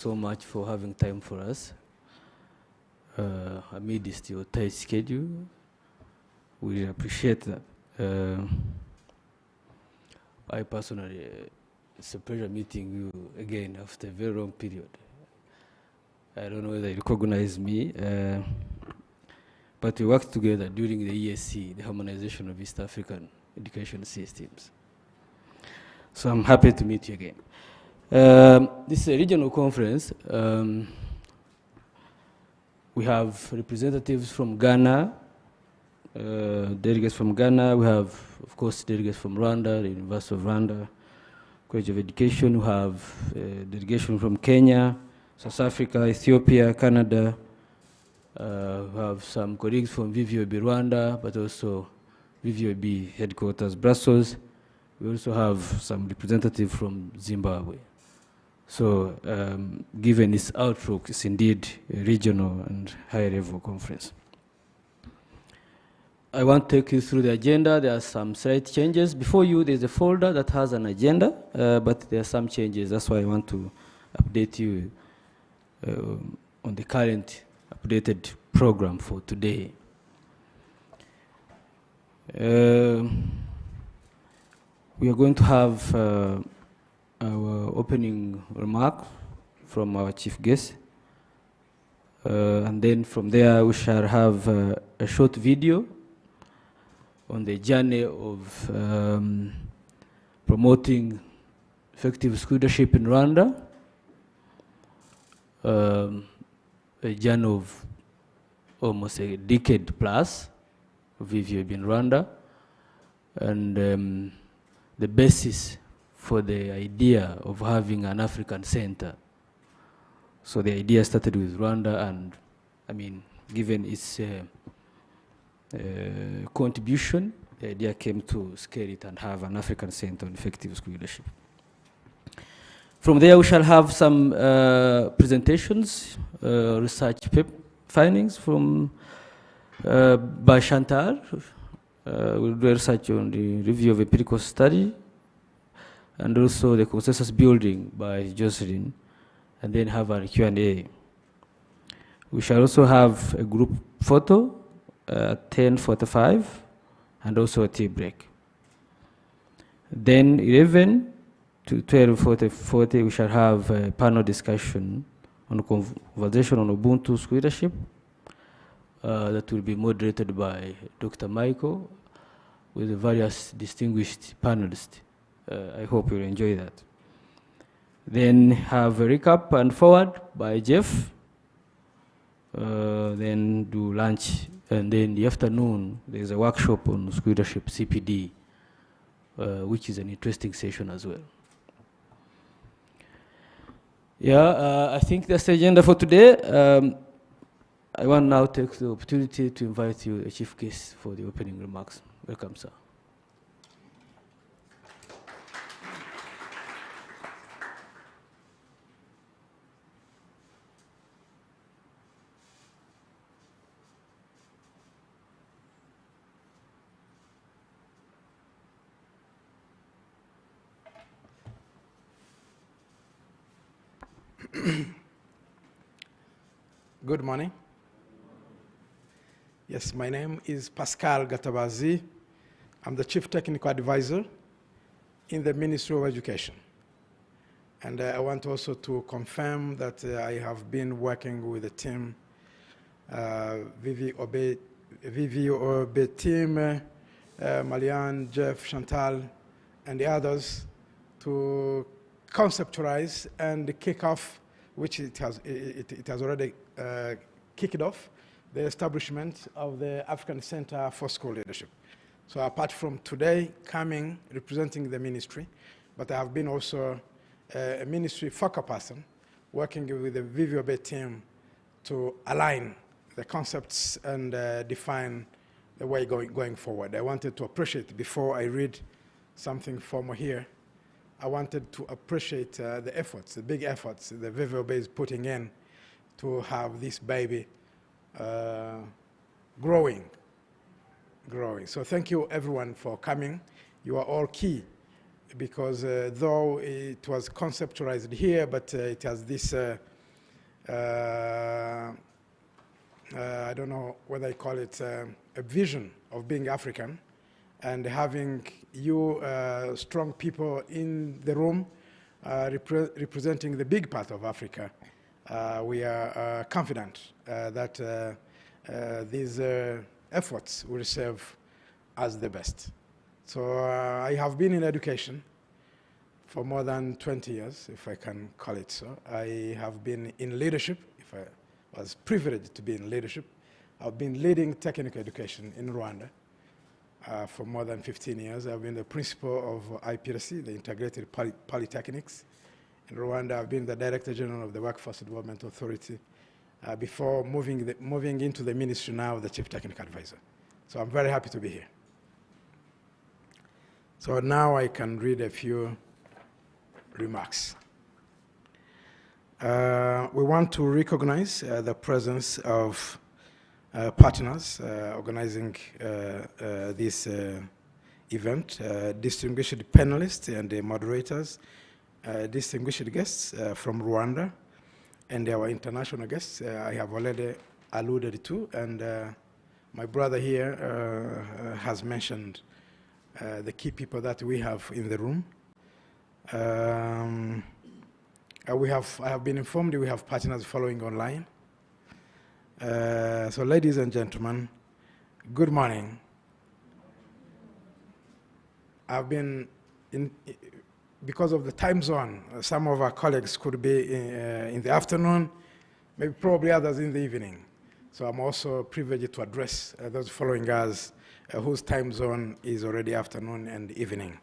so much for having time for us amidst your tight schedule. We appreciate that. I personally, it's a pleasure meeting you again after a very long period. I don't know whether you recognize me, but we worked together during the ESC, the Harmonization of East African Education Systems. So I'm happy to meet you again. This is a regional conference. We have representatives from Ghana, delegates from Ghana. We have, of course, delegates from Rwanda, the University of Rwanda, College of Education. We have a delegation from Kenya, South Africa, Ethiopia, Canada. We have some colleagues from VVOB Rwanda, but also VVOB headquarters, Brussels. We also have some representatives from Zimbabwe. So given its outlook, it's indeed a regional and high-level conference. I want to take you through the agenda. There are some slight changes. Before you, there's a folder that has an agenda, but there are some changes. That's why I want to update you on the current updated program for today. We are going to have our opening remark from our chief guest. And then from there, we shall have a short video on the journey of promoting effective school leadership in Rwanda, a journey of almost a decade plus of VVOB in Rwanda, and the basis for the idea of having an African center. So the idea started with Rwanda, and I mean, given its contribution, the idea came to scale it and have an African center on effective school leadership. From there, we shall have some presentations, research findings from by Chantal. We'll do research on the review of empirical study, and also the consensus building by Jocelyn, and then have a Q&A. We shall also have a group photo at 10:45, and also a tea break. Then 11 to 12:40, we shall have a panel discussion on conversation on Ubuntu school leadership that will be moderated by Dr. Michael with the various distinguished panelists. I hope you'll enjoy that. Then have a recap and forward by Jeff. Then do lunch, and then in the afternoon there's a workshop on school leadership CPD, which is an interesting session as well. Yeah, I think that's the agenda for today. I want now to take the opportunity to invite you, a chief guest, for the opening remarks. Welcome, sir. Good morning. Yes, my name is Pascal Gatabazi. I'm the Chief Technical Advisor in the Ministry of Education. And I want also to confirm that I have been working with the team, VVOB team, Malian, Jeff, Chantal, and the others to conceptualize and kick off, which it has already kicked off, the establishment of the African Center for School Leadership. So apart from today coming, representing the ministry, but I have been also a ministry focal person working with the VVOB team to align the concepts and define the way going forward. I wanted to appreciate, before I read something formal here, I wanted to appreciate the efforts, the big efforts the VVOB is putting in to have this baby growing. So thank you everyone for coming. You are all key, because though it was conceptualized here, but it has this I don't know whether I call it a vision of being African, and having you strong people in the room representing the big part of Africa. We are confident that these efforts will serve as the best. So I have been in education for more than 20 years, if I can call it so. I have been in leadership, if I was privileged to be in leadership. I've been leading technical education in Rwanda for more than 15 years. I've been the principal of IPRC, the Integrated Polytechnics. In Rwanda, I've been the Director General of the Workforce Development Authority before moving into the ministry now, the Chief Technical Advisor. So I'm very happy to be here. So now I can read a few remarks. We want to recognize the presence of partners organizing this event, distinguished panelists and moderators, distinguished guests from Rwanda, and our international guests I have already alluded to, and my brother here has mentioned the key people that we have in the room. I have been informed we have partners following online. So ladies and gentlemen, good morning. I've been because of the time zone, some of our colleagues could be in the afternoon, maybe probably others in the evening. So I'm also privileged to address those following us whose time zone is already afternoon and evening.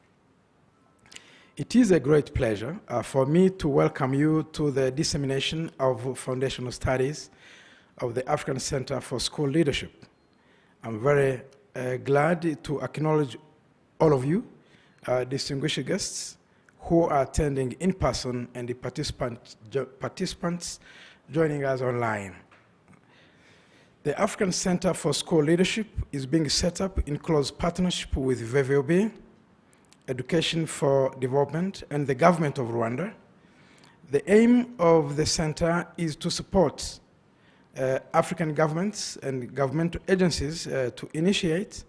It is a great pleasure for me to welcome you to the dissemination of foundational studies of the African Center for School Leadership. I'm very glad to acknowledge all of you, distinguished guests, who are attending in person and the participants joining us online. The African Center for School Leadership is being set up in close partnership with VVOB, Education for Development, and the government of Rwanda. The aim of the center is to support African governments and governmental agencies to initiate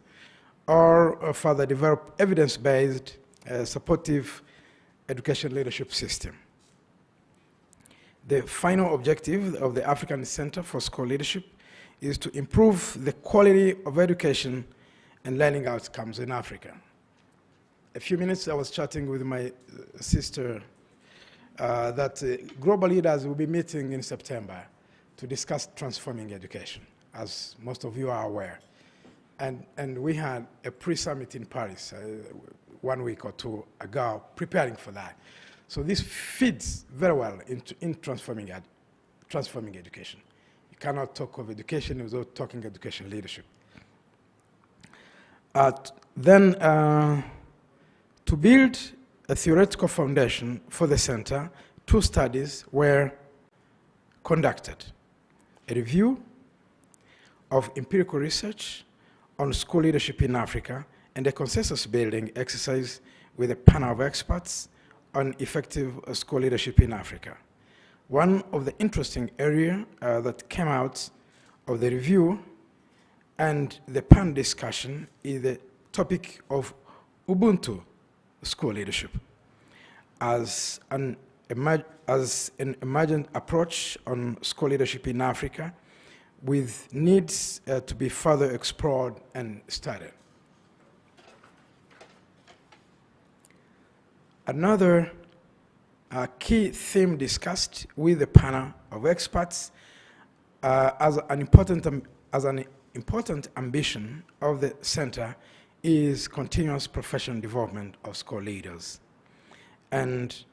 or further develop evidence-based supportive education leadership system. The final objective of the African Center for School Leadership is to improve the quality of education and learning outcomes in Africa. A few minutes I was chatting with my sister that global leaders will be meeting in September to discuss transforming education, as most of you are aware. And we had a pre-summit in Paris 1 week or two ago, preparing for that. So this fits very well in transforming education. You cannot talk of education without talking education leadership. To build a theoretical foundation for the center, 2 studies were conducted. A review of empirical research on school leadership in Africa and a consensus building exercise with a panel of experts on effective school leadership in Africa. One of the interesting areas that came out of the review and the panel discussion is the topic of Ubuntu school leadership as an emergent approach on school leadership in Africa with needs to be further explored and studied. Another key theme discussed with the panel of experts as an important ambition of the center is continuous professional development of school leaders and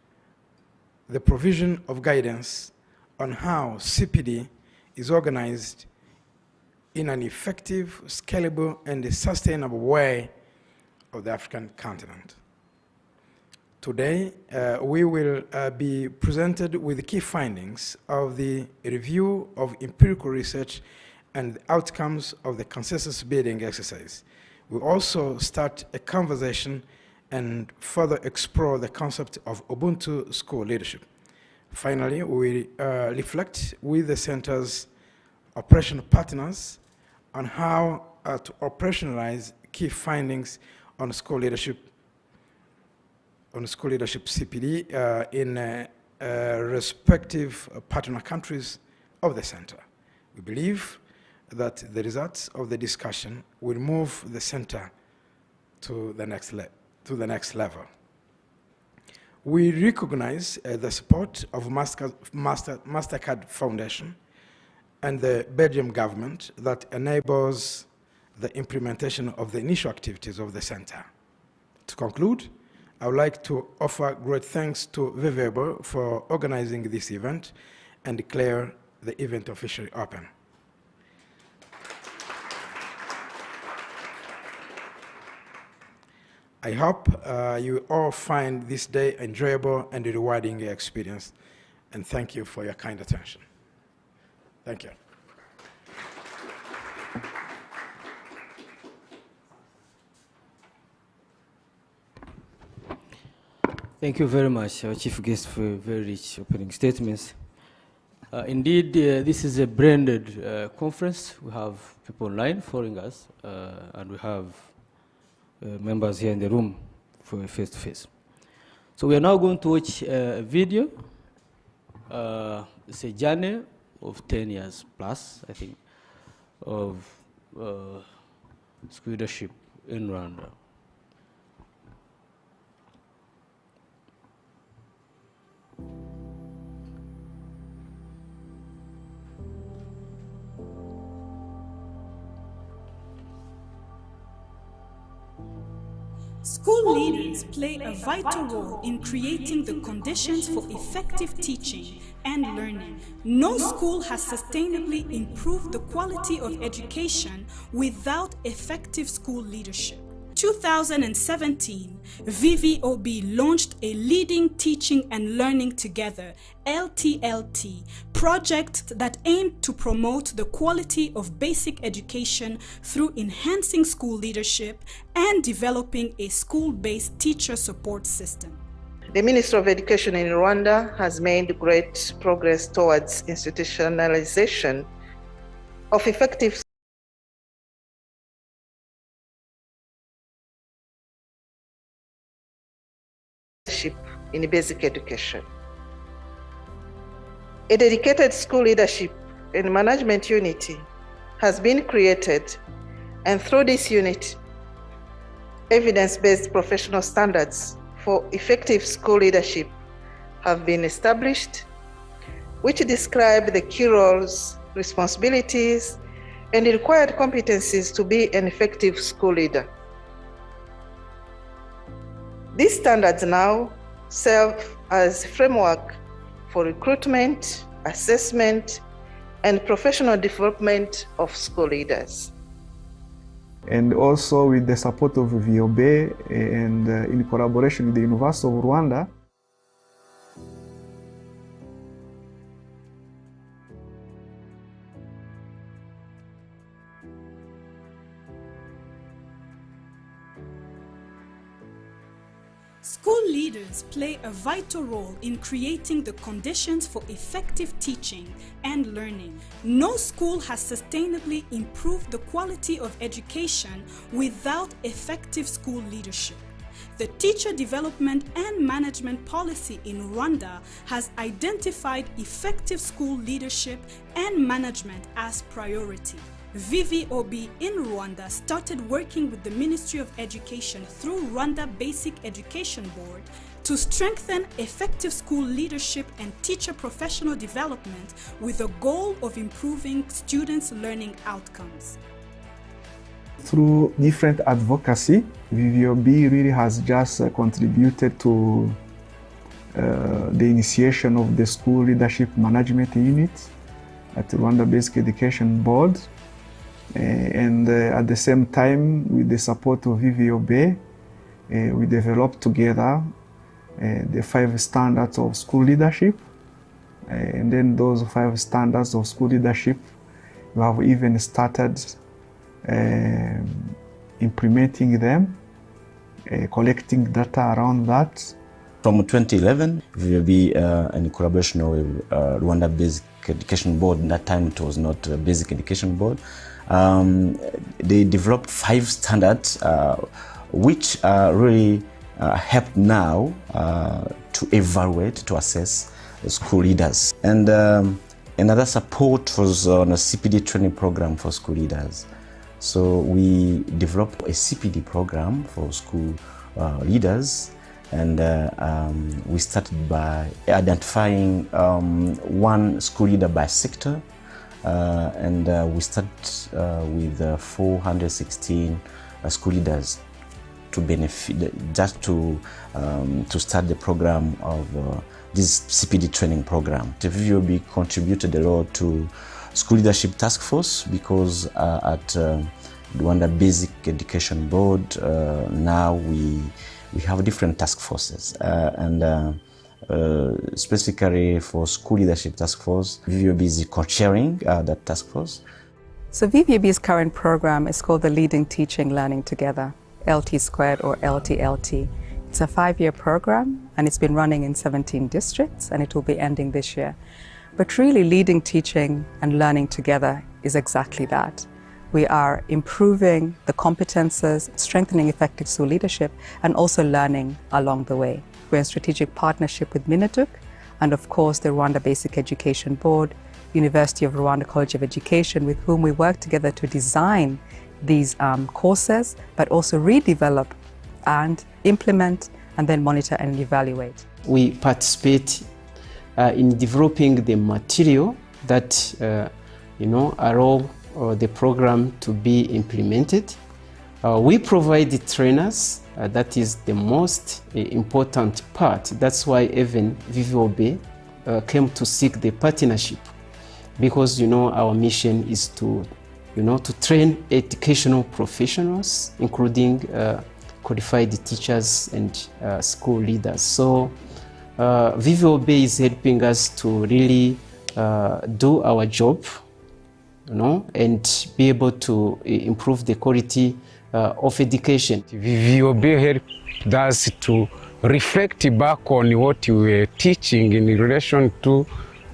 the provision of guidance on how CPD is organized in an effective, scalable, and sustainable way of the African continent. Today, we will be presented with the key findings of the review of empirical research and the outcomes of the consensus building exercise. We'll also start a conversation and further explore the concept of Ubuntu school leadership. Finally, we reflect with the center's operational partners on how to operationalize key findings on school leadership CPD in respective partner countries of the center. We believe that the results of the discussion will move the center to the next level. We recognize the support of MasterCard Foundation and the Belgium government that enables the implementation of the initial activities of the center. To conclude, I would like to offer great thanks to VVOB for organizing this event and declare the event officially open. I hope you all find this day enjoyable and rewarding experience, and thank you for your kind attention. Thank you. Thank you very much, our chief guest, for very rich opening statements. Indeed, this is a branded conference. We have people online following us, and we have members here in the room for a face-to-face. So we are now going to watch a video. It's a journey of 10 years plus, I think, of school leadership in Rwanda. School leaders play a vital role in creating the conditions for effective teaching and learning. No school has sustainably improved the quality of education without effective school leadership. 2017, VVOB launched a Leading Teaching and Learning Together LTLT project that aimed to promote the quality of basic education through enhancing school leadership and developing a school-based teacher support system. The Ministry of Education in Rwanda has made great progress towards institutionalization of effective in basic education. A dedicated school leadership and management unit has been created, and through this unit, evidence-based professional standards for effective school leadership have been established, which describe the key roles, responsibilities, and required competencies to be an effective school leader. These standards now serve as framework for recruitment, assessment, and professional development of school leaders. And also with the support of VOB and in collaboration with the University of Rwanda, School leaders play a vital role in creating the conditions for effective teaching and learning. No school has sustainably improved the quality of education without effective school leadership. The Teacher Development and Management Policy in Rwanda has identified effective school leadership and management as priority. VVOB in Rwanda started working with the Ministry of Education through Rwanda Basic Education Board to strengthen effective school leadership and teacher professional development with the goal of improving students' learning outcomes. Through different advocacy, VVOB really has just contributed to the initiation of the School Leadership Management Unit at the Rwanda Basic Education Board. And at the same time, with the support of VVOB, we developed together the 5 standards of school leadership. And then those 5 standards of school leadership, we have even started implementing them, collecting data around that, From 2011, VVOB, in collaboration with Rwanda Basic Education Board, in that time it was not a Basic Education Board, they developed 5 standards which really help now to evaluate, to assess school leaders. And another support was on a CPD training program for school leaders. So we developed a CPD program for school leaders, and we started by identifying one school leader by sector, and we started with 416 school leaders to benefit, just to start the program of this CPD training program. The VVOB contributed a lot to School Leadership Task Force, because at Rwanda Basic Education Board now we have different task forces, and specifically for School Leadership Task Force, VVOB is co-chairing that task force. So VVOB's current program is called the Leading Teaching Learning Together, LT Squared or LTLT. It's a 5-year program, and it's been running in 17 districts, and it will be ending this year. But really, leading teaching and learning together is exactly that. We are improving the competences, strengthening effective school leadership, and also learning along the way. We're in strategic partnership with Minaduk, and of course the Rwanda Basic Education Board, University of Rwanda College of Education, with whom we work together to design these courses, but also redevelop and implement, and then monitor and evaluate. We participate in developing the material that allow the program to be implemented. We provide the trainers. That is the most important part. That's why even VVOB came to seek the partnership, because our mission is to train educational professionals, including qualified teachers and school leaders. So VVOB is helping us to really do our job, and be able to improve the quality of education. VVOB helped us to reflect back on what we were teaching in relation to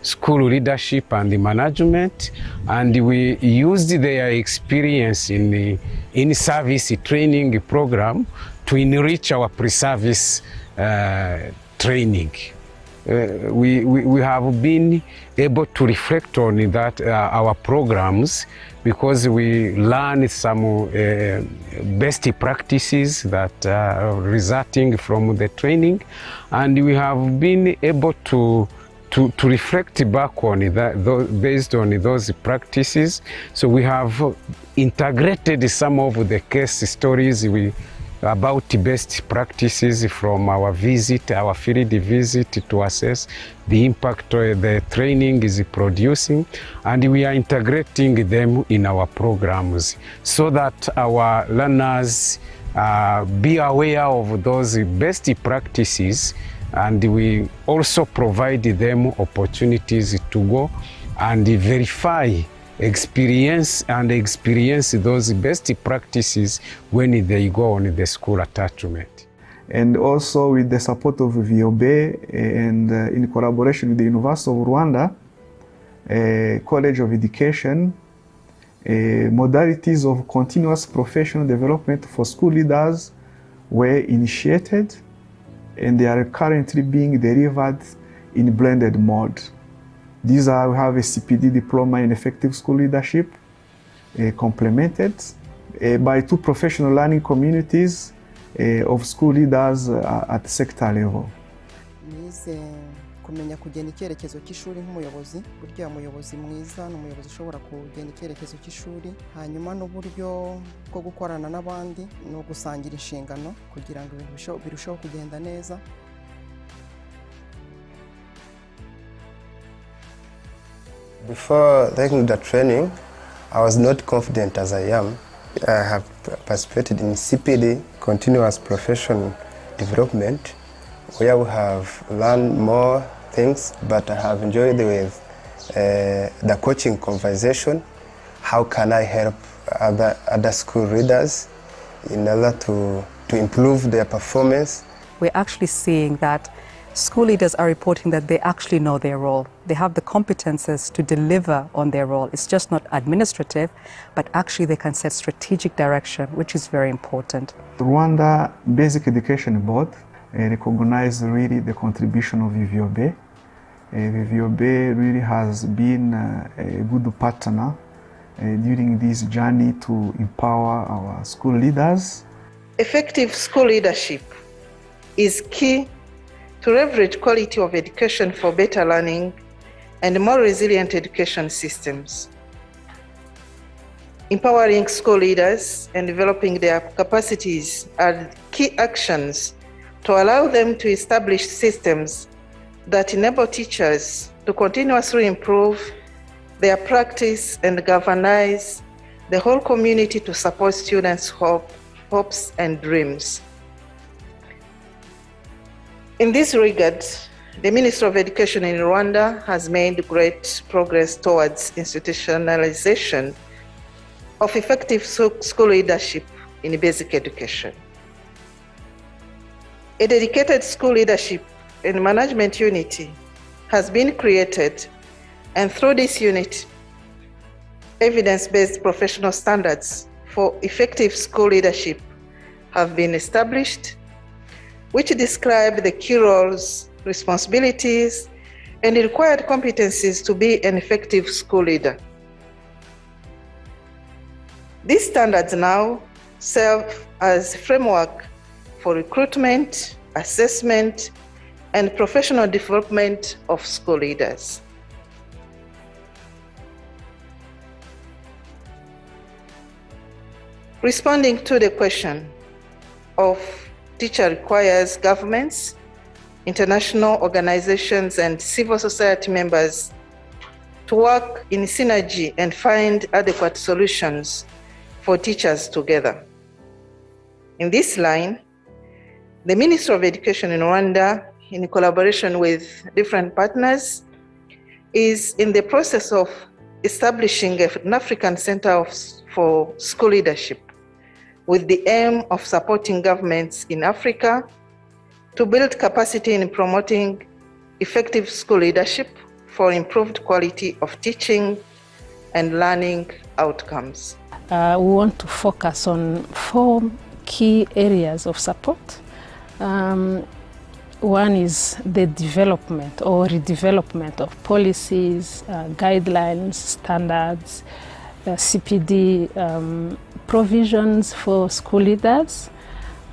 school leadership and the management, and we used their experience in the in-service training program to enrich our pre-service training. We have been able to reflect on that our programs, because we learned some best practices that are resulting from the training, and we have been able to reflect back on that, based on those practices. So we have integrated some of the case stories about best practices from our visit, our field visit, to assess the impact the training is producing, and we are integrating them in our programs so that our learners be aware of those best practices, and we also provide them opportunities to go and verify experience those best practices when they go on the school attachment. And also with the support of VVOB and in collaboration with the University of Rwanda College of Education, modalities of continuous professional development for school leaders were initiated, and they are currently being delivered in blended mode. These are, we have a CPD diploma in effective school leadership, complemented by 2 professional learning communities of school leaders at sector level. kumenya kugena icyerekezo cy'ishuri nk'umuyobozi, burya umuyobozi mwiza ni umuyobozi ushobora kugena icyerekezo cy'ishuri, hanyuma n'uburyo bwo gukorana n'abandi no gusangira inshingano kugira ngo ibintu birusheho kugenda neza. Before taking the training, I was not confident as I am. I have participated in CPD, Continuous Professional Development, where we have learned more things, but I have enjoyed with the coaching conversation. How can I help other school leaders in order to improve their performance we're actually seeing that school leaders are reporting that they actually know their role. They have the competences to deliver on their role. It's just not administrative, but actually they can set strategic direction, which is very important. The Rwanda Basic Education Board recognized really the contribution of VVOB. VVOB really has been a good partner during this journey to empower our school leaders. Effective school leadership is key to leverage quality of education for better learning and more resilient education systems. Empowering school leaders and developing their capacities are key actions to allow them to establish systems that enable teachers to continuously improve their practice and galvanize the whole community to support students' hopes and dreams. In this regard, the Ministry of Education in Rwanda has made great progress towards institutionalization of effective school leadership in basic education. A dedicated school leadership and management unit has been created, and through this unit, evidence-based professional standards for effective school leadership have been established, which describe the key roles, responsibilities, and required competencies to be an effective school leader. These standards now serve as framework for recruitment, assessment, and professional development of school leaders. Responding to the question of teacher requires governments, international organizations, and civil society members to work in synergy and find adequate solutions for teachers together. In this line, the Ministry of Education in Rwanda, in collaboration with different partners, is in the process of establishing an African Center for School Leadership with the aim of supporting governments in Africa to build capacity in promoting effective school leadership for improved quality of teaching and learning outcomes. We want to focus on 4 key areas of support. One is the development or redevelopment of policies, guidelines, standards, CPD provisions for school leaders.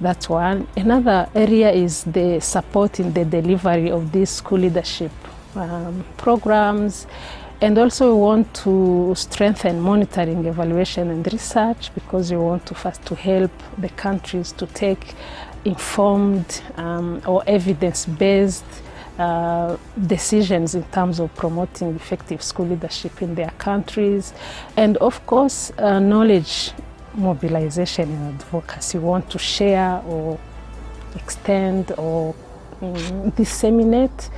That's one. Another area is the support in the delivery of these school leadership programs. And also we want to strengthen monitoring, evaluation, and research, because we want to first to help the countries to take informed or evidence-based decisions in terms of promoting effective school leadership in their countries. And of course, knowledge mobilization and advocacy. We want to share or extend or disseminate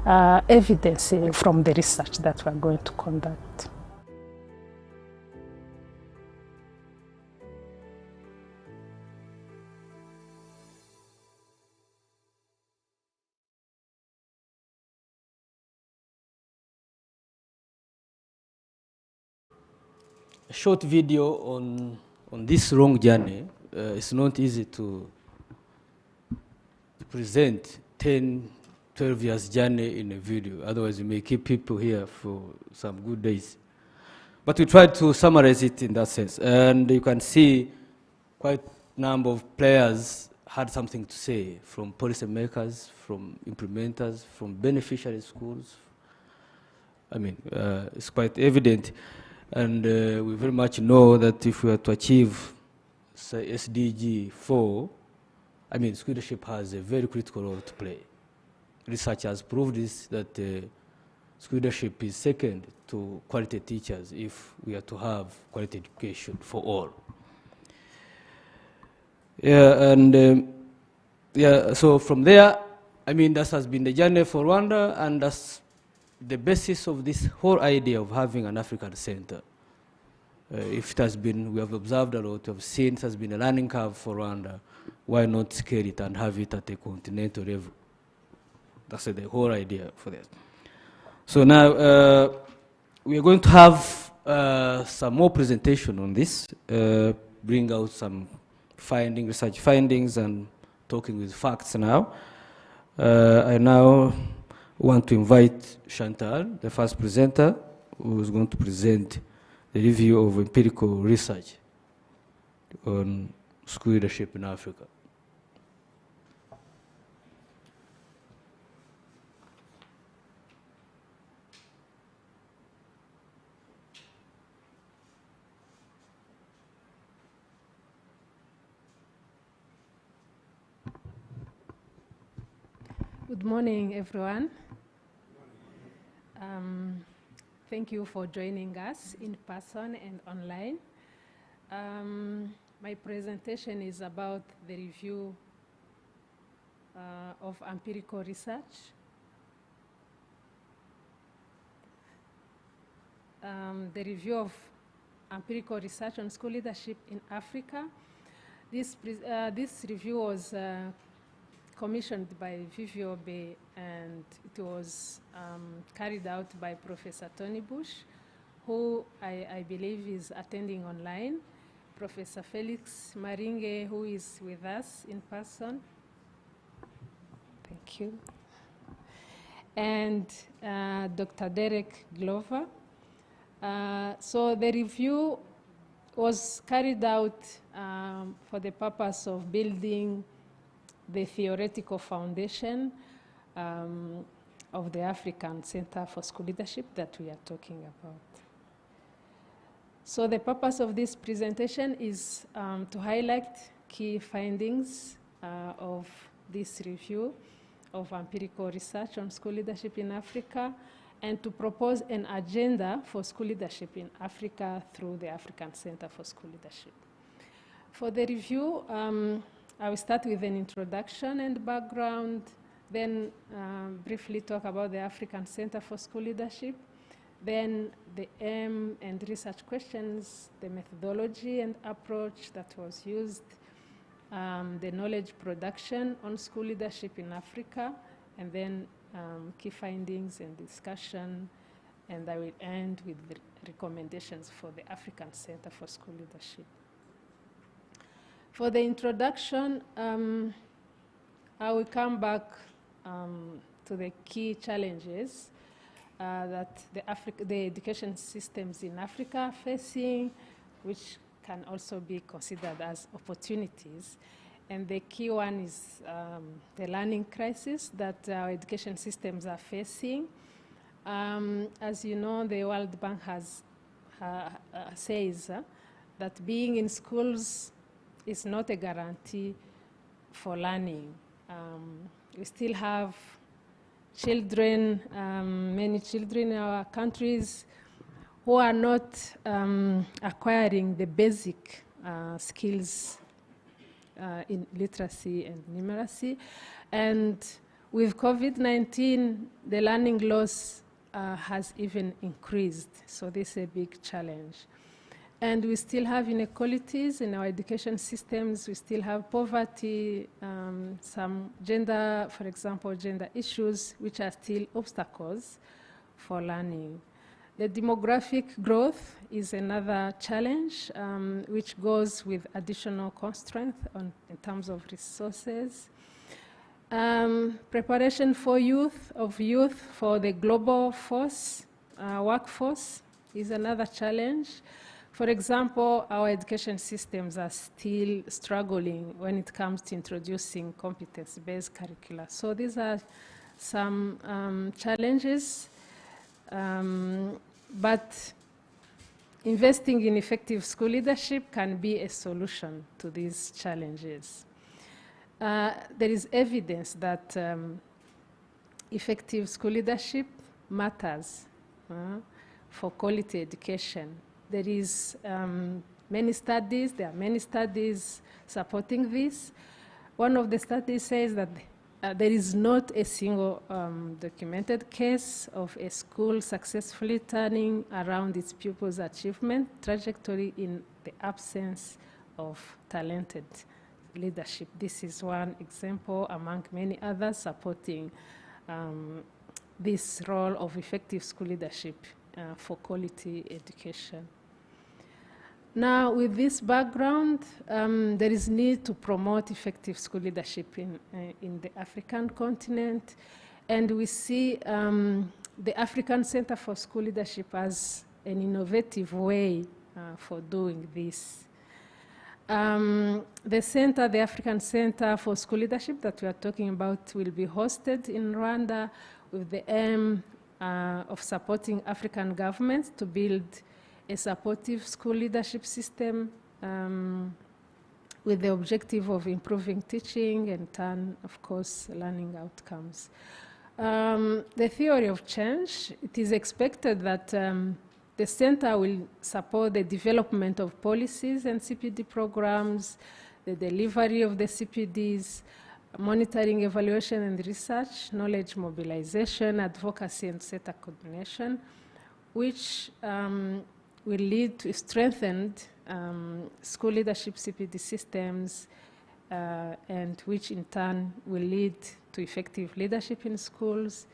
evidence from the research that we are going to conduct. A short video on this long journey. It's not easy to present 10, 12 years journey in a video. Otherwise, you may keep people here for some good days. But we tried to summarize it in that sense. And you can see quite a number of players had something to say, from policy makers, from implementers, from beneficiary schools. I mean, it's quite evident. And we very much know that if we are to achieve, say, SDG 4, I mean, school leadership has a very critical role to play. Research has proved this, that school leadership is second to quality teachers if we are to have quality education for all. Yeah, and yeah, so from there, I mean, that has been the journey for Rwanda, and that's the basis of this whole idea of having an African center. If it has been, we have observed a lot, we have seen it has been a learning curve for Rwanda. why not scale it and have it at a continental level? That's the whole idea for that. So now we are going to have some more presentation on this, bring out some research findings and talking with facts now. I now want to invite Chantal, the first presenter, who is going to present the review of empirical research on school leadership in Africa. Good morning, everyone. Thank you for joining us in person and online. My presentation is about the review of empirical research. The review of empirical research on school leadership in Africa. This review was commissioned by Viviobe, and it was carried out by Professor Tony Bush, who I believe is attending online, Professor Felix Maringe, who is with us in person. Thank you. And Dr. Derek Glover. So the review was carried out for the purpose of building the theoretical foundation of the African Center for School Leadership that we are talking about. So the purpose of this presentation is to highlight key findings of this review of empirical research on school leadership in Africa, and to propose an agenda for school leadership in Africa through the African Center for School Leadership. For the review, I will start with an introduction and background, then briefly talk about the African Center for School Leadership, then the aim and research questions, the methodology and approach that was used, the knowledge production on school leadership in Africa, and then key findings and discussion, and I will end with the recommendations for the African Center for School Leadership. For the introduction, I will come back to the key challenges that the education systems in Africa are facing, which can also be considered as opportunities. And the key one is the learning crisis that our education systems are facing. As you know, the World Bank says that being in schools is not a guarantee for learning. We still have children, many children in our countries who are not acquiring the basic skills in literacy and numeracy. And with COVID-19, the learning loss has even increased. So this is a big challenge. And we still have inequalities in our education systems. We still have poverty, some gender, for example, gender issues, which are still obstacles for learning. The demographic growth is another challenge, which goes with additional constraints in terms of resources. Preparation for youth for the global workforce is another challenge. For example, our education systems are still struggling when it comes to introducing competence-based curricula. So these are some challenges, but investing in effective school leadership can be a solution to these challenges. There is evidence that effective school leadership matters for quality education. There are many studies supporting this. One of the studies says that there is not a single documented case of a school successfully turning around its pupils' achievement trajectory in the absence of talented leadership. This is one example among many others supporting this role of effective school leadership for quality education. Now, with this background, there is need to promote effective school leadership in the African continent, and we see the African Center for School Leadership as an innovative way for doing this. The center, the African Center for School Leadership that we are talking about, will be hosted in Rwanda with the aim of supporting African governments to build a supportive school leadership system with the objective of improving teaching and, turn, of course, learning outcomes. The theory of change, it is expected that the center will support the development of policies and CPD programs, the delivery of the CPDs, monitoring, evaluation, and research, knowledge mobilization, advocacy, and sector coordination, which will lead to strengthened school leadership CPD systems, and which in turn will lead to effective leadership in schools.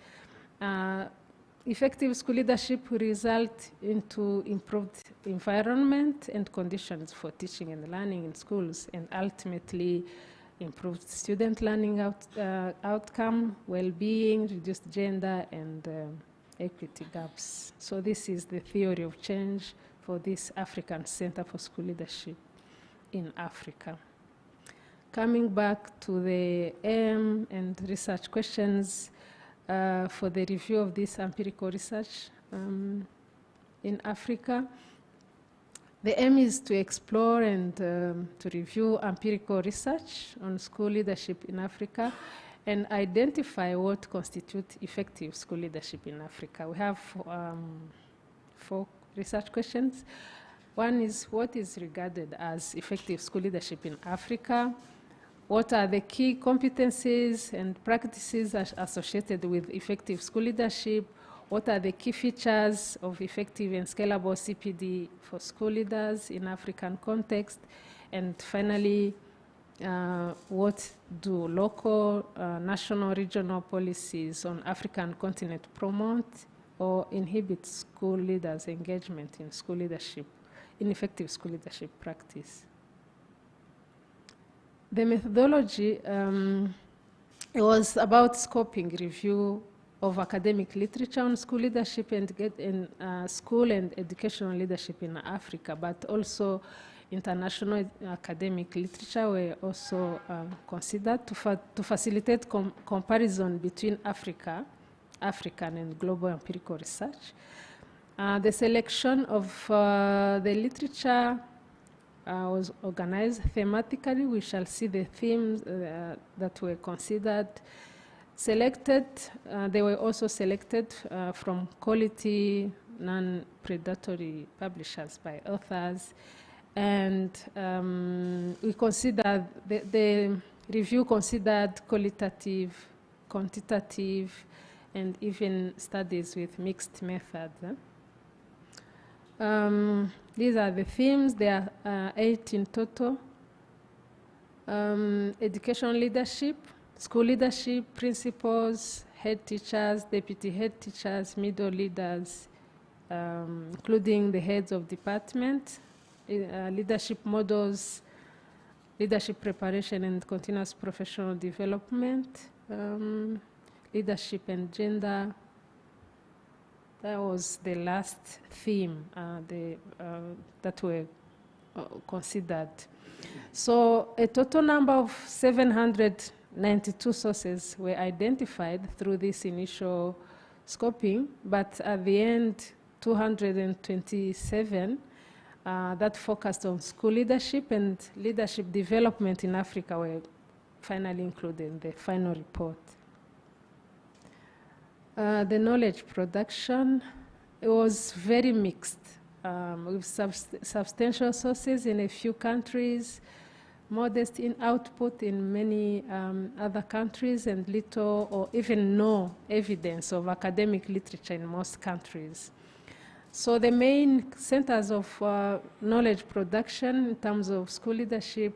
Effective school leadership will result into improved environment and conditions for teaching and learning in schools, and ultimately improved student learning outcome, well-being, reduced gender and equity gaps. So this is the theory of change for this African Center for School Leadership in Africa. Coming back to the aim and research questions for the review of this empirical research in Africa, the aim is to explore and to review empirical research on school leadership in Africa and identify what constitutes effective school leadership in Africa. We have 4 research questions. One is, what is regarded as effective school leadership in Africa? What are the key competencies and practices associated with effective school leadership? What are the key features of effective and scalable CPD for school leaders in African context? And finally, what do local, national, regional policies on African continent promote or inhibit school leaders' engagement in school leadership, in effective school leadership practice? The methodology it was about scoping review of academic literature on school leadership and school and educational leadership in Africa, but also international academic literature were also considered to facilitate comparison between African and global empirical research. The selection of the literature was organized thematically. We shall see the themes that were considered. Selected, they were also selected from quality, non-predatory publishers by authors. And we considered, the review considered qualitative, quantitative, and even studies with mixed methods. These are the themes. There are 8 in total. Education leadership, school leadership, principals, head teachers, deputy head teachers, middle leaders, including the heads of department, leadership models, leadership preparation and continuous professional development, leadership and gender. That was the last theme that were considered. So a total number of 792 sources were identified through this initial scoping, but at the end, 227 that focused on school leadership and leadership development in Africa were finally included in the final report. The knowledge production, it was very mixed, with substantial sources in a few countries, modest in output in many other countries, and little or even no evidence of academic literature in most countries. So the main centers of knowledge production in terms of school leadership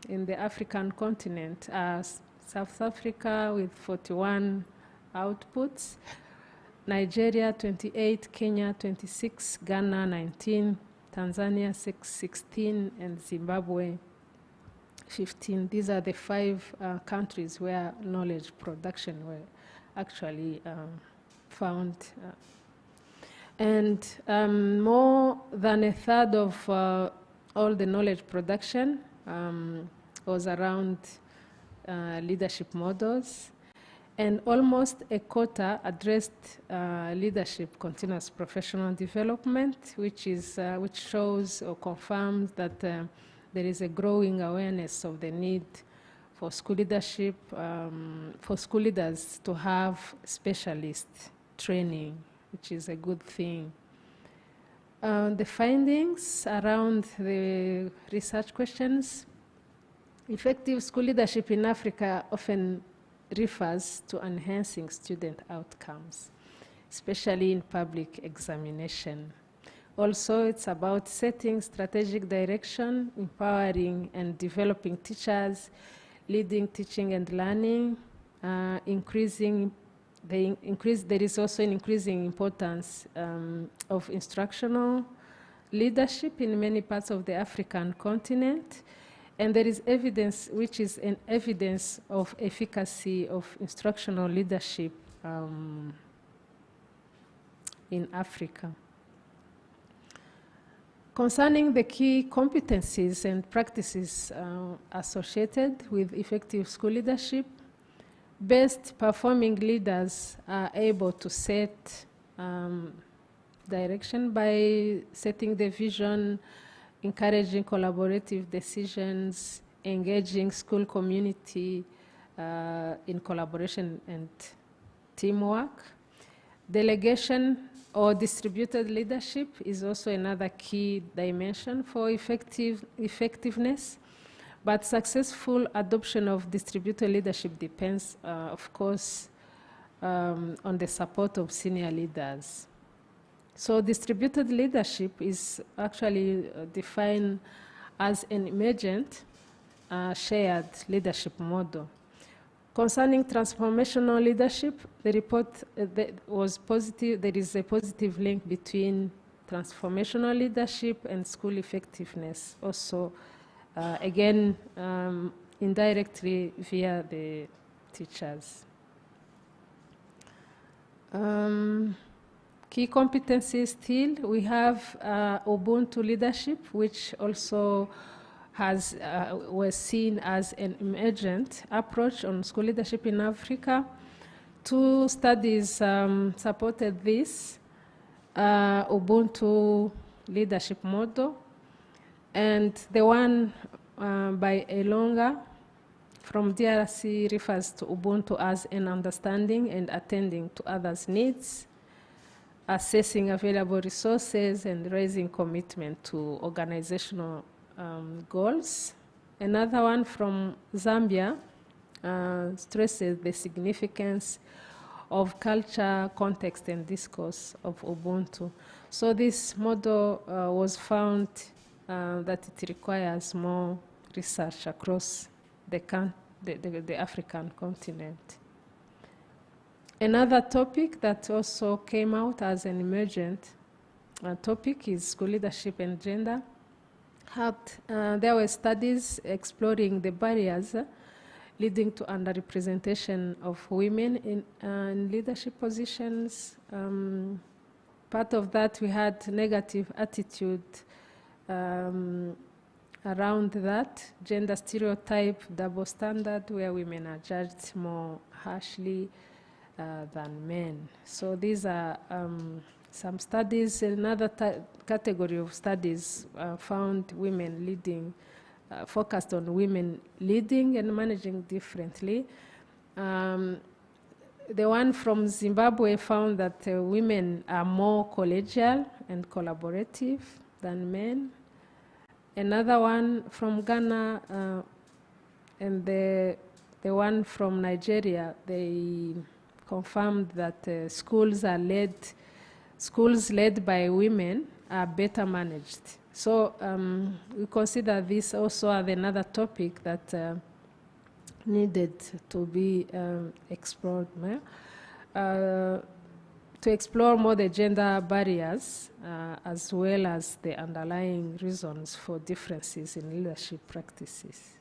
in the African continent are South Africa with 41 outputs, Nigeria 28, Kenya 26, Ghana 19, Tanzania 16, and Zimbabwe 15. These are the 5 countries where knowledge production were actually found. And more than a third of all the knowledge production was around leadership models, and almost a quarter addressed leadership continuous professional development, which shows or confirms that there is a growing awareness of the need for school leadership, for school leaders to have specialist training, which is a good thing. The findings around the research questions: effective school leadership in Africa often refers to enhancing student outcomes, especially in public examination. Also, it's about setting strategic direction, empowering and developing teachers, leading teaching and learning, there is also an increasing importance of instructional leadership in many parts of the African continent, and there is evidence, which is an evidence of efficacy of instructional leadership in Africa. Concerning the key competencies and practices associated with effective school leadership, best performing leaders are able to set direction by setting the vision, encouraging collaborative decisions, engaging school community in collaboration and teamwork. Delegation or distributed leadership is also another key dimension for effectiveness. But successful adoption of distributed leadership depends, of course, on the support of senior leaders. So distributed leadership is actually defined as an emergent shared leadership model. Concerning transformational leadership, the report was positive. There is a positive link between transformational leadership and school effectiveness. Also, again, indirectly via the teachers. Key competencies still, we have Ubuntu leadership, which also was seen as an emergent approach on school leadership in Africa. 2 studies supported this Ubuntu leadership model, and the one by Elonga from DRC refers to Ubuntu as an understanding and attending to others' needs, assessing available resources, and raising commitment to organizational goals. Another one from Zambia stresses the significance of culture, context, and discourse of Ubuntu. So this model was found that it requires more research across the African continent. Another topic that also came out as an emergent topic is school leadership and gender. There were studies exploring the barriers leading to underrepresentation of women in leadership positions. Part of that, we had negative attitude around that, gender stereotype, double standard, where women are judged more harshly than men. So these are some studies. Another category of studies found women leading, focused on women leading and managing differently. The one from Zimbabwe found that women are more collegial and collaborative than men. Another one from Ghana and the one from Nigeria, they confirmed that schools led by women are better managed. So we consider this also as another topic that needed to be explored more. To explore more the gender barriers as well as the underlying reasons for differences in leadership practices.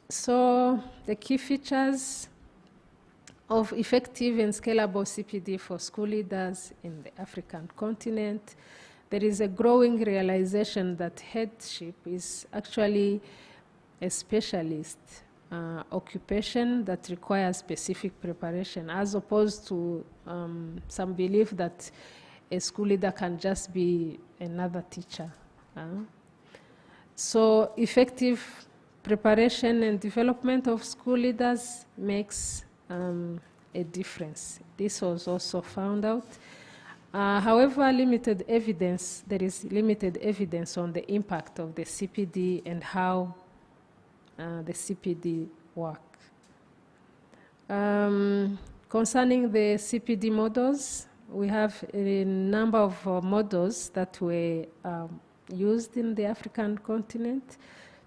So the key features of effective and scalable CPD for school leaders in the African continent. There is a growing realization that headship is actually a specialist occupation that requires specific preparation, as opposed to some belief that a school leader can just be another teacher. So effective preparation and development of school leaders makes a difference. This was also found out. However, there is limited evidence on the impact of the CPD and how the CPD work. Concerning the CPD models, we have a number of models that were used in the African continent: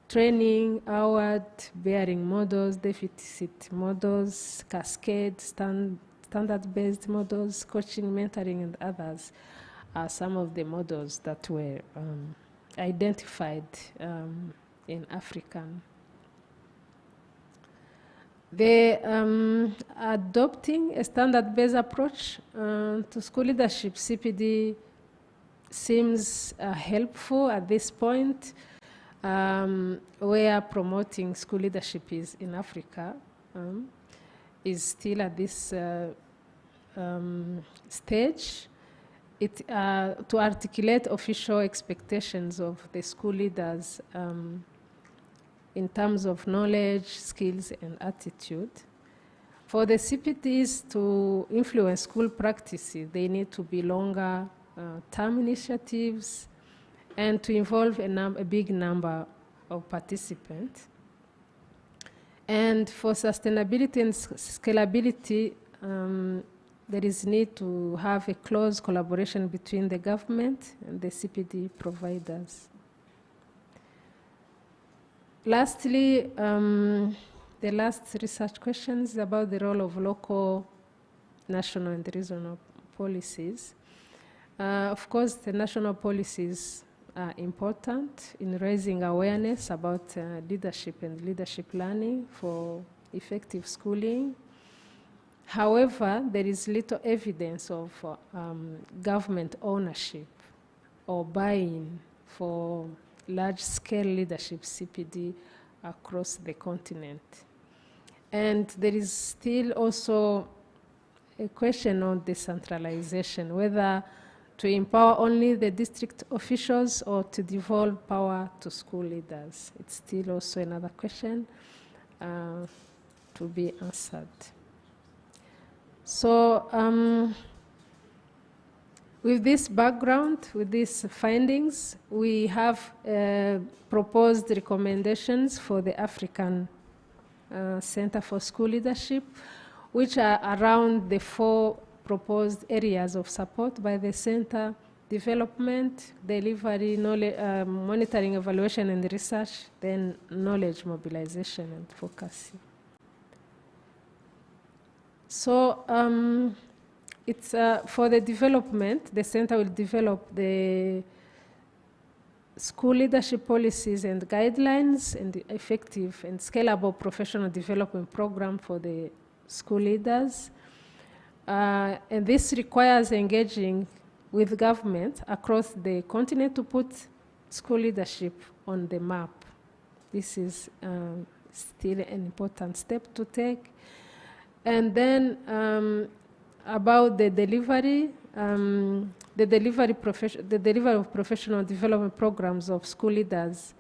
training, award, bearing models, deficit models, cascade, standard-based models, coaching, mentoring, and others are some of the models that were identified in African. Adopting a standard-based approach to school leadership, CPD, seems helpful at this point, where promoting school leadership is in Africa is still at this stage. To articulate official expectations of the school leaders in terms of knowledge, skills, and attitude. For the CPDs to influence school practices, they need to be longer term initiatives and to involve a big number of participants. And for sustainability and scalability, there is need to have a close collaboration between the government and the CPD providers. Lastly, the last research question is about the role of local, national, and regional policies. Of course, the national policies are important in raising awareness about leadership and leadership learning for effective schooling. However, there is little evidence of government ownership or buy-in for large-scale leadership CPD across the continent. And there is still also a question on decentralization, whether to empower only the district officials or to devolve power to school leaders. It's still also another question to be answered. So with this background, with these findings, we have proposed recommendations for the African Center for School Leadership, which are around the 4 proposed areas of support by the center: development, delivery, knowledge, monitoring, evaluation, and research, then knowledge mobilization and focusing. So it's for the development, the center will develop the school leadership policies and guidelines and the effective and scalable professional development program for the school leaders. And this requires engaging with government across the continent to put school leadership on the map. This is still an important step to take. And then about the delivery, the delivery of professional development programs of school leaders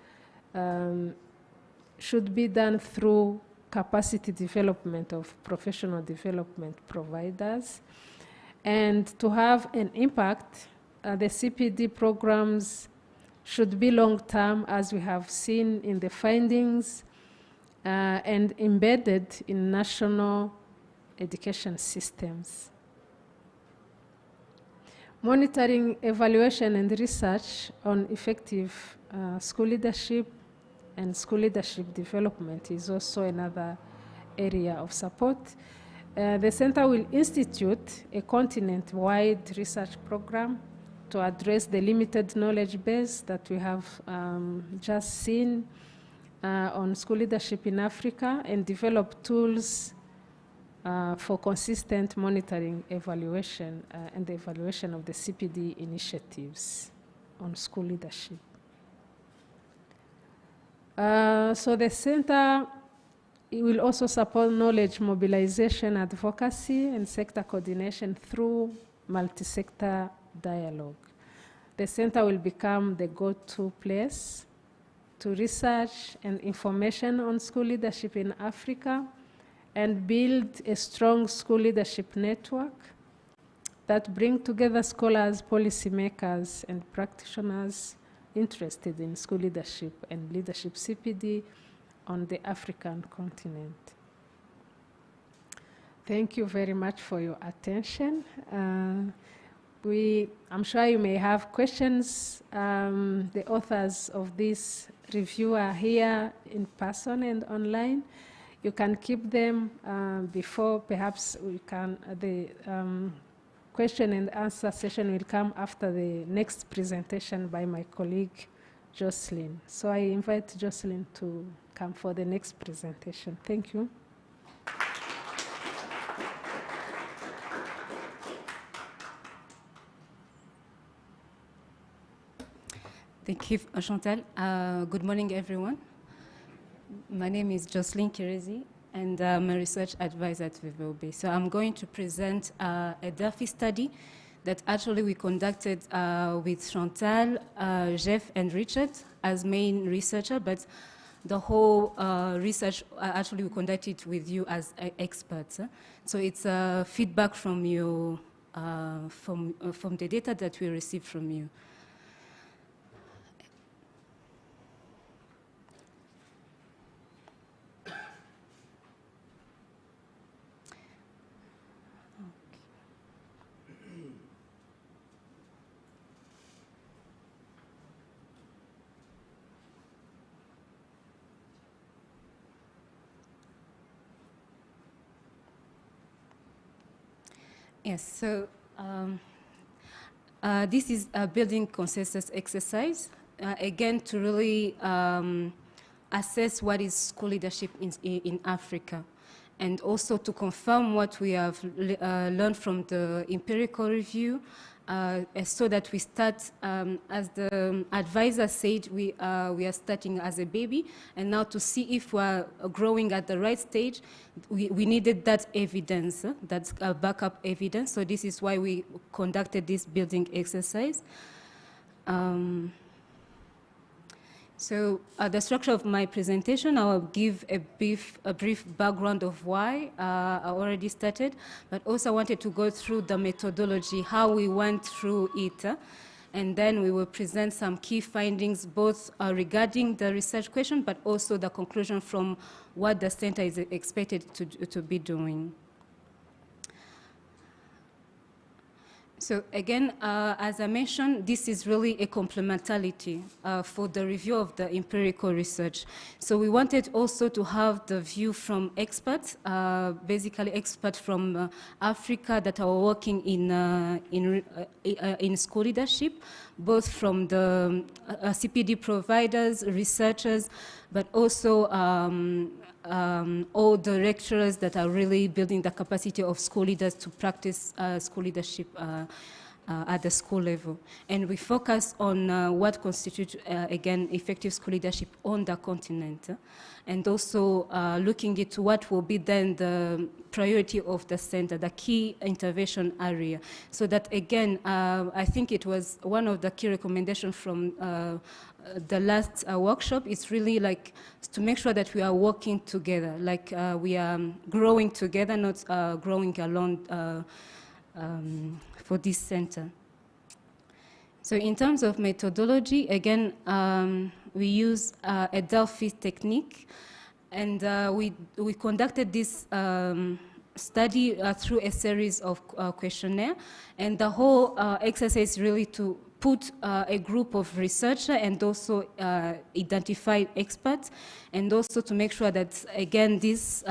should be done through capacity development of professional development providers. And to have an impact, the CPD programs should be long-term, as we have seen in the findings, and embedded in national education systems. Monitoring, evaluation, and research on effective school leadership and school leadership development is also another area of support. The center will institute a continent-wide research program to address the limited knowledge base that we have just seen on school leadership in Africa, and develop tools for consistent monitoring, evaluation, and the evaluation of the CPD initiatives on school leadership. So the center will also support knowledge mobilization, advocacy, and sector coordination through multi-sector dialogue. The center will become the go-to place to research and information on school leadership in Africa, and build a strong school leadership network that bring together scholars, policymakers, and practitioners interested in school leadership and leadership CPD on the African continent. Thank you very much for your attention. I'm sure you may have questions. The authors of this review are here in person and online. You can keep them before, perhaps we can, the question and answer session will come after the next presentation by my colleague, Jocelyn. So I invite Jocelyn to come for the next presentation. Thank you. Thank you, Chantal. Good morning, everyone. My name is Jocelyn Kirezi, and I'm a research advisor at VIVOB. So I'm going to present a Delphi study that actually we conducted with Chantal, Jeff, and Richard as main researcher, but the whole research actually we conducted with you as experts. So it's feedback from you, from the data that we received from you. Yes, so this is a building consensus exercise, again, to really assess what is school leadership in Africa, and also to confirm what we have learned from the empirical review, so that we start, as the advisor said, we are starting as a baby, and now to see if we're growing at the right stage, we needed that evidence, that's backup evidence. So this is why we conducted this building exercise. So the structure of my presentation, I will give a brief background of why I already started, but also I wanted to go through the methodology, how we went through it, and then we will present some key findings, both regarding the research question, but also the conclusion from what the center is expected to be doing. So again, as I mentioned, this is really a complementarity for the review of the empirical research. So we wanted also to have the view from experts, basically experts from Africa that are working in school leadership, both from the CPD providers, researchers, but also all the lecturers that are really building the capacity of school leaders to practice school leadership at the school level. And we focus on what constitutes, again, effective school leadership on the continent, and also looking into what will be then the priority of the center, the key intervention area. So that, again, I think it was one of the key recommendations from the last workshop. It's really like to make sure that we are working together, like we are growing together, not growing alone for this center. So in terms of methodology, again, we use a Delphi technique, and we conducted this study through a series of questionnaire, and the whole exercise really to put a group of researchers and also identify experts, and also to make sure that, again, these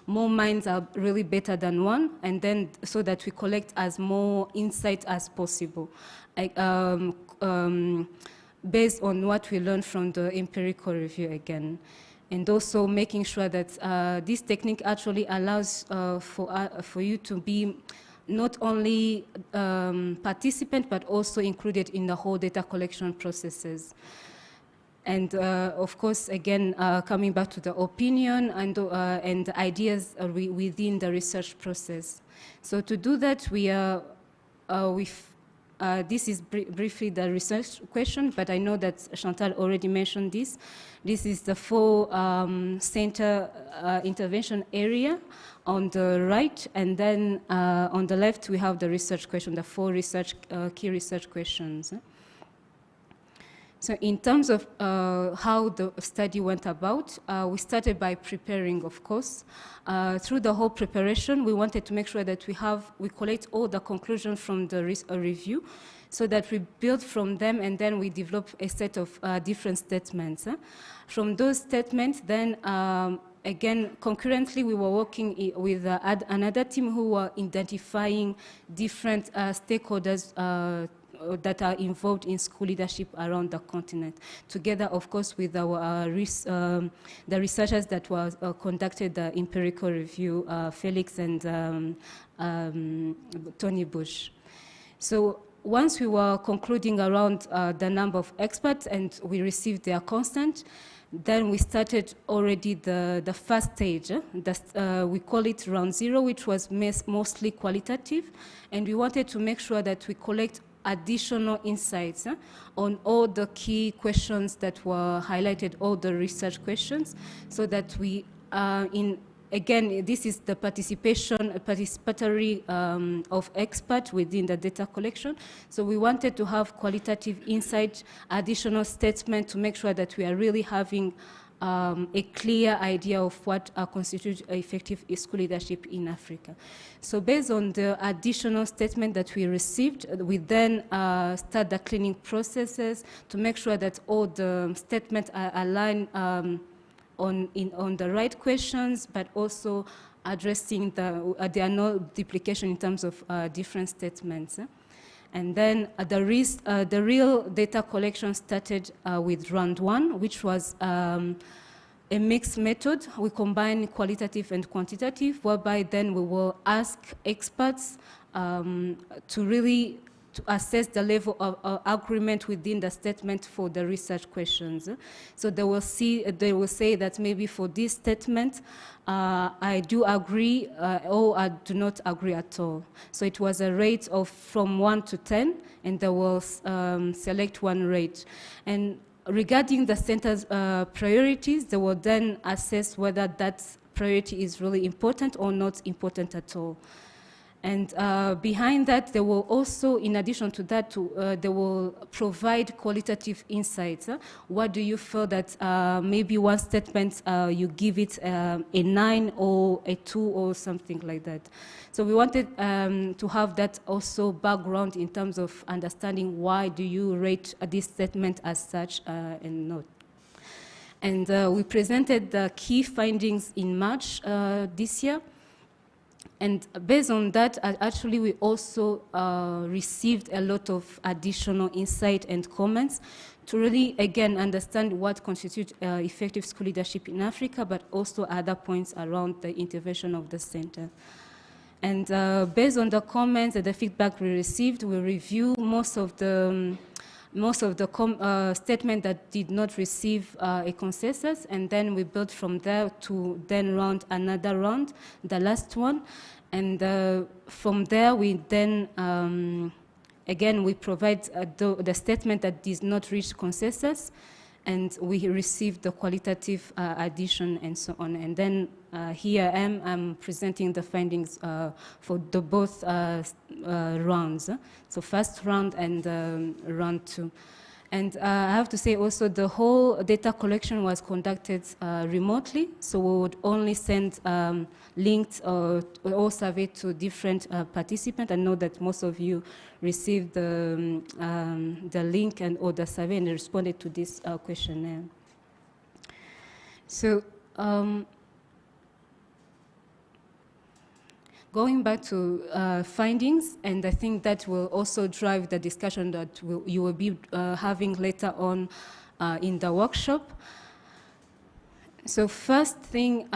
more minds are really better than one, and then so that we collect as more insight as possible, based on what we learned from the empirical review again. And also making sure that this technique actually allows for you to be not only participant, but also included in the whole data collection processes. And of course, again, coming back to the opinion and ideas within the research process. So to do that, we are this is briefly the research question, but I know that Chantal already mentioned this. This is the 4 center intervention area on the right, and then on the left we have the research question, the 4 key research questions. So in terms of how the study went about, we started by preparing, of course. Through the whole preparation, we wanted to make sure that we collect all the conclusions from the review, so that we build from them, and then we develop a set of different statements. From those statements, then again, concurrently, we were working with another team who were identifying different stakeholders that are involved in school leadership around the continent, together, of course, with our the researchers that was conducted the empirical review, Felix and Tony Bush. So once we were concluding around the number of experts and we received their consent, then we started already the first stage. We call it round 0, which was mostly qualitative, and we wanted to make sure that we collect additional insights on all the key questions that were highlighted, all the research questions, so that we, again, this is the participatory of experts within the data collection. So we wanted to have qualitative insight, additional statement to make sure that we are really having a clear idea of what constitutes effective school leadership in Africa. So based on the additional statement that we received, we then start the cleaning processes to make sure that all the statements are aligned on the right questions, but also addressing there are no duplication in terms of different statements. And then the real data collection started with round 1, which was a mixed method. We combine qualitative and quantitative, whereby then we will ask experts to assess the level of agreement within the statement for the research questions. So they will say that maybe for this statement, I do agree or I do not agree at all. So it was a rate of from 1 to 10, and they will select one rate. And regarding the center's priorities, they will then assess whether that priority is really important or not important at all. And behind that, they will also, in addition to that, they will provide qualitative insights. What do you feel that maybe one statement, you give it a 9 or a 2 or something like that. So we wanted to have that also background in terms of understanding why do you rate this statement as such and not. And we presented the key findings in March this year. And based on that, actually, we also received a lot of additional insight and comments to really, again, understand what constitutes effective school leadership in Africa, but also other points around the intervention of the center. And based on the comments and the feedback we received, we review most of the statement that did not receive a consensus, and then we built from there to then round another round, the last one. And from there, we then, again, we provide the statement that did not reach consensus, and we received the qualitative addition and so on. And then here I'm presenting the findings for the both rounds. So first round and round 2. And I have to say also the whole data collection was conducted remotely, so we would only send linked or survey to different participants. I know that most of you received the link or the survey and responded to this questionnaire. So going back to findings, and I think that will also drive the discussion that you will be having later on in the workshop. So first thing,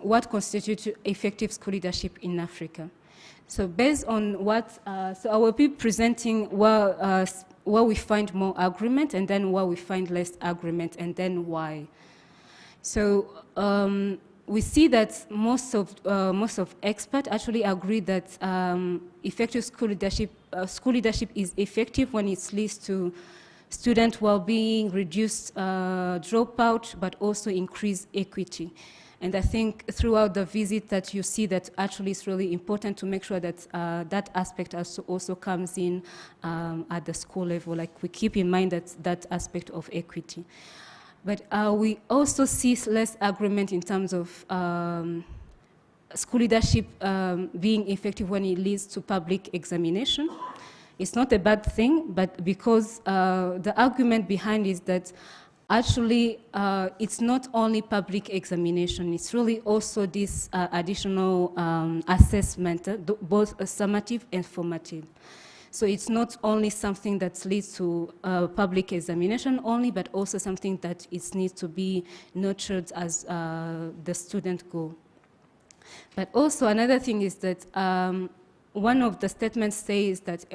what constitutes effective school leadership in Africa? So based on what, so I will be presenting where we find more agreement, and then where we find less agreement, and then why. So we see that most of experts actually agree that effective school leadership is effective when it leads to student well-being, reduced dropout, but also increased equity. And I think throughout the visit that you see that actually it's really important to make sure that that aspect also comes in at the school level. Like we keep in mind that aspect of equity. But we also see less agreement in terms of school leadership being effective when it leads to public examination. It's not a bad thing, but because the argument behind is that actually it's not only public examination, it's really also this additional assessment, both summative and formative. So it's not only something that leads to public examination only, but also something that it needs to be nurtured as the student goal. But also another thing is that one of the statements says that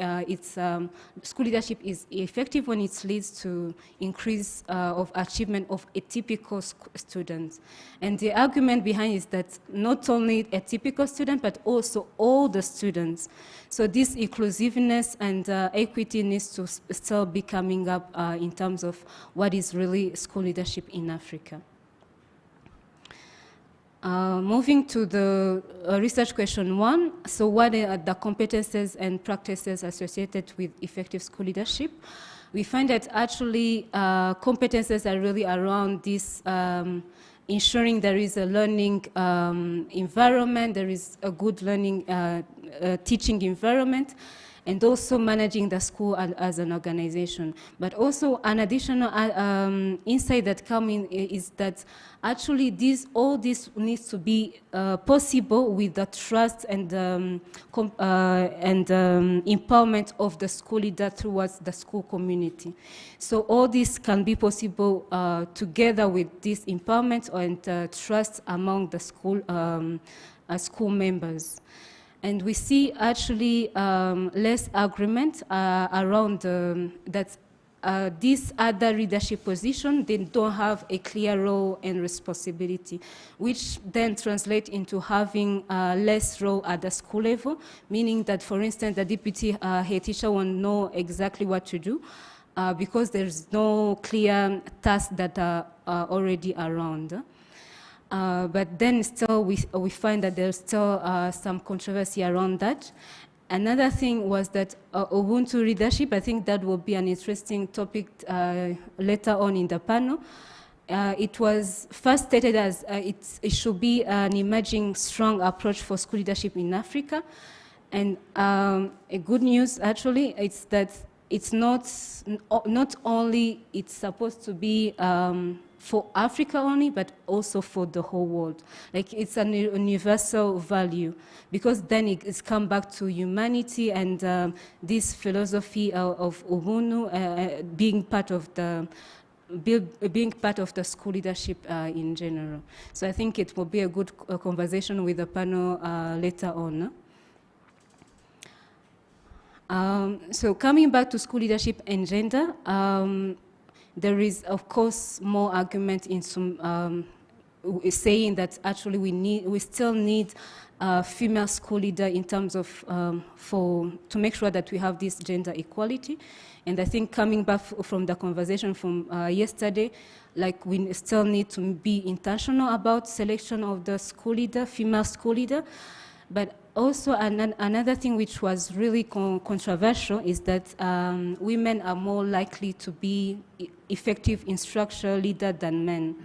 school leadership is effective when it leads to increase of achievement of atypical students. And the argument behind is that not only a typical student, but also all the students. So this inclusiveness and equity needs to still be coming up in terms of what is really school leadership in Africa. Moving to the research question 1, so what are the competences and practices associated with effective school leadership? We find that actually competences are really around this ensuring there is a learning environment, there is a good learning teaching environment, and also managing the school as an organization. But also an additional insight that comes in is that actually all this needs to be possible with the trust and empowerment of the school leader towards the school community. So all this can be possible together with this empowerment and trust among the school members. And we see actually less agreement around that these other leadership positions, they don't have a clear role and responsibility, which then translate into having less role at the school level, meaning that, for instance, the deputy head teacher won't know exactly what to do because there's no clear tasks that are already around. But then still we find that there's still some controversy around that. Another thing was that Ubuntu leadership, I think that will be an interesting topic later on in the panel. It was first stated as it should be an emerging strong approach for school leadership in Africa. And a good news actually is that it's not only it's supposed to be for Africa only, but also for the whole world. Like it's an universal value, because then it's come back to humanity and this philosophy of Ubuntu being part of the school leadership in general. So I think it will be a good conversation with the panel later on. So coming back to school leadership and gender, there is, of course, more argument in some saying that actually we still need a female school leader in terms of to make sure that we have this gender equality. And I think coming back from the conversation from yesterday, like we still need to be intentional about selection of the school leader, female school leader. But also another thing which was really controversial is that women are more likely to be effective instructional leader than men.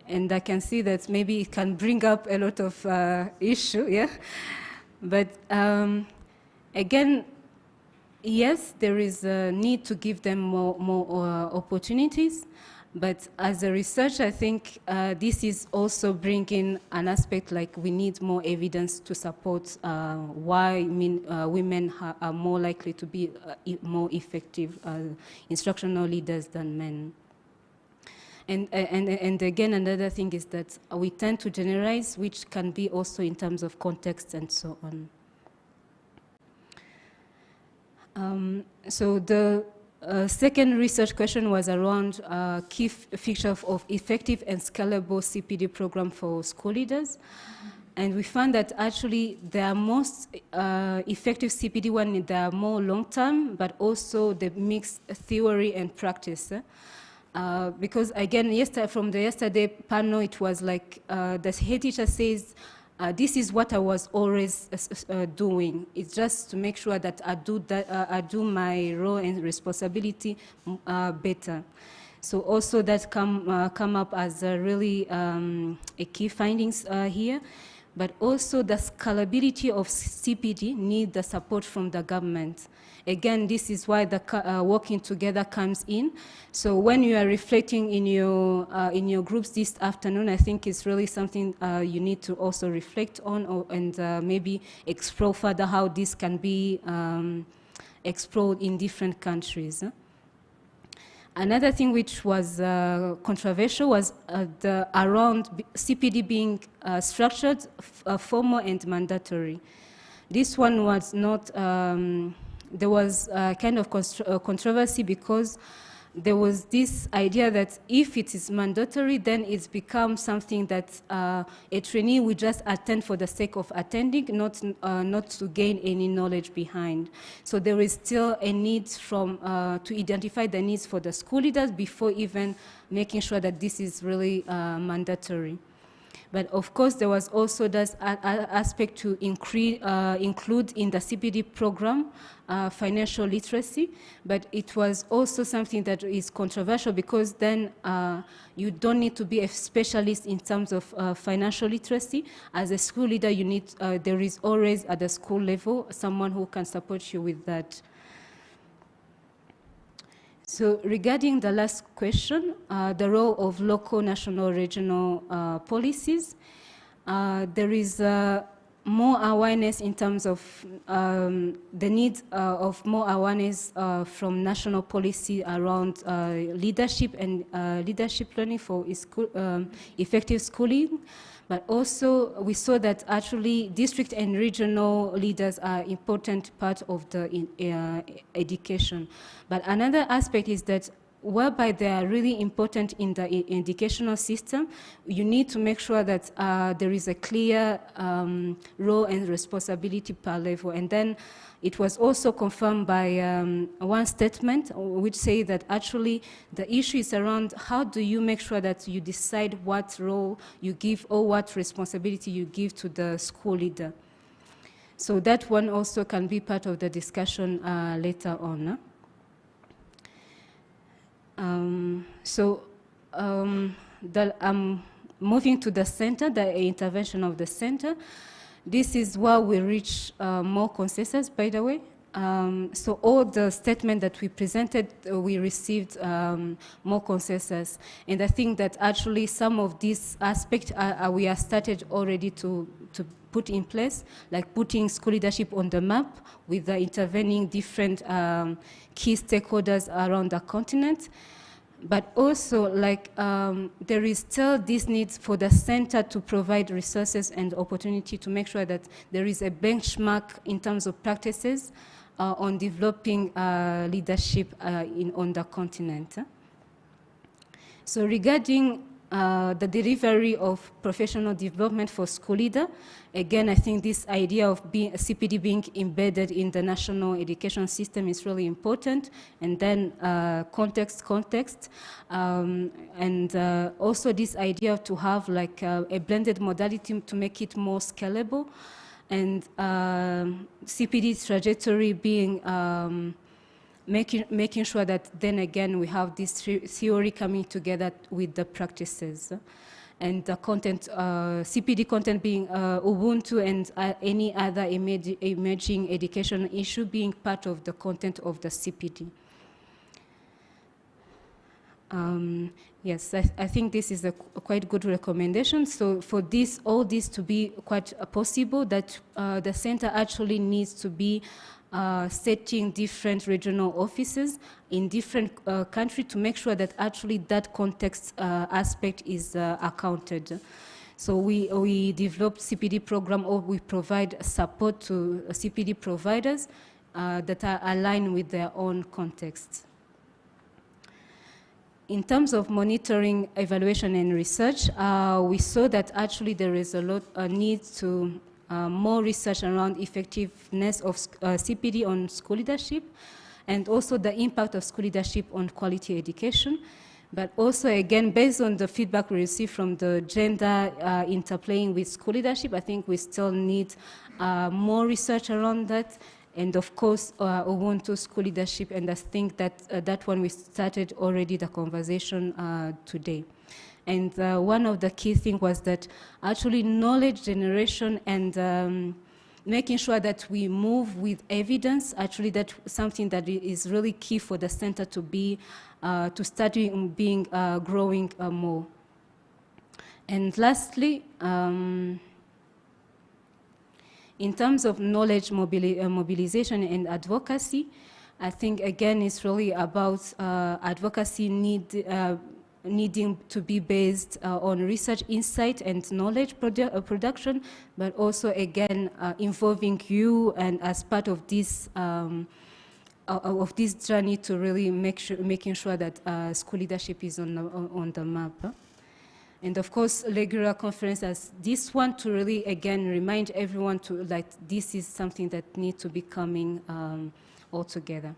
And I can see that maybe it can bring up a lot of issue, yeah? But again, yes, there is a need to give them more opportunities. But as a researcher, I think this is also bringing an aspect like we need more evidence to support why women are more likely to be more effective instructional leaders than men. And again, another thing is that we tend to generalize, which can be also in terms of context and so on. So the second research question was around key features of effective and scalable CPD program for school leaders. And we found that actually the most effective CPD one, they are more long-term, but also the mix theory and practice. Because again, from the yesterday panel, it was like the head teacher says, this is what I was always doing. It's just to make sure that I do my role and responsibility better. So also that come up as really a key findings here. But also the scalability of CPD need the support from the government. Again, this is why the working together comes in. So when you are reflecting in your groups this afternoon, I think it's really something you need to also reflect on and maybe explore further how this can be explored in different countries. Another thing which was controversial was around CPD being structured, formal and mandatory. This one was not, there was kind of controversy because there was this idea that if it is mandatory, then it's become something that a trainee will just attend for the sake of attending, not to gain any knowledge behind. So there is still a need to identify the needs for the school leaders before even making sure that this is really mandatory. But of course, there was also this aspect to include in the CPD program financial literacy, but it was also something that is controversial because then you don't need to be a specialist in terms of financial literacy. As a school leader, you need there is always at the school level someone who can support you with that. So regarding the last question, the role of local, national, regional policies, there is more awareness in terms of the need of more awareness from national policy around leadership and leadership learning for effective schooling. But also, we saw that actually district and regional leaders are important part of the education. But another aspect is that whereby they are really important in the educational system, you need to make sure that there is a clear role and responsibility per level. And then it was also confirmed by one statement which say that actually the issue is around how do you make sure that you decide what role you give or what responsibility you give to the school leader. So that one also can be part of the discussion later on. Moving to the center, the intervention of the center. This is where we reach more consensus, by the way. So all the statement that we presented, we received more consensus. And I think that actually some of these aspects we are started already to put in place, like putting school leadership on the map with the intervening different key stakeholders around the continent. But also, like, there is still this need for the center to provide resources and opportunity to make sure that there is a benchmark in terms of practices on developing leadership on the continent. So regarding the delivery of professional development for school leader, again, I think this idea of CPD being embedded in the national education system is really important. And then context, and also this idea to have like a blended modality to make it more scalable. and CPD trajectory being making sure that then again we have this theory coming together with the practices. And the content, CPD content being Ubuntu and any other emerging education issue being part of the content of the CPD. Yes, I think this is a quite good recommendation. So for this, all this to be quite possible, that the center actually needs to be setting different regional offices in different countries to make sure that actually that context aspect is accounted. So we developed CPD program, or we provide support to CPD providers that are aligned with their own context. In terms of monitoring, evaluation, and research, we saw that actually there is a need to more research around effectiveness of CPD on school leadership, and also the impact of school leadership on quality education. But also, again, based on the feedback we received from the gender interplaying with school leadership, I think we still need more research around that. And of course, Ubuntu school leadership, and I think that that one we started already the conversation today. And one of the key things was that actually knowledge generation and making sure that we move with evidence, actually that's something that is really key for the center to be, to start being growing more. And lastly, in terms of knowledge mobilization and advocacy, I think again it's really about advocacy needing to be based on research, insight, and knowledge production, but also again involving you and as part of this journey to really making sure that school leadership is on the map. And of course, regular conferences as this one to really, again, remind everyone to, like, this is something that needs to be coming all together.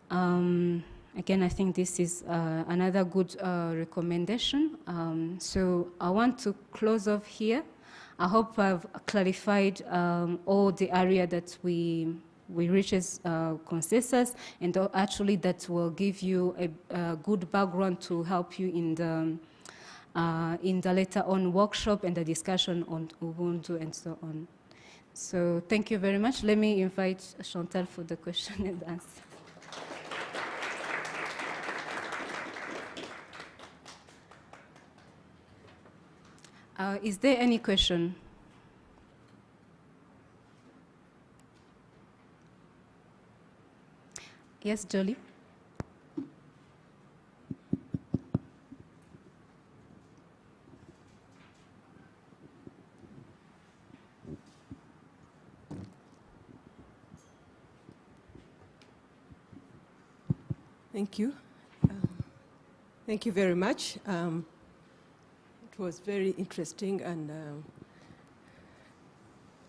Again, I think this is another good recommendation. So I want to close off here. I hope I've clarified all the area that we reach as consensus, and actually that will give you a good background to help you in the later on workshop and the discussion on Ubuntu and so on. So thank you very much. Let me invite Chantal for the question and answer. Is there any question? Yes, Jolie? Thank you. Thank you very much. It was very interesting, and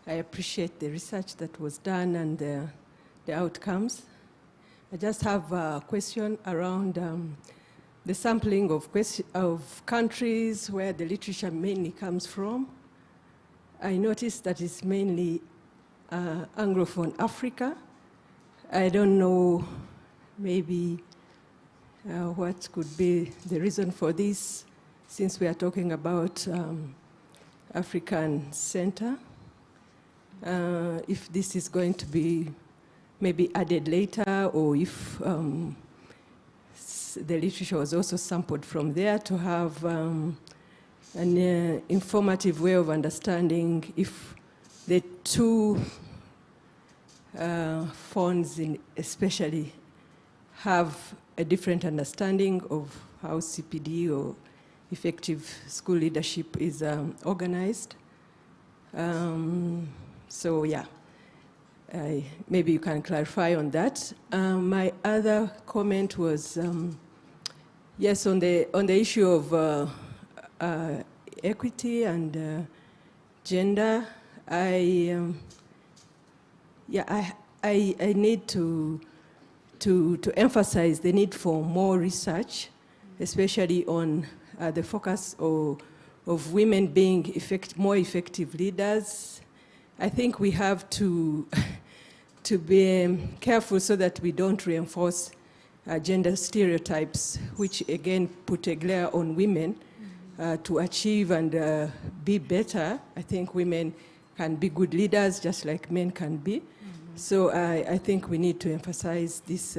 I appreciate the research that was done and the outcomes. I just have a question around the sampling of countries where the literature mainly comes from. I noticed that it's mainly Anglophone Africa. I don't know maybe what could be the reason for this, since we are talking about African Center. If this is going to be maybe added later, or if the literature was also sampled from there to have an informative way of understanding if the two fonts especially have a different understanding of how CPD or effective school leadership is organized. So yeah, maybe you can clarify on that. My other comment was, yes, on the issue of equity and gender. I need to emphasize the need for more research, especially on the focus of women being more effective leaders, I think we have to be careful so that we don't reinforce gender stereotypes, which again put a glare on women to achieve and be better. I think women can be good leaders just like men can be. So I think we need to emphasize this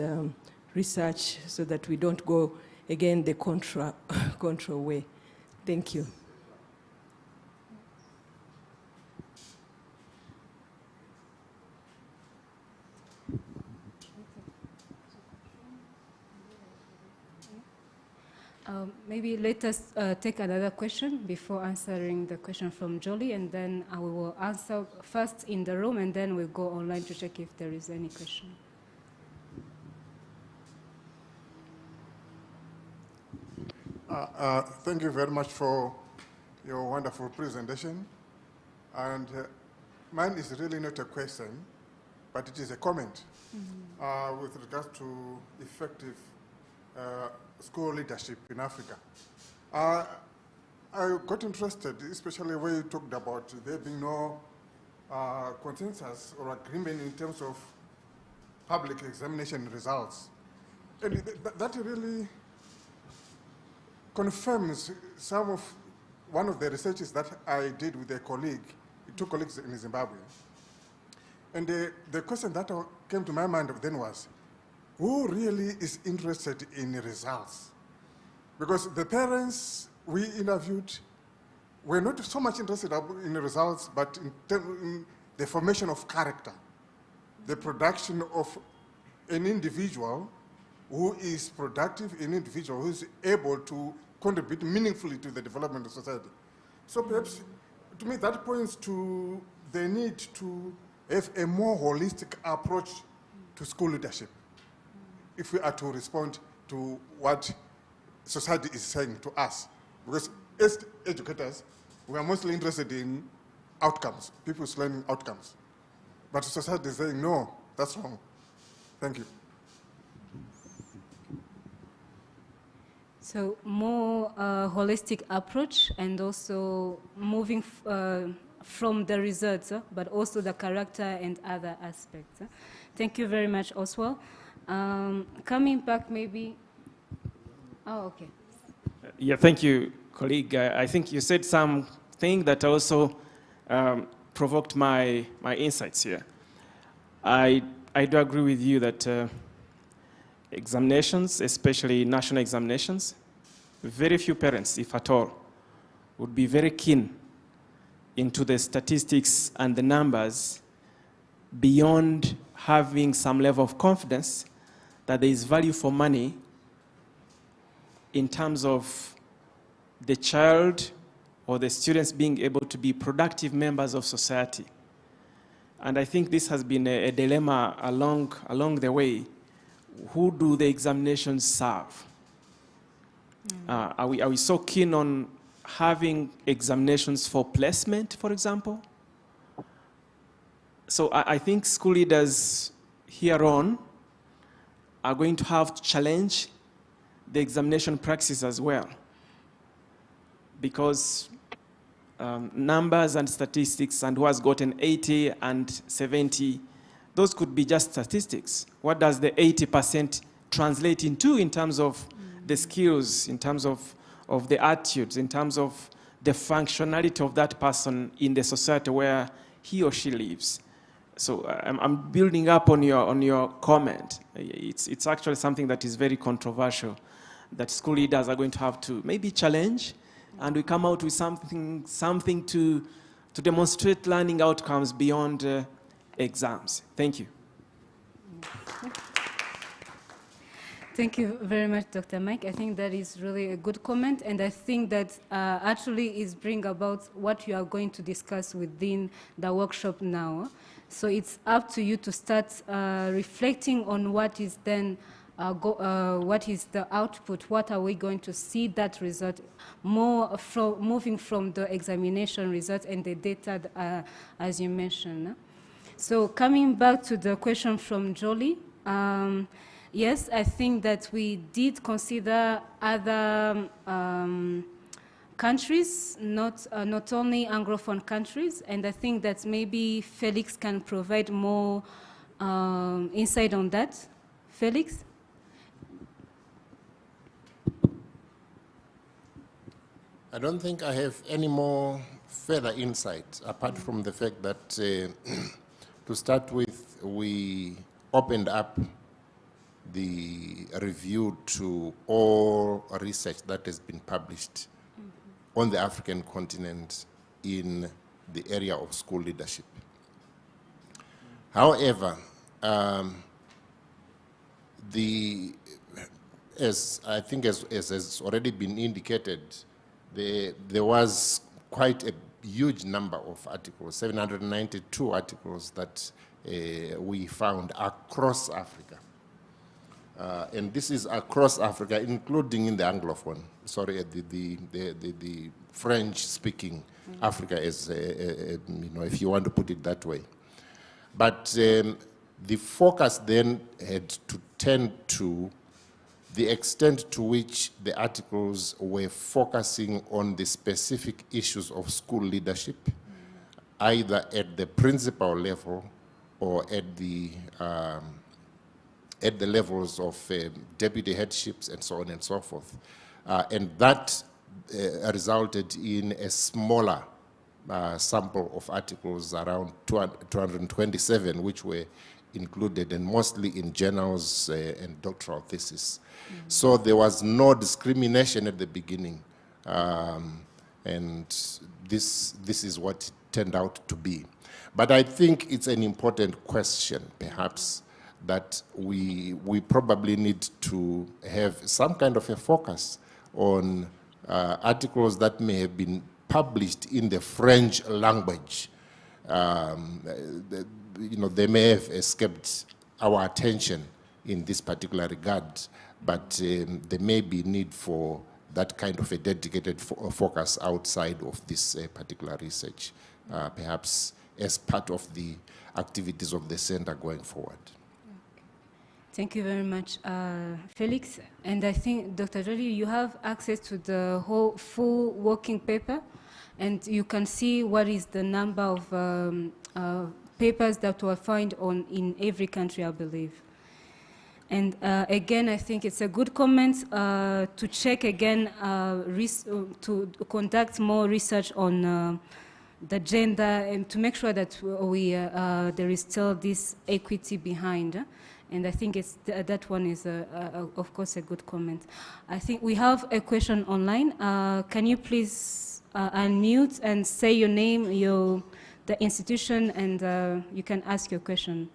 research so that we don't go, again, the contra way. Thank you. Maybe let us take another question before answering the question from Jolie, and then we will answer first in the room, and then we'll go online to check if there is any question. Thank you very much for your wonderful presentation. And mine is really not a question, but it is a comment with regards to effective school leadership in Africa. I got interested, especially when you talked about there being no consensus or agreement in terms of public examination results. And that really confirms one of the researches that I did with a colleague, two colleagues in Zimbabwe. And the question that came to my mind then was, who really is interested in results? Because the parents we interviewed were not so much interested in the results, but in the formation of character, the production of an individual who is productive, an individual who is able to contribute meaningfully to the development of society. So perhaps, to me, that points to the need to have a more holistic approach to school leadership if we are to respond to what society is saying to us. Because as educators, we are mostly interested in outcomes, people's learning outcomes. But society is saying, no, that's wrong. Thank you. So more holistic approach, and also moving from the results, but also the character and other aspects. Thank you very much, Oswald. Coming back maybe, okay. Yeah, thank you, colleague. I think you said something that also provoked my insights here. I do agree with you that examinations, especially national examinations, very few parents, if at all, would be very keen into the statistics and the numbers beyond having some level of confidence that there is value for money in terms of the child or the students being able to be productive members of society. And I think this has been a dilemma along the way. Who do the examinations serve? Are we so keen on having examinations for placement, for example? So I think school leaders here on are going to have to challenge the examination practice as well, because numbers and statistics and who has gotten 80 and 70, those could be just statistics. What does the 80% translate into in terms of the skills, in terms of the attitudes, in terms of the functionality of that person in the society where he or she lives? So I'm building up on your comment. It's actually something that is very controversial, that school leaders are going to have to maybe challenge, and we come out with something to demonstrate learning outcomes beyond exams. Thank you. Thank you very much, Dr. Mike. I think that is really a good comment, and I think that actually is bring about what you are going to discuss within the workshop now. So it's up to you to start reflecting on what is then, what is the output, what are we going to see that result, more from moving from the examination result and the data as you mentioned. So coming back to the question from Jolie, yes, I think that we did consider other countries, not only Anglophone countries, and I think that maybe Felix can provide more insight on that. Felix? I don't think I have any more further insight apart from the fact that to start with, we opened up the review to all research that has been published on the African continent in the area of school leadership. However, as I think as has already been indicated, there was quite a huge number of articles, 792 articles that we found across Africa. And this is across Africa, including in the Anglophone, the French-speaking Africa, as if you want to put it that way. But the focus then had to tend to the extent to which the articles were focusing on the specific issues of school leadership, either at the principal level or at the levels of deputy headships and so on and so forth. And that resulted in a smaller sample of articles, around 227, which were included, and mostly in journals and doctoral theses. So there was no discrimination at the beginning, and this is what it turned out to be. But I think it's an important question, perhaps, that we probably need to have some kind of a focus on articles that may have been published in the French language. They may have escaped our attention in this particular regard, but there may be need for that kind of a dedicated focus outside of this particular research, perhaps as part of the activities of the center going forward. Thank you very much, Felix. And I think, Dr. Joly, you have access to the whole full working paper, and you can see what is the number of papers that were found in every country, I believe. And again, I think it's a good comment to check again, to conduct more research on the gender, and to make sure that there is still this equity behind. And I think that one is, of course, a good comment. I think we have a question online. Can you please unmute and say your name, the institution, and you can ask your question.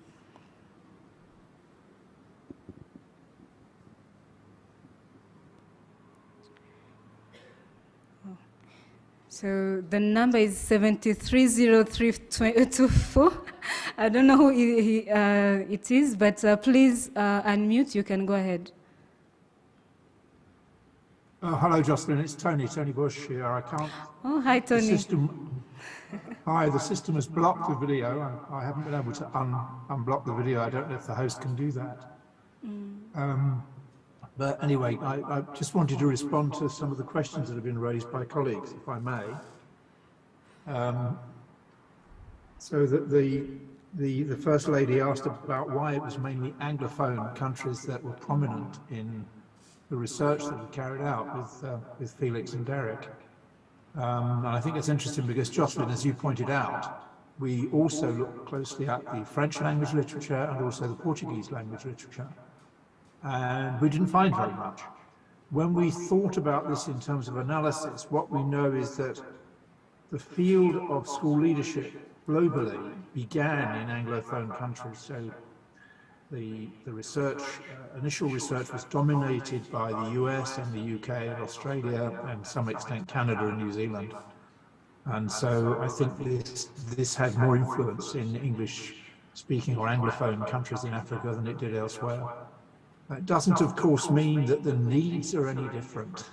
So the number is 730324. I don't know who it is, but please unmute. You can go ahead. Hello, Jocelyn. It's Tony Bush here. I can't. Oh, hi, Tony. The system has blocked the video. I haven't been able to unblock the video. I don't know if the host can do that. But anyway, I just wanted to respond to some of the questions that have been raised by colleagues, if I may. So that the First Lady asked about why it was mainly Anglophone countries that were prominent in the research that we carried out with Felix and Derek. And I think it's interesting because, Jocelyn, as you pointed out, we also looked closely at the French language literature and also the Portuguese language literature. And we didn't find very much. When we thought about this in terms of analysis, what we know is that the field of school leadership globally began in Anglophone countries. So the research, initial research was dominated by the US and the UK and Australia and to some extent Canada and New Zealand. And so I think this had more influence in English-speaking or Anglophone countries in Africa than it did elsewhere. It doesn't, of course, mean that the needs are any different.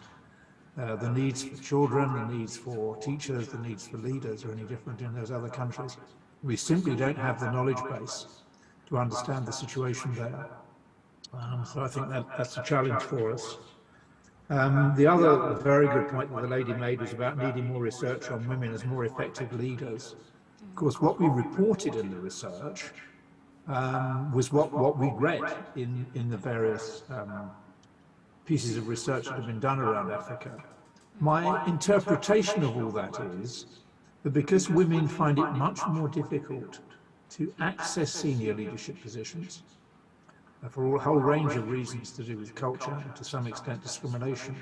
The needs for children, the needs for teachers, the needs for leaders are any different in those other countries. We simply don't have the knowledge base to understand the situation there. So I think that's a challenge for us. The other very good point that the lady made was about needing more research on women as more effective leaders. Of course, what we reported in the research was what we read in the various pieces of research that have been done around Africa. My interpretation of all that is that because women find it much more difficult to access senior leadership positions, for a whole range of reasons to do with culture and to some extent discrimination,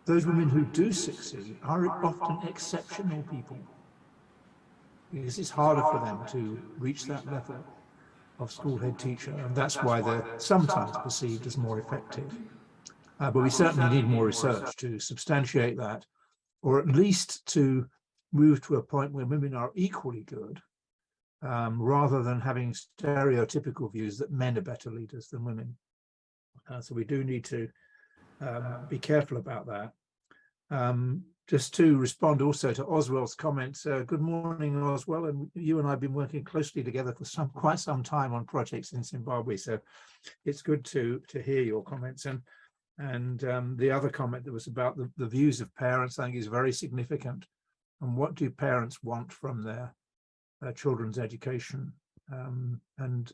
those women who do succeed are often exceptional people, because it's harder for them to reach that level of school head teacher, and that's why they're sometimes perceived as more effective. But we certainly need more research to substantiate that, or at least to move to a point where women are equally good, rather than having stereotypical views that men are better leaders than women. So we do need to be careful about that. Just to respond also to Oswald's comments, good morning, Oswald, and you and I have been working closely together for quite some time on projects in Zimbabwe, so it's good to hear your comments. And the other comment that was about the views of parents, I think, is very significant. And what do parents want from their children's education? And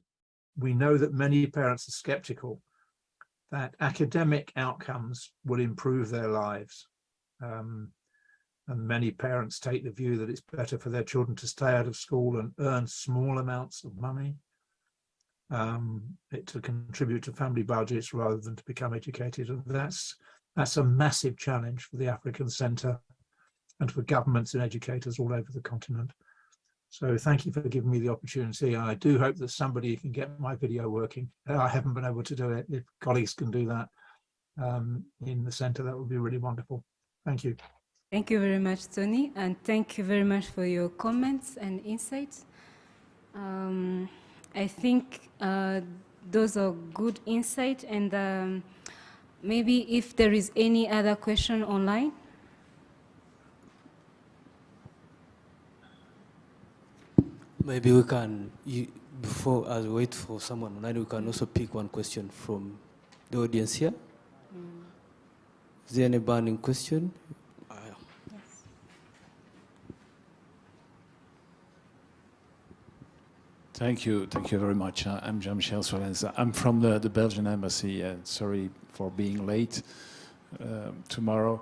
we know that many parents are skeptical that academic outcomes will improve their lives. And many parents take the view that it's better for their children to stay out of school and earn small amounts of money, to contribute to family budgets rather than to become educated. And that's a massive challenge for the African Centre and for governments and educators all over the continent. So thank you for giving me the opportunity. I do hope that somebody can get my video working. I haven't been able to do it. If colleagues can do that in the centre, that would be really wonderful. Thank you. Thank you very much, Tony, and thank you very much for your comments and insights. I think those are good insights, and maybe if there is any other question online. Maybe we can, before as we wait for someone online, we can also pick one question from the audience here. Is there any burning question? Thank you very much. I'm Jean-Michel Solens. I'm from the Belgian embassy. Sorry for being late tomorrow.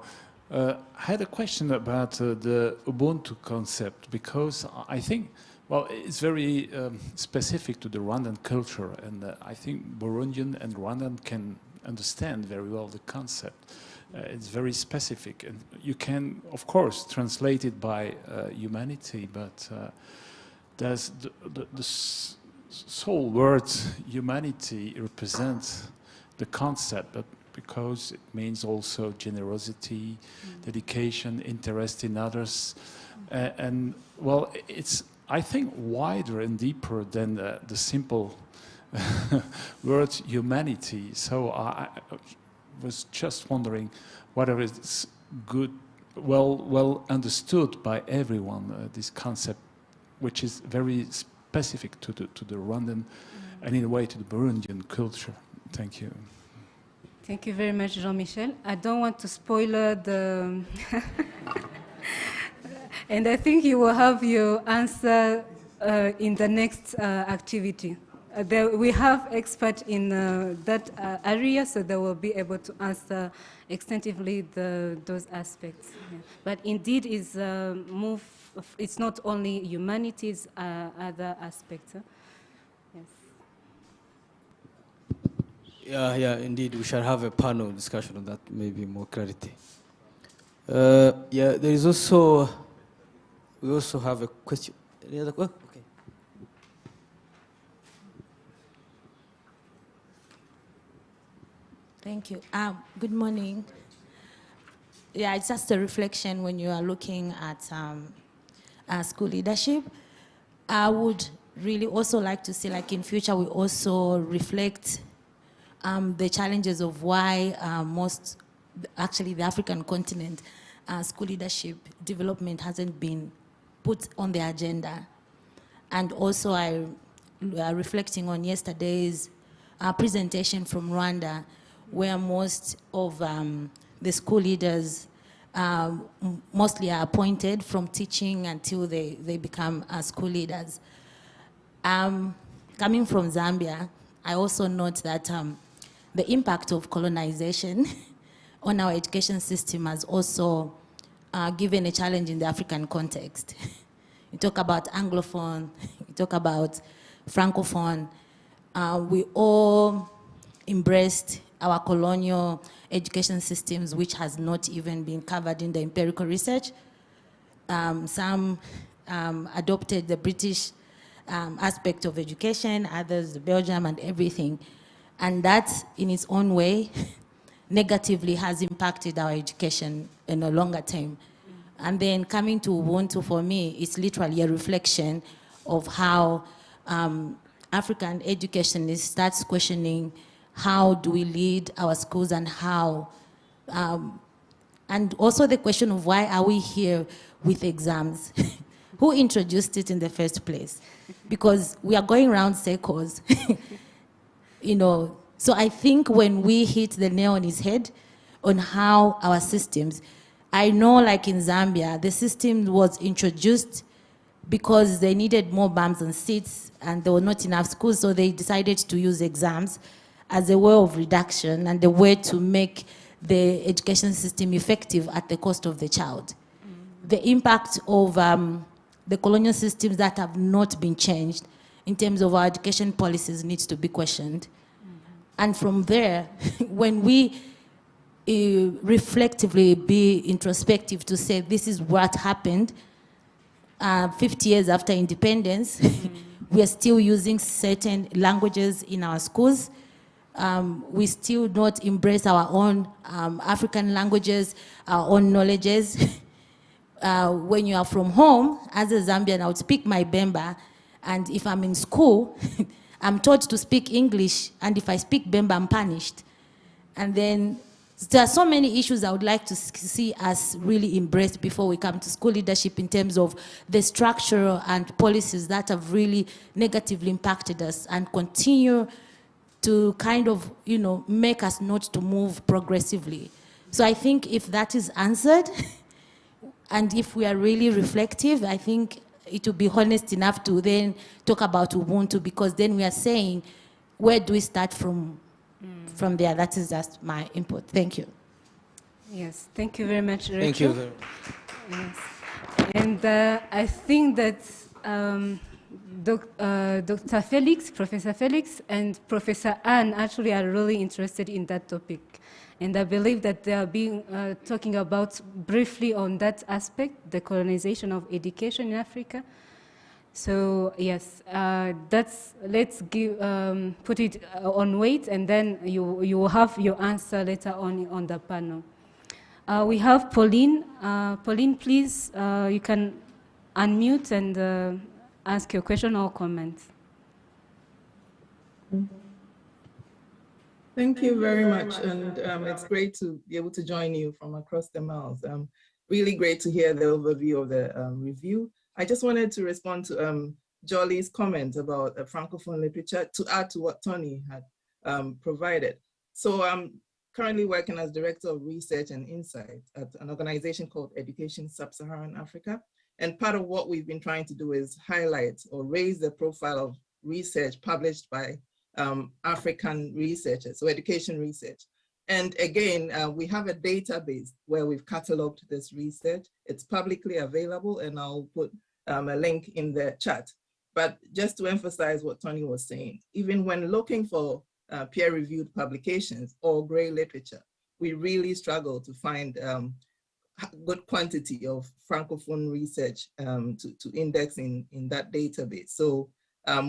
I had a question about the Ubuntu concept, because I think, well, it's very specific to the Rwandan culture, and I think Burundian and Rwandan can understand very well the concept. It's very specific, and you can, of course, translate it by humanity, but does the sole word humanity represent the concept, but because it means also generosity, dedication, interest in others, and well, it's, I think, wider and deeper than the simple word humanity. So I was just wondering whether it's good, well understood by everyone, this concept, which is very specific to the Rwandan and in a way to the Burundian culture. Thank you. Thank you very much, Jean-Michel. I don't want to spoil the... and I think you will have your answer in the next activity. We have experts in that area, so they will be able to answer extensively those aspects. Yeah. But indeed, it's not only humanities, other aspects. Huh? Yes. Yeah, indeed. We shall have a panel discussion on that, maybe more clarity. Yeah, there is also, we also have a question. Any other question? Okay. Thank you. Good morning. Yeah, it's just a reflection when you are looking at school leadership. I would really also like to see, like in future, we also reflect the challenges of why actually the African continent, school leadership development hasn't been put on the agenda. And also I reflecting on yesterday's presentation from Rwanda, where most of the school leaders mostly are appointed from teaching until they become school leaders. Coming from Zambia, I also note that the impact of colonization on our education system has also given a challenge in the African context. You talk about Anglophone, you talk about Francophone. We all embraced our colonial education systems, which has not even been covered in the empirical research. Some adopted the British aspect of education, others the Belgium and everything. And that, in its own way, negatively has impacted our education in a longer term. And then coming to Ubuntu, for me, it's literally a reflection of how African educationists starts questioning how do we lead our schools and how, and also the question of why are we here with exams? Who introduced it in the first place? Because we are going around circles, you know. So I think when we hit the nail on his head on how our systems, I know like in Zambia, the system was introduced because they needed more bums and seats and there were not enough schools, so they decided to use exams as a way of reduction and a way to make the education system effective at the cost of the child. The impact of the colonial systems that have not been changed in terms of our education policies needs to be questioned. And from there, when we reflectively be introspective to say this is what happened 50 years after independence, we are still using certain languages in our schools. We still not embrace our own African languages, our own knowledges. When you are from home, as a Zambian, I would speak my Bemba, and if I'm in school, I'm taught to speak English, and if I speak Bemba, I'm punished. And then there are so many issues I would like to see us really embraced before we come to school leadership in terms of the structure and policies that have really negatively impacted us and continue to kind of, you know, make us not to move progressively. So I think if that is answered, and if we are really reflective, I think it will be honest enough to then talk about Ubuntu, because then we are saying, where do we start from there? That is just my input. Thank you. Yes, thank you very much, Rachel. Thank you very much. Yes. And I think that Dr. Felix, Professor Felix, and Professor Anne actually are really interested in that topic. And I believe that they are being talking about briefly on that aspect, the colonization of education in Africa. So yes, let's give, put it on wait, and then you will have your answer later on the panel. We have Pauline. Pauline, please, you can unmute and ask your question or comment. Thank you very much, and it's great to be able to join you from across the miles. Really great to hear the overview of the review. I just wanted to respond to Jolly's comment about Francophone literature to add to what Tony had provided. So I'm currently working as Director of Research and Insight at an organization called Education Sub-Saharan Africa. And part of what we've been trying to do is highlight or raise the profile of research published by African researchers, so education research. And again, we have a database where we've cataloged this research. It's publicly available, and I'll put a link in the chat. But just to emphasize what Tony was saying, even when looking for peer-reviewed publications or gray literature, we really struggle to find good quantity of Francophone research to index in that database. So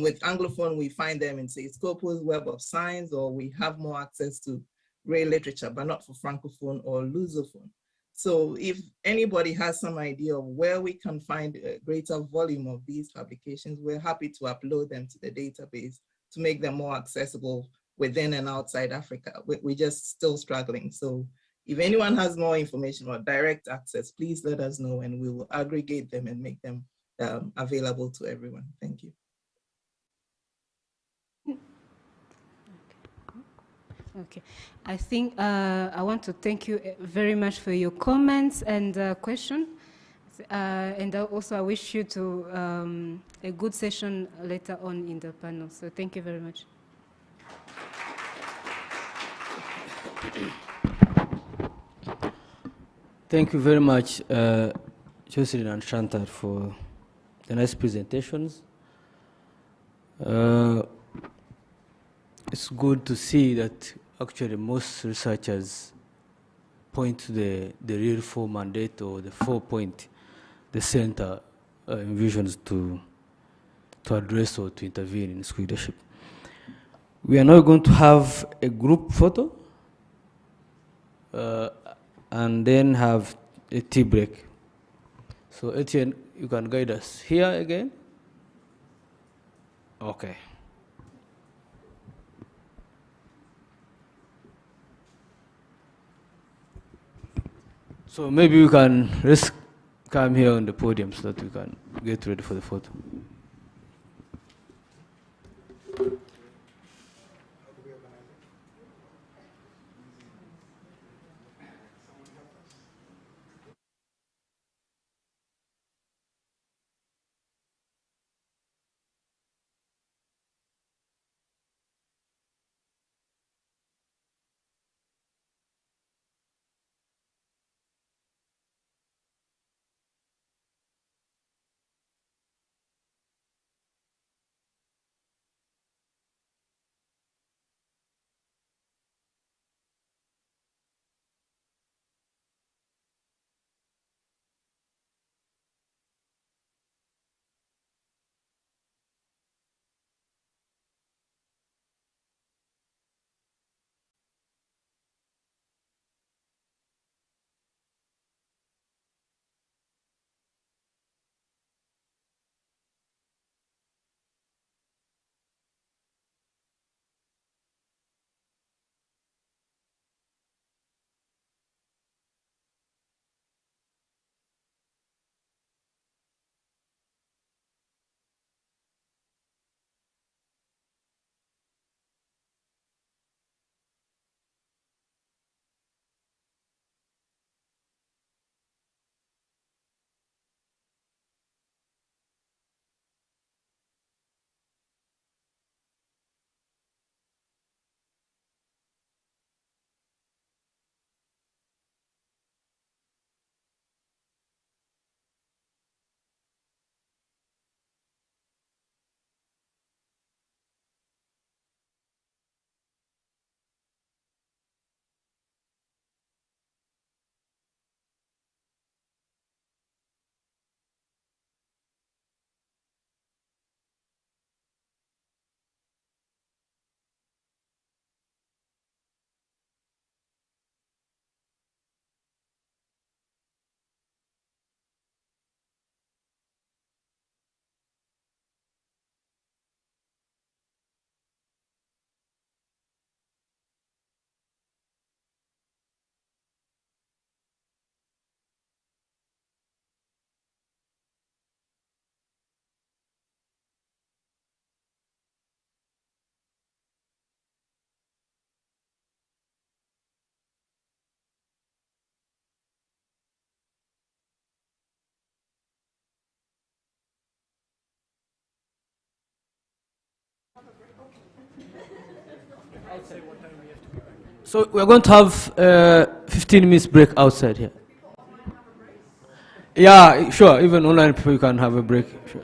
with Anglophone, we find them in, say, Scopus, Web of Science, or we have more access to gray literature, but not for Francophone or Lusophone. So if anybody has some idea of where we can find a greater volume of these publications, we're happy to upload them to the database to make them more accessible within and outside Africa. We're just still struggling. So if anyone has more information or direct access, please let us know, and we will aggregate them and make them available to everyone. Thank you. Okay, I think I want to thank you very much for your comments and question. And also I wish you to a good session later on in the panel. So thank you very much. Thank you very much, Jocelyn and Chantal, for the nice presentations. It's good to see that actually most researchers point to the real four mandate or the 4 point the center envisions to address or to intervene in school leadership. We are now going to have a group photo and then have a tea break. So Etienne, you can guide us here again. Okay. So maybe we can just come here on the podium so that we can get ready for the photo. So we're going to have 15 minutes break outside here. Yeah, sure. Even online people you can have a break. Sure.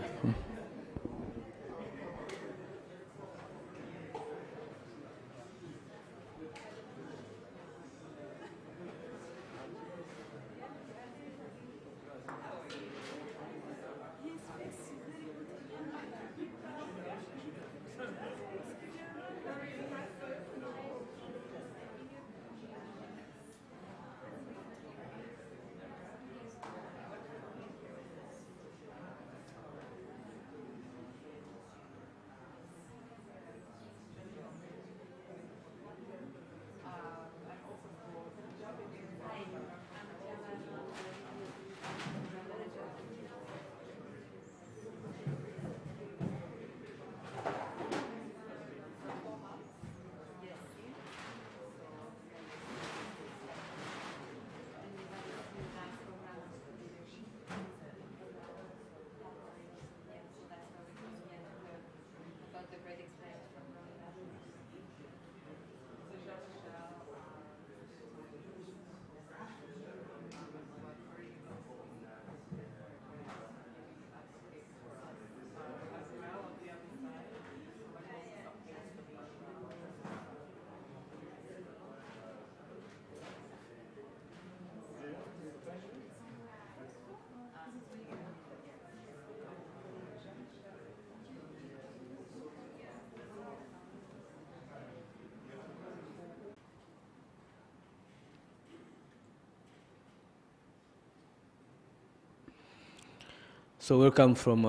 So welcome from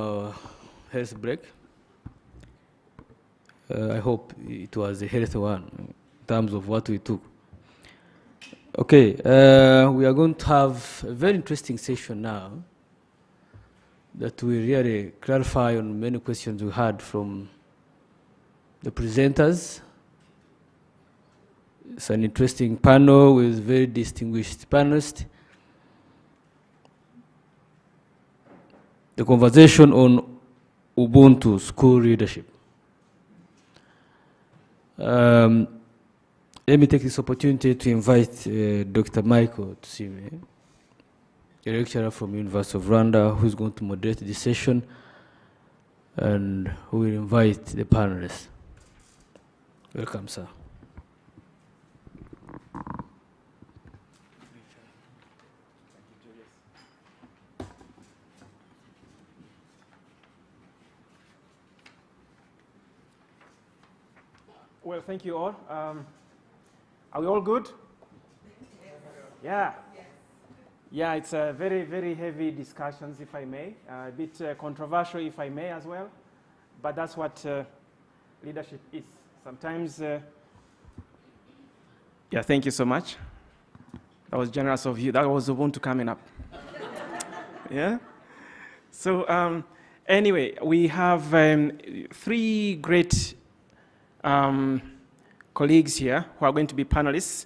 health break. I hope it was a healthy one in terms of what we took. Okay, we are going to have a very interesting session now that will really clarify on many questions we had from the presenters. It's an interesting panel with very distinguished panelists. The conversation on Ubuntu school leadership. Let me take this opportunity to invite Dr. Michael Tsime, a lecturer from University of Rwanda, who is going to moderate this session and who will invite the panelists. Welcome, sir. Well, thank you all. Are we all good? Yeah. Yeah, it's a very, very heavy discussions, if I may. A bit controversial, if I may, as well. But that's what leadership is. Sometimes, yeah, thank you so much. That was generous of you. That was Ubuntu coming up. Yeah? So, anyway, we have 3 great colleagues here who are going to be panelists.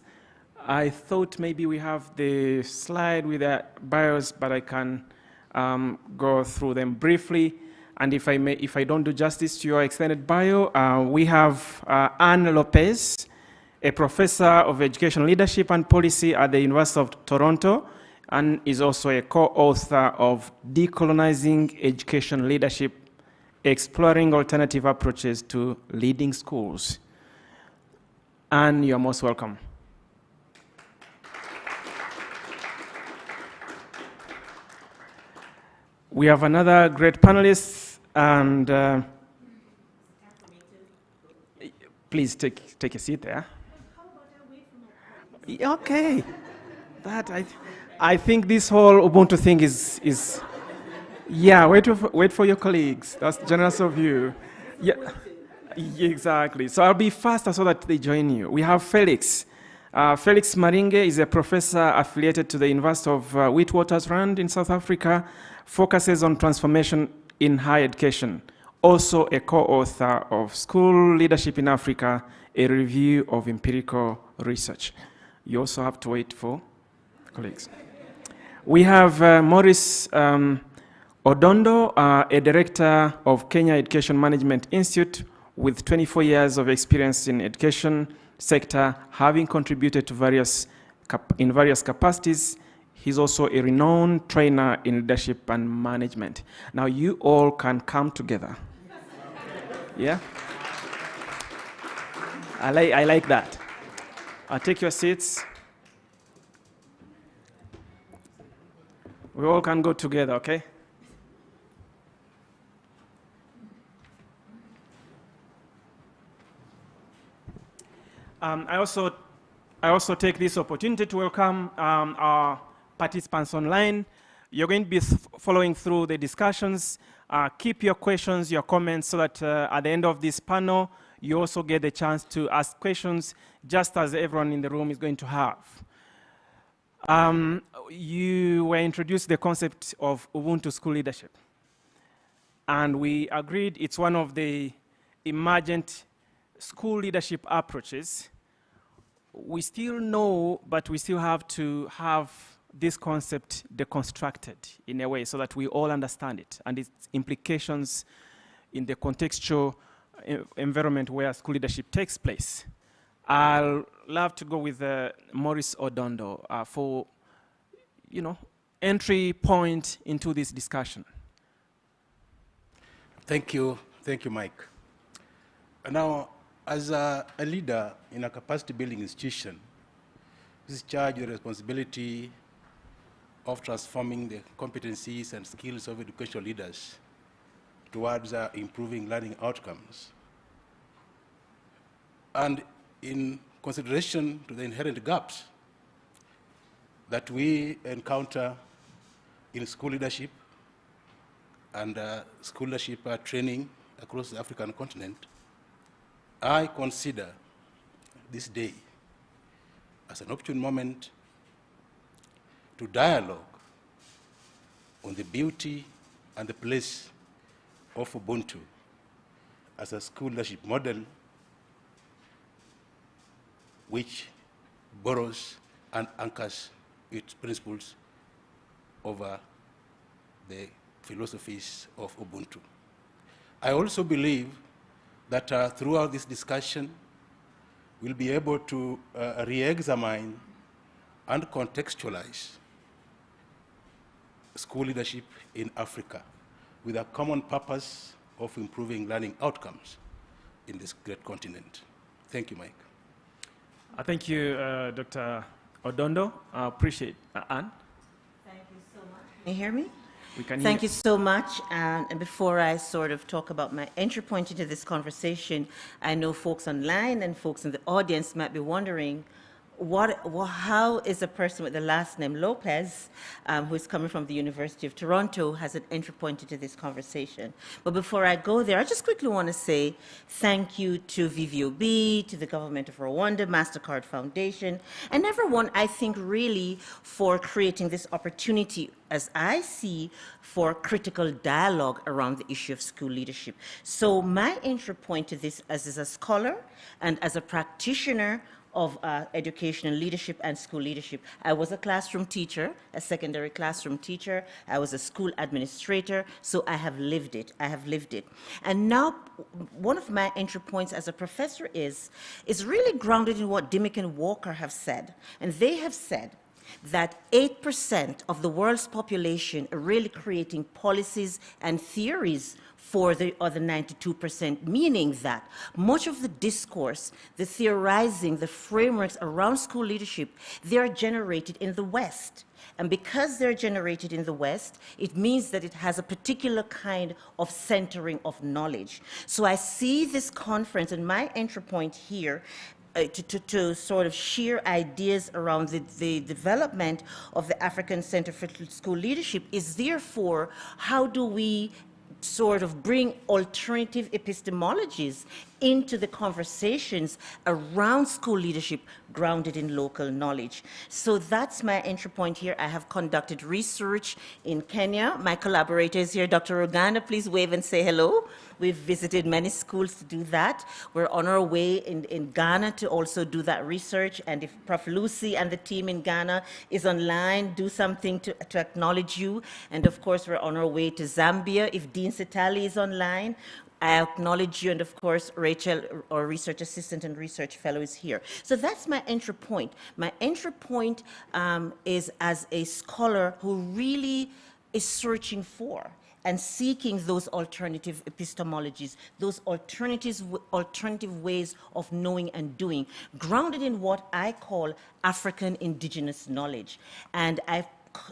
I thought maybe we have the slide with the bios, but I can go through them briefly. And if I don't do justice to your extended bio, we have Anne Lopez, a professor of education leadership and policy at the University of Toronto, and is also a co-author of Decolonizing Education Leadership, Exploring Alternative Approaches to Leading Schools. And you're most welcome. We have another great panelist, and please take a seat there. Okay, that I think this whole Ubuntu thing is yeah. Wait for your colleagues. That's generous of you. Yeah, exactly. So I'll be faster so that they join you. We have Felix. Felix Maringe is a professor affiliated to the University of Witwatersrand in South Africa, focuses on transformation in higher education. Also a co-author of School Leadership in Africa, a review of empirical research. You also have to wait for colleagues. We have Maurice Odondo, a director of Kenya Education Management Institute with 24 years of experience in education sector, having contributed to various capacities. He's also a renowned trainer in leadership and management. Now you all can come together. Yeah? I like that. Take your seats. We all can go together, okay? I also take this opportunity to welcome our participants online. You're going to be following through the discussions. Keep your questions, your comments, so that at the end of this panel, you also get the chance to ask questions, just as everyone in the room is going to have. You were introduced the concept of Ubuntu school leadership. And we agreed it's one of the emergent school leadership approaches. We still know, but we still have to have this concept deconstructed in a way so that we all understand it and its implications in the contextual environment where school leadership takes place. I'll love to go with Maurice Odondo for, entry point into this discussion. Thank you, Mike. Now, as a leader in a capacity building institution, this is charged with the responsibility of transforming the competencies and skills of educational leaders towards improving learning outcomes. And in consideration to the inherent gaps that we encounter in school leadership, and scholarship training across the African continent, I consider this day as an opportune moment to dialogue on the beauty and the place of Ubuntu as a school leadership model which borrows and anchors its principles over the philosophies of Ubuntu. I also believe that throughout this discussion, we'll be able to re-examine and contextualize school leadership in Africa with a common purpose of improving learning outcomes in this great continent. Thank you, Mike. Thank you, Dr. Odondo. I appreciate Anne. Thank you so much. Can you hear me? We can Thank hear. you so much. And before I sort of talk about my entry point into this conversation, I know folks online and folks in the audience might be wondering, how is a person with the last name Lopez, who is coming from the University of Toronto, has an entry point into this conversation? But before I go there, I just quickly want to say thank you to VVOB, to the government of Rwanda, MasterCard Foundation, and everyone, I think, really for creating this opportunity, as I see, for critical dialogue around the issue of school leadership. So my entry point to this as a scholar and as a practitioner of education and leadership and school leadership. I was a classroom teacher, a secondary classroom teacher. I was a school administrator, so I have lived it. I have lived it. And now, one of my entry points as a professor is really grounded in what Dimick and Walker have said. And they have said that 8% of the world's population are really creating policies and theories for the other 92%, meaning that much of the discourse, the theorizing, the frameworks around school leadership, they are generated in the West. And because they're generated in the West, it means that it has a particular kind of centering of knowledge. So I see this conference, and my entry point here to sort of share ideas around the development of the African Center for School Leadership is therefore, how do we sort of bring alternative epistemologies into the conversations around school leadership grounded in local knowledge. So that's my entry point here. I have conducted research in Kenya. My collaborator is here, Dr. Ruganda. Please wave and say hello. We've visited many schools to do that. We're on our way in Ghana to also do that research. And if Prof. Lucy and the team in Ghana is online, do something to acknowledge you. And of course, we're on our way to Zambia. If Dean Sitali is online, I acknowledge you, and of course, Rachel, our research assistant and research fellow, is here. So that's my entry point. My entry point is as a scholar who really is searching for and seeking those alternative epistemologies, those alternative ways of knowing and doing, grounded in what I call African indigenous knowledge. And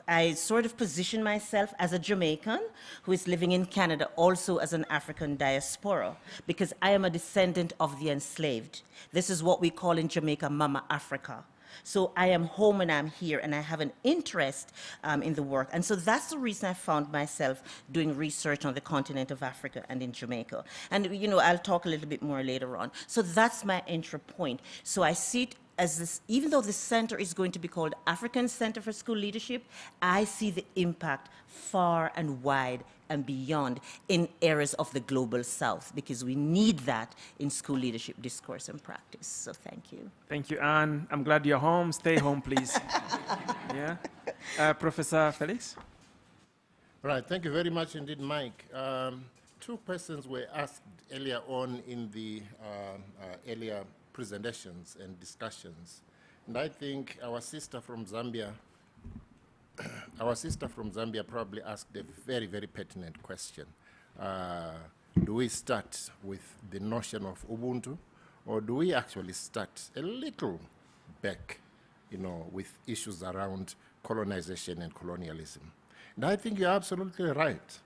I sort of position myself as a Jamaican who is living in Canada, also as an African diaspora, because I am a descendant of the enslaved. This is what we call in Jamaica, Mama Africa. So I am home and I'm here, and I have an interest in the work. And so that's the reason I found myself doing research on the continent of Africa and in Jamaica. And, you know, I'll talk a little bit more later on. So that's my entry point. So I see it as this, even though the center is going to be called African Center for School Leadership, I see the impact far and wide and beyond in areas of the global south, because we need that in school leadership discourse and practice. So thank you. Thank you, Anne. I'm glad you're home. Stay home, please. Yeah. Professor Felix? Right. Thank you very much indeed, Mike. Two questions were asked earlier on in the earlier presentations and discussions. And I think our sister from Zambia probably asked a very, very pertinent question. Do we start with the notion of Ubuntu, or do we actually start a little back, you know, with issues around colonization and colonialism? And I think you're absolutely right,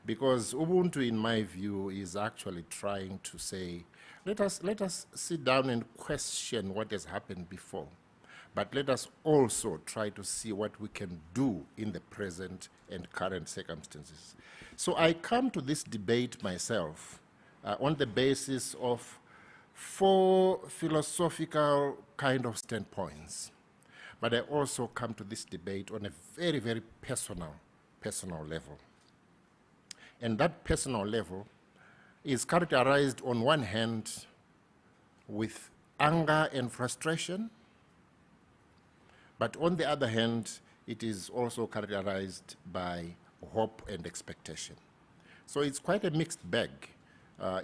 because Ubuntu, in my view, is actually trying to say, let us sit down and question what has happened before. but let us also try to see what we can do in the present and current circumstances. So I come to this debate myself on the basis of 4 philosophical kind of standpoints. But I also come to this debate on a very, very personal level. And that personal level is characterized on one hand with anger and frustration, but on the other hand, it is also characterized by hope and expectation. So it's quite a mixed bag.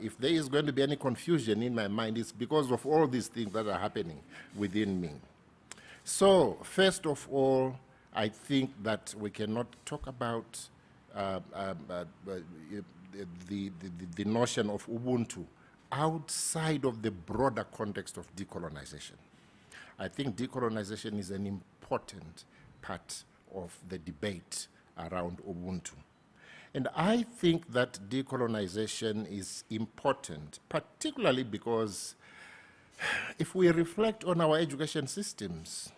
If there is going to be any confusion in my mind, it's because of all these things that are happening within me. So, first of all, I think that we cannot talk about the notion of Ubuntu outside of the broader context of decolonization. I think decolonization is an important part of the debate around Ubuntu. And I think that decolonization is important, particularly because if we reflect on our education systems,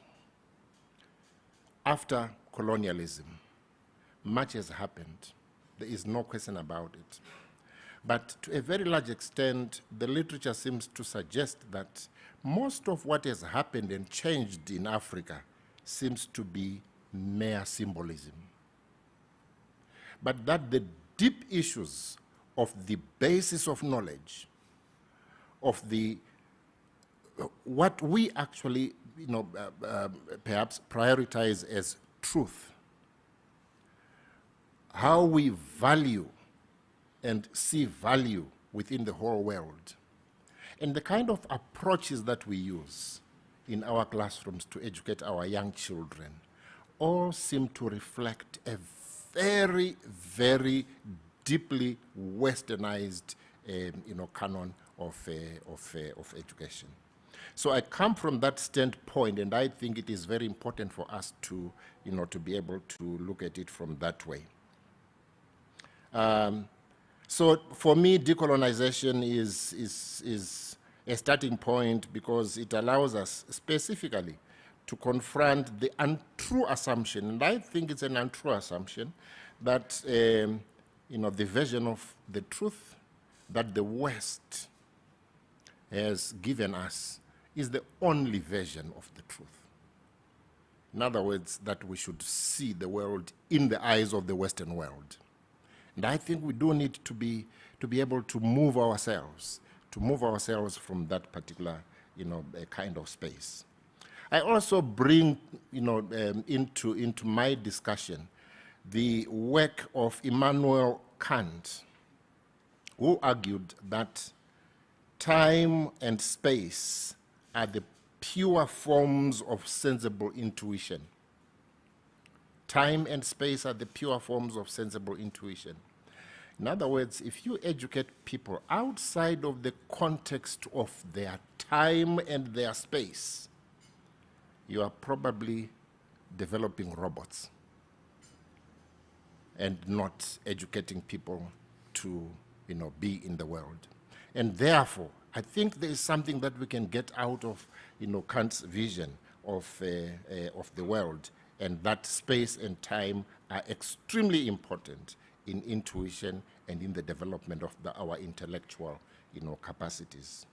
after colonialism, much has happened. There is no question about it. But to a very large extent, the literature seems to suggest that most of what has happened and changed in Africa seems to be mere symbolism. But that the deep issues of the basis of knowledge, of the what we actually perhaps prioritize as truth, how we value and see value within the whole world, and the kind of approaches that we use in our classrooms to educate our young children all seem to reflect a very, very deeply westernized canon of education. So I come from that standpoint, and I think it is very important for us to, to be able to look at it from that way. So for me, decolonization is a starting point because it allows us specifically to confront the untrue assumption, and I think it's an untrue assumption, that the version of the truth that the West has given us is the only version of the truth. In other words, that we should see the world in the eyes of the Western world. And I think we do need to be able to move ourselves from that particular, kind of space. I also bring, into my discussion the work of Immanuel Kant, who argued that time and space are the pure forms of sensible intuition. Time and space are the pure forms of sensible intuition. In other words, if you educate people outside of the context of their time and their space, you are probably developing robots and not educating people to, be in the world. And therefore, I think there is something that we can get out of, Kant's vision of the world, and that space and time are extremely important in intuition and in the development of our intellectual, capacities.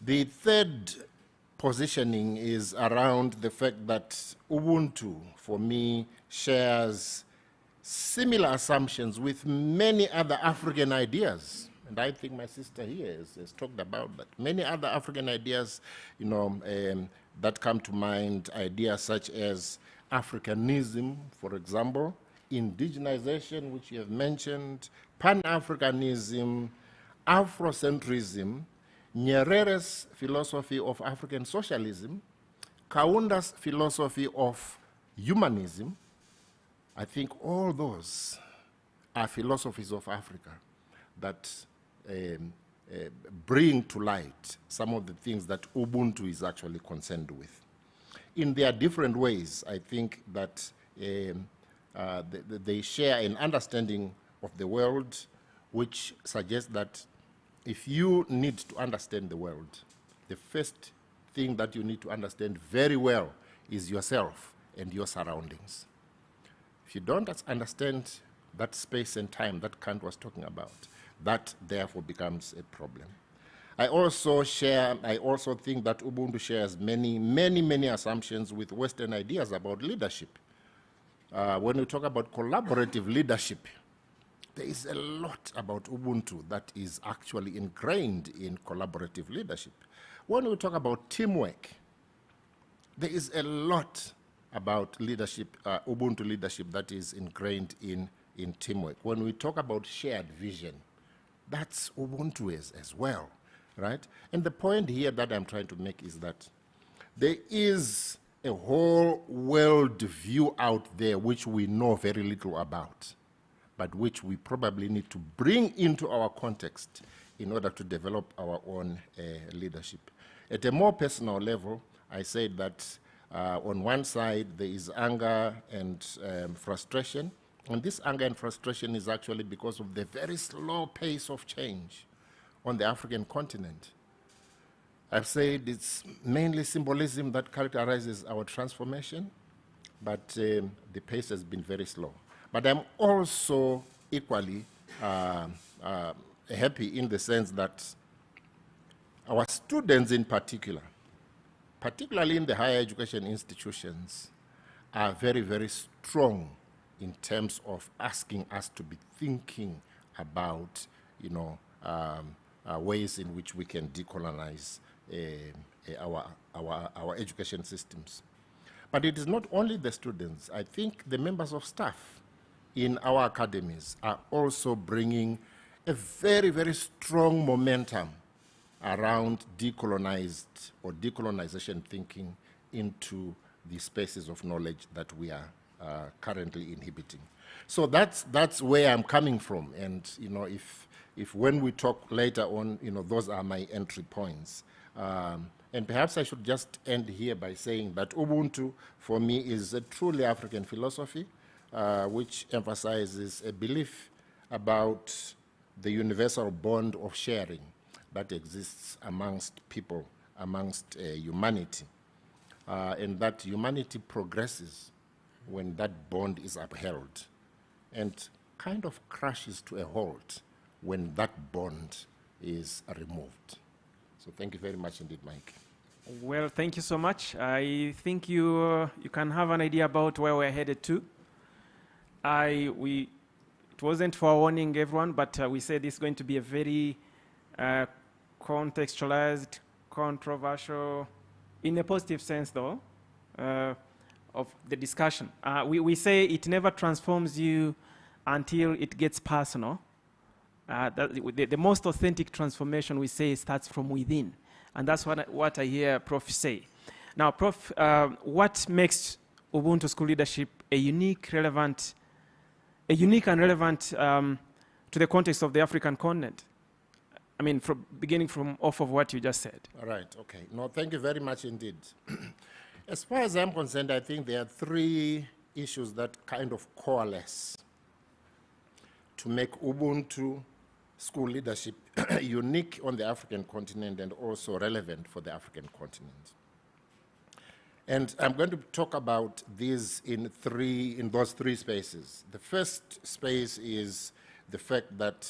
The third positioning is around the fact that Ubuntu, for me, shares similar assumptions with many other African ideas. And I think my sister here has talked about that. Many other African ideas, that come to mind, ideas such as Africanism, for example, indigenization, which you have mentioned, Pan-Africanism, Afrocentrism, Nyerere's philosophy of African socialism, Kaunda's philosophy of humanism. I think all those are philosophies of Africa that bring to light some of the things that Ubuntu is actually concerned with. In their different ways, I think that they share an understanding of the world which suggests that if you need to understand the world, the first thing that you need to understand very well is yourself and your surroundings. If you don't understand that space and time that Kant was talking about, that therefore becomes a problem. I also think that Ubuntu shares many assumptions with Western ideas about leadership. When we talk about collaborative leadership, there is a lot about Ubuntu that is actually ingrained in collaborative leadership. When we talk about teamwork, there is a lot about leadership, Ubuntu leadership, that is ingrained in teamwork. When we talk about shared vision, that's Ubuntu as well, right? And the point here that I'm trying to make is that there is a whole world view out there which we know very little about, but which we probably need to bring into our context in order to develop our own leadership. At a more personal level, I said that on one side there is anger and frustration, and this anger and frustration is actually because of the very slow pace of change on the African continent. I've said it's mainly symbolism that characterizes our transformation, but the pace has been very slow. But I'm also equally happy in the sense that our students in particular, particularly in the higher education institutions, are very strong in terms of asking us to be thinking about, ways in which we can decolonize our education systems. But it is not only the students. I think the members of staff in our academies are also bringing a very strong momentum around decolonized or decolonization thinking into the spaces of knowledge that we are currently inhibiting. So that's where I'm coming from. And if when we talk later on, those are my entry points. And perhaps I should just end here by saying that Ubuntu, for me, is a truly African philosophy, which emphasizes a belief about the universal bond of sharing that exists amongst people, amongst humanity, and that humanity progresses when that bond is upheld and kind of crashes to a halt when that bond is removed. So thank you very much indeed, Mike. Well, thank you so much. I think you can have an idea about where we're headed to. It wasn't forewarning everyone, but we said this is going to be a very contextualized, controversial, in a positive sense though, of the discussion. We say it never transforms you until it gets personal. The most authentic transformation, we say, starts from within. And that's what I hear Prof say. Now, Prof, what makes Ubuntu School Leadership a unique and relevant to the context of the African continent? I mean, beginning off of what you just said. All right, okay. No, thank you very much indeed. As far as I'm concerned, I think there are three issues that kind of coalesce to make Ubuntu School Leadership unique on the African continent and also relevant for the African continent. And I'm going to talk about these in those three spaces. The first space is the fact that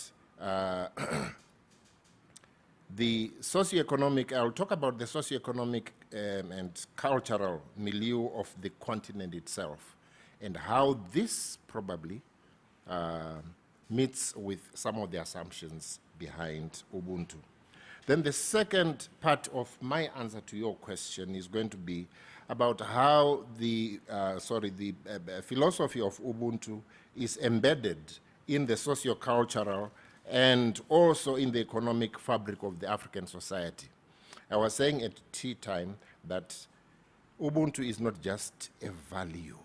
the socioeconomic, I'll talk about the socioeconomic and cultural milieu of the continent itself and how this probably meets with some of the assumptions behind Ubuntu. Then the second part of my answer to your question is going to be about how the philosophy of Ubuntu is embedded in the socio-cultural and also in the economic fabric of the African society. I was saying at tea time that Ubuntu is not just a value.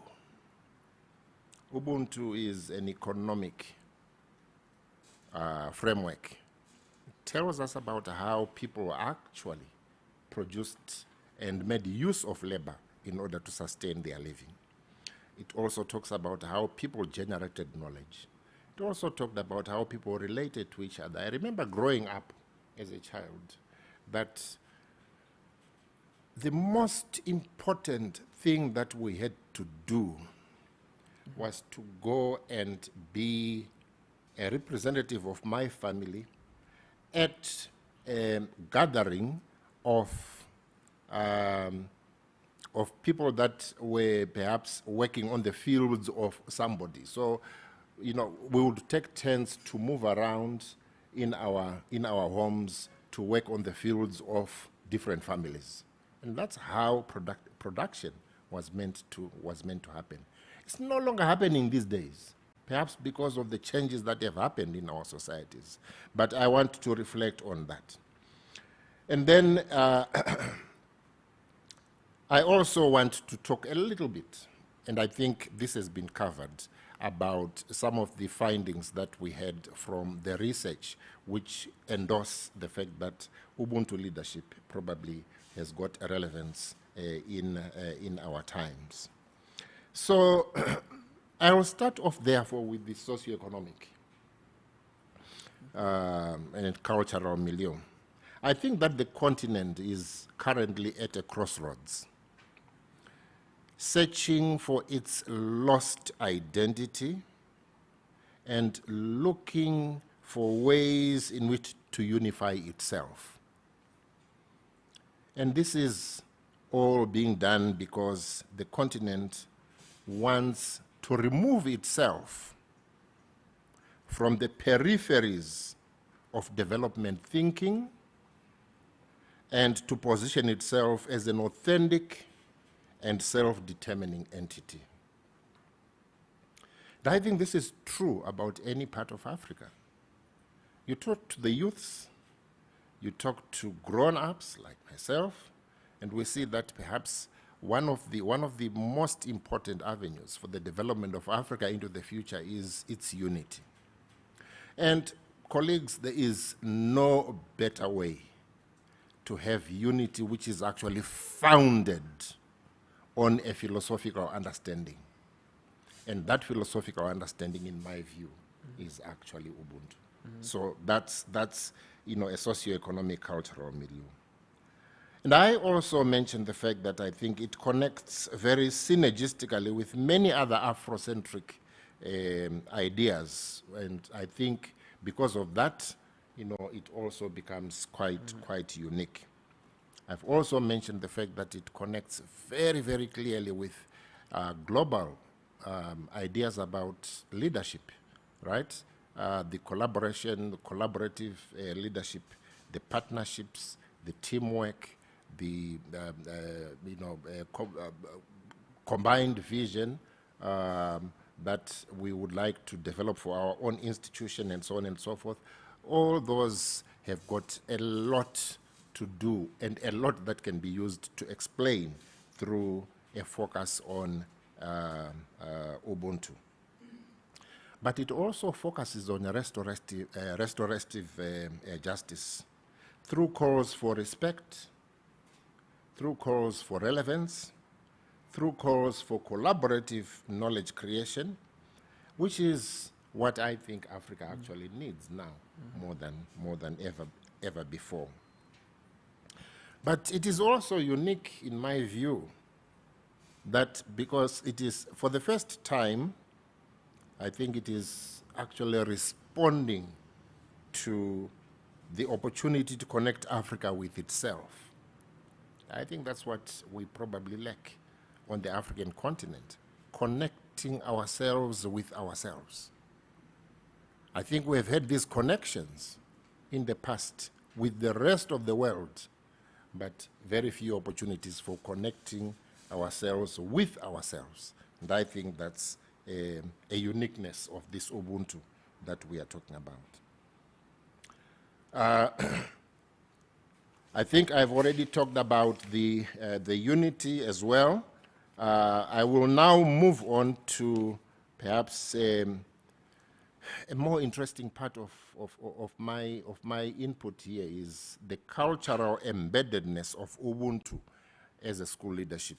Ubuntu is an economic framework. It tells us about how people actually produced and made use of labor in order to sustain their living. It also talks about how people generated knowledge. It also talked about how people related to each other. I remember growing up as a child that the most important thing that we had to do was to go and be a representative of my family at a gathering of people that were perhaps working on the fields of somebody. So, you know, we would take turns to move around in our homes to work on the fields of different families. And that's how production was meant to happen. It's no longer happening these days, perhaps because of the changes that have happened in our societies. But I want to reflect on that. And then I also want to talk a little bit, and I think this has been covered, about some of the findings that we had from the research which endorse the fact that Ubuntu leadership probably has got a relevance in our times. So I will start off therefore with the socioeconomic and cultural milieu. I think that the continent is currently at a crossroads, searching for its lost identity and looking for ways in which to unify itself. And this is all being done because the continent wants to remove itself from the peripheries of development thinking and to position itself as an authentic and self-determining entity. And I think this is true about any part of Africa. You talk to the youths, you talk to grown-ups like myself, and we see that perhaps one of the most important avenues for the development of Africa into the future is its unity. And colleagues, there is no better way to have unity which is actually founded on a philosophical understanding. And that philosophical understanding, in my view, is actually Ubuntu. So that's you know, a socio-economic cultural milieu. And I also mentioned the fact that I think it connects very synergistically with many other Afrocentric ideas. And I think because of that, you know, it also becomes quite unique. I've also mentioned the fact that it connects very, very clearly with global ideas about leadership, right? The collaboration, the collaborative leadership, the partnerships, the teamwork, the combined vision that we would like to develop for our own institution and so on and so forth. All those have got a lot to do and a lot that can be used to explain through a focus on Ubuntu. But it also focuses on a restorative justice through calls for respect, through calls for relevance, through calls for collaborative knowledge creation, which is what I think Africa actually needs now more than ever before. But it is also unique, in my view, that because it is, for the first time, I think it is actually responding to the opportunity to connect Africa with itself. I think that's what we probably lack on the African continent, connecting ourselves with ourselves. I think we have had these connections in the past with the rest of the world, but very few opportunities for connecting ourselves with ourselves. And I think that's a uniqueness of this Ubuntu that we are talking about. I think I've already talked about the unity as well. I will now move on to perhaps a more interesting part of my input here is the cultural embeddedness of Ubuntu as a school leadership,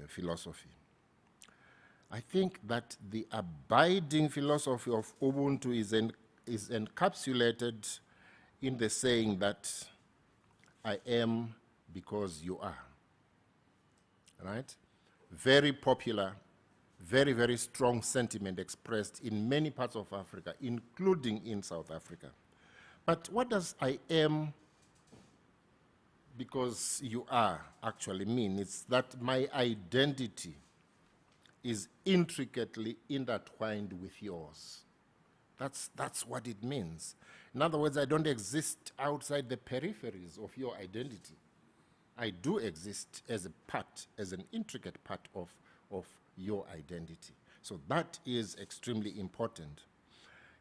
philosophy. I think that the abiding philosophy of Ubuntu is encapsulated in the saying that I am because you are. Right? Very popular, very, very strong sentiment expressed in many parts of Africa, including in South Africa. But what does I am because you are actually mean? It's that my identity is intricately intertwined with yours. That's what it means. In other words, I don't exist outside the peripheries of your identity. I do exist as a part, as an intricate part of your identity. So that is extremely important.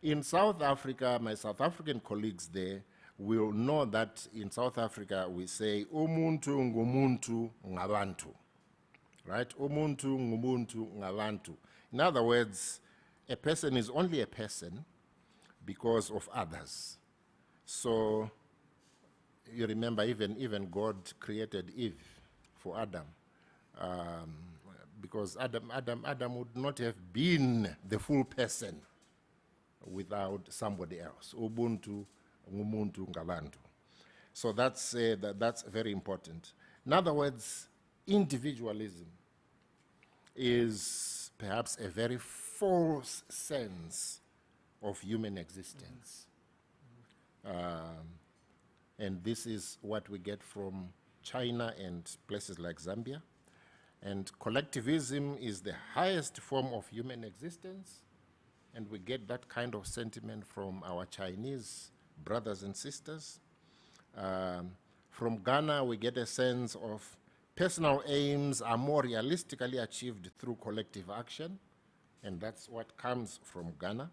In South Africa, my South African colleagues there will know that in South Africa we say, umuntu ngumuntu ngabantu. Right? Umuntu ngumuntu ngabantu. In other words, a person is only a person because of others. So you remember even God created Eve for Adam, because Adam would not have been the full person without somebody else. Ubuntu, ngumuntu, ngabantu. So that's very important. In other words, individualism is perhaps a very false sense of human existence. And this is what we get from China and places like Zambia. And collectivism is the highest form of human existence. And we get that kind of sentiment from our Chinese brothers and sisters. From Ghana, we get a sense of personal aims are more realistically achieved through collective action. And that's what comes from Ghana.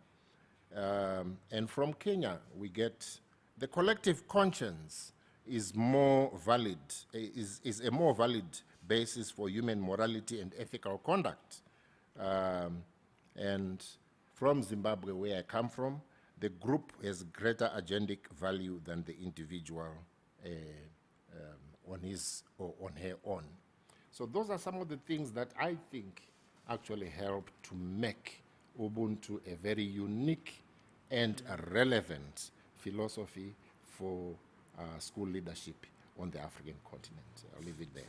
And from Kenya, we get the collective conscience is more valid, is a more valid basis for human morality and ethical conduct. And from Zimbabwe, where I come from, the group has greater agendic value than the individual on his or on her own. So those are some of the things that I think actually help to make Ubuntu a very unique and a relevant philosophy for school leadership on the African continent. I'll leave it there.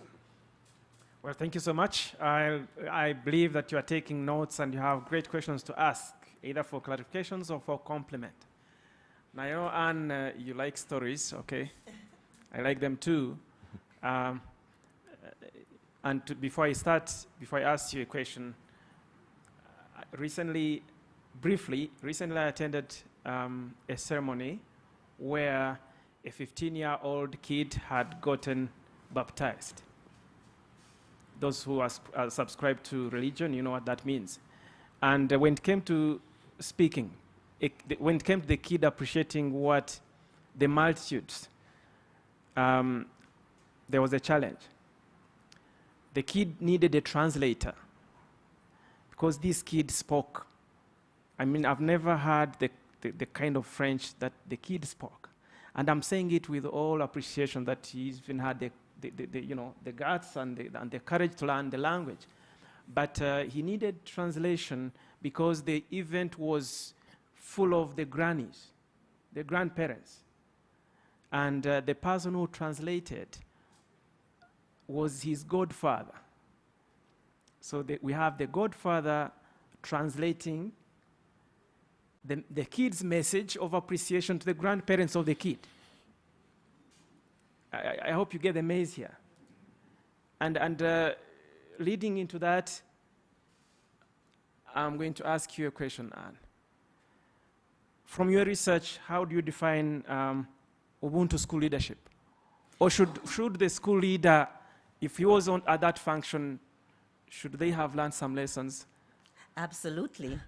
Well, thank you so much. I believe that you are taking notes and you have great questions to ask, either for clarifications or for compliment. Now, you know, Anne, you like stories, okay? I like them too. Before I ask you a question, recently I attended a ceremony where a 15-year-old kid had gotten baptized. Those who are subscribed to religion, you know what that means. And when it came to speaking, when it came to the kid appreciating what the multitudes, there was a challenge. The kid needed a translator because this kid spoke. I mean, I've never heard the kind of French that the kid spoke. And I'm saying it with all appreciation that he's even had the guts and the courage to learn the language. But he needed translation because the event was full of the grannies, the grandparents. And the person who translated was his godfather. So we have the godfather translating the kid's message of appreciation to the grandparents of the kid. I hope you get the maze here. And leading into that, I'm going to ask you a question, Anne. From your research, how do you define Ubuntu school leadership? Or should the school leader, if he was at that function, should they have learned some lessons? Absolutely.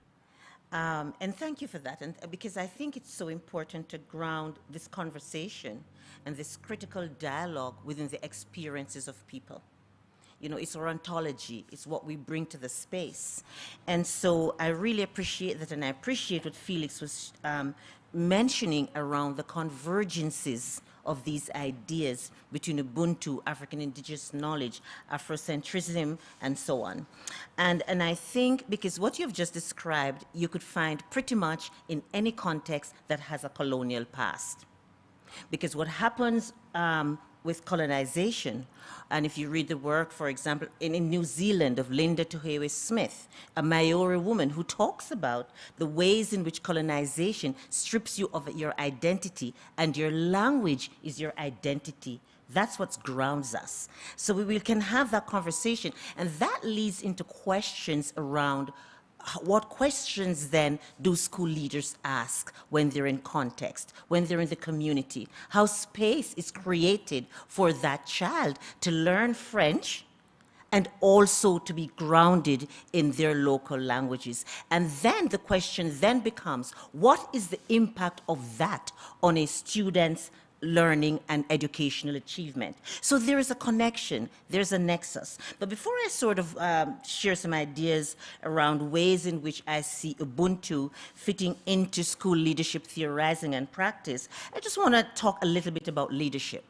And thank you for that. And because I think it's so important to ground this conversation and this critical dialogue within the experiences of people. You know, it's our ontology, it's what we bring to the space. And so I really appreciate that, and I appreciate what Felix was mentioning around the convergences of these ideas between Ubuntu, African indigenous knowledge, Afrocentrism, and so on. And I think because what you've just described, you could find pretty much in any context that has a colonial past. Because what happens with colonization. And if you read the work, for example, in New Zealand of Linda Tuhewe Smith, a Maori woman who talks about the ways in which colonization strips you of your identity, and your language is your identity. That's what grounds us. So we can have that conversation, and that leads into questions around what questions then do school leaders ask when they're in context, when they're in the community? How space is created for that child to learn French and also to be grounded in their local languages. And then the question then becomes, what is the impact of that on a student's learning and educational achievement? So there is a connection, there's a nexus. But before I sort of share some ideas around ways in which I see Ubuntu fitting into school leadership theorizing and practice, I just want to talk a little bit about leadership.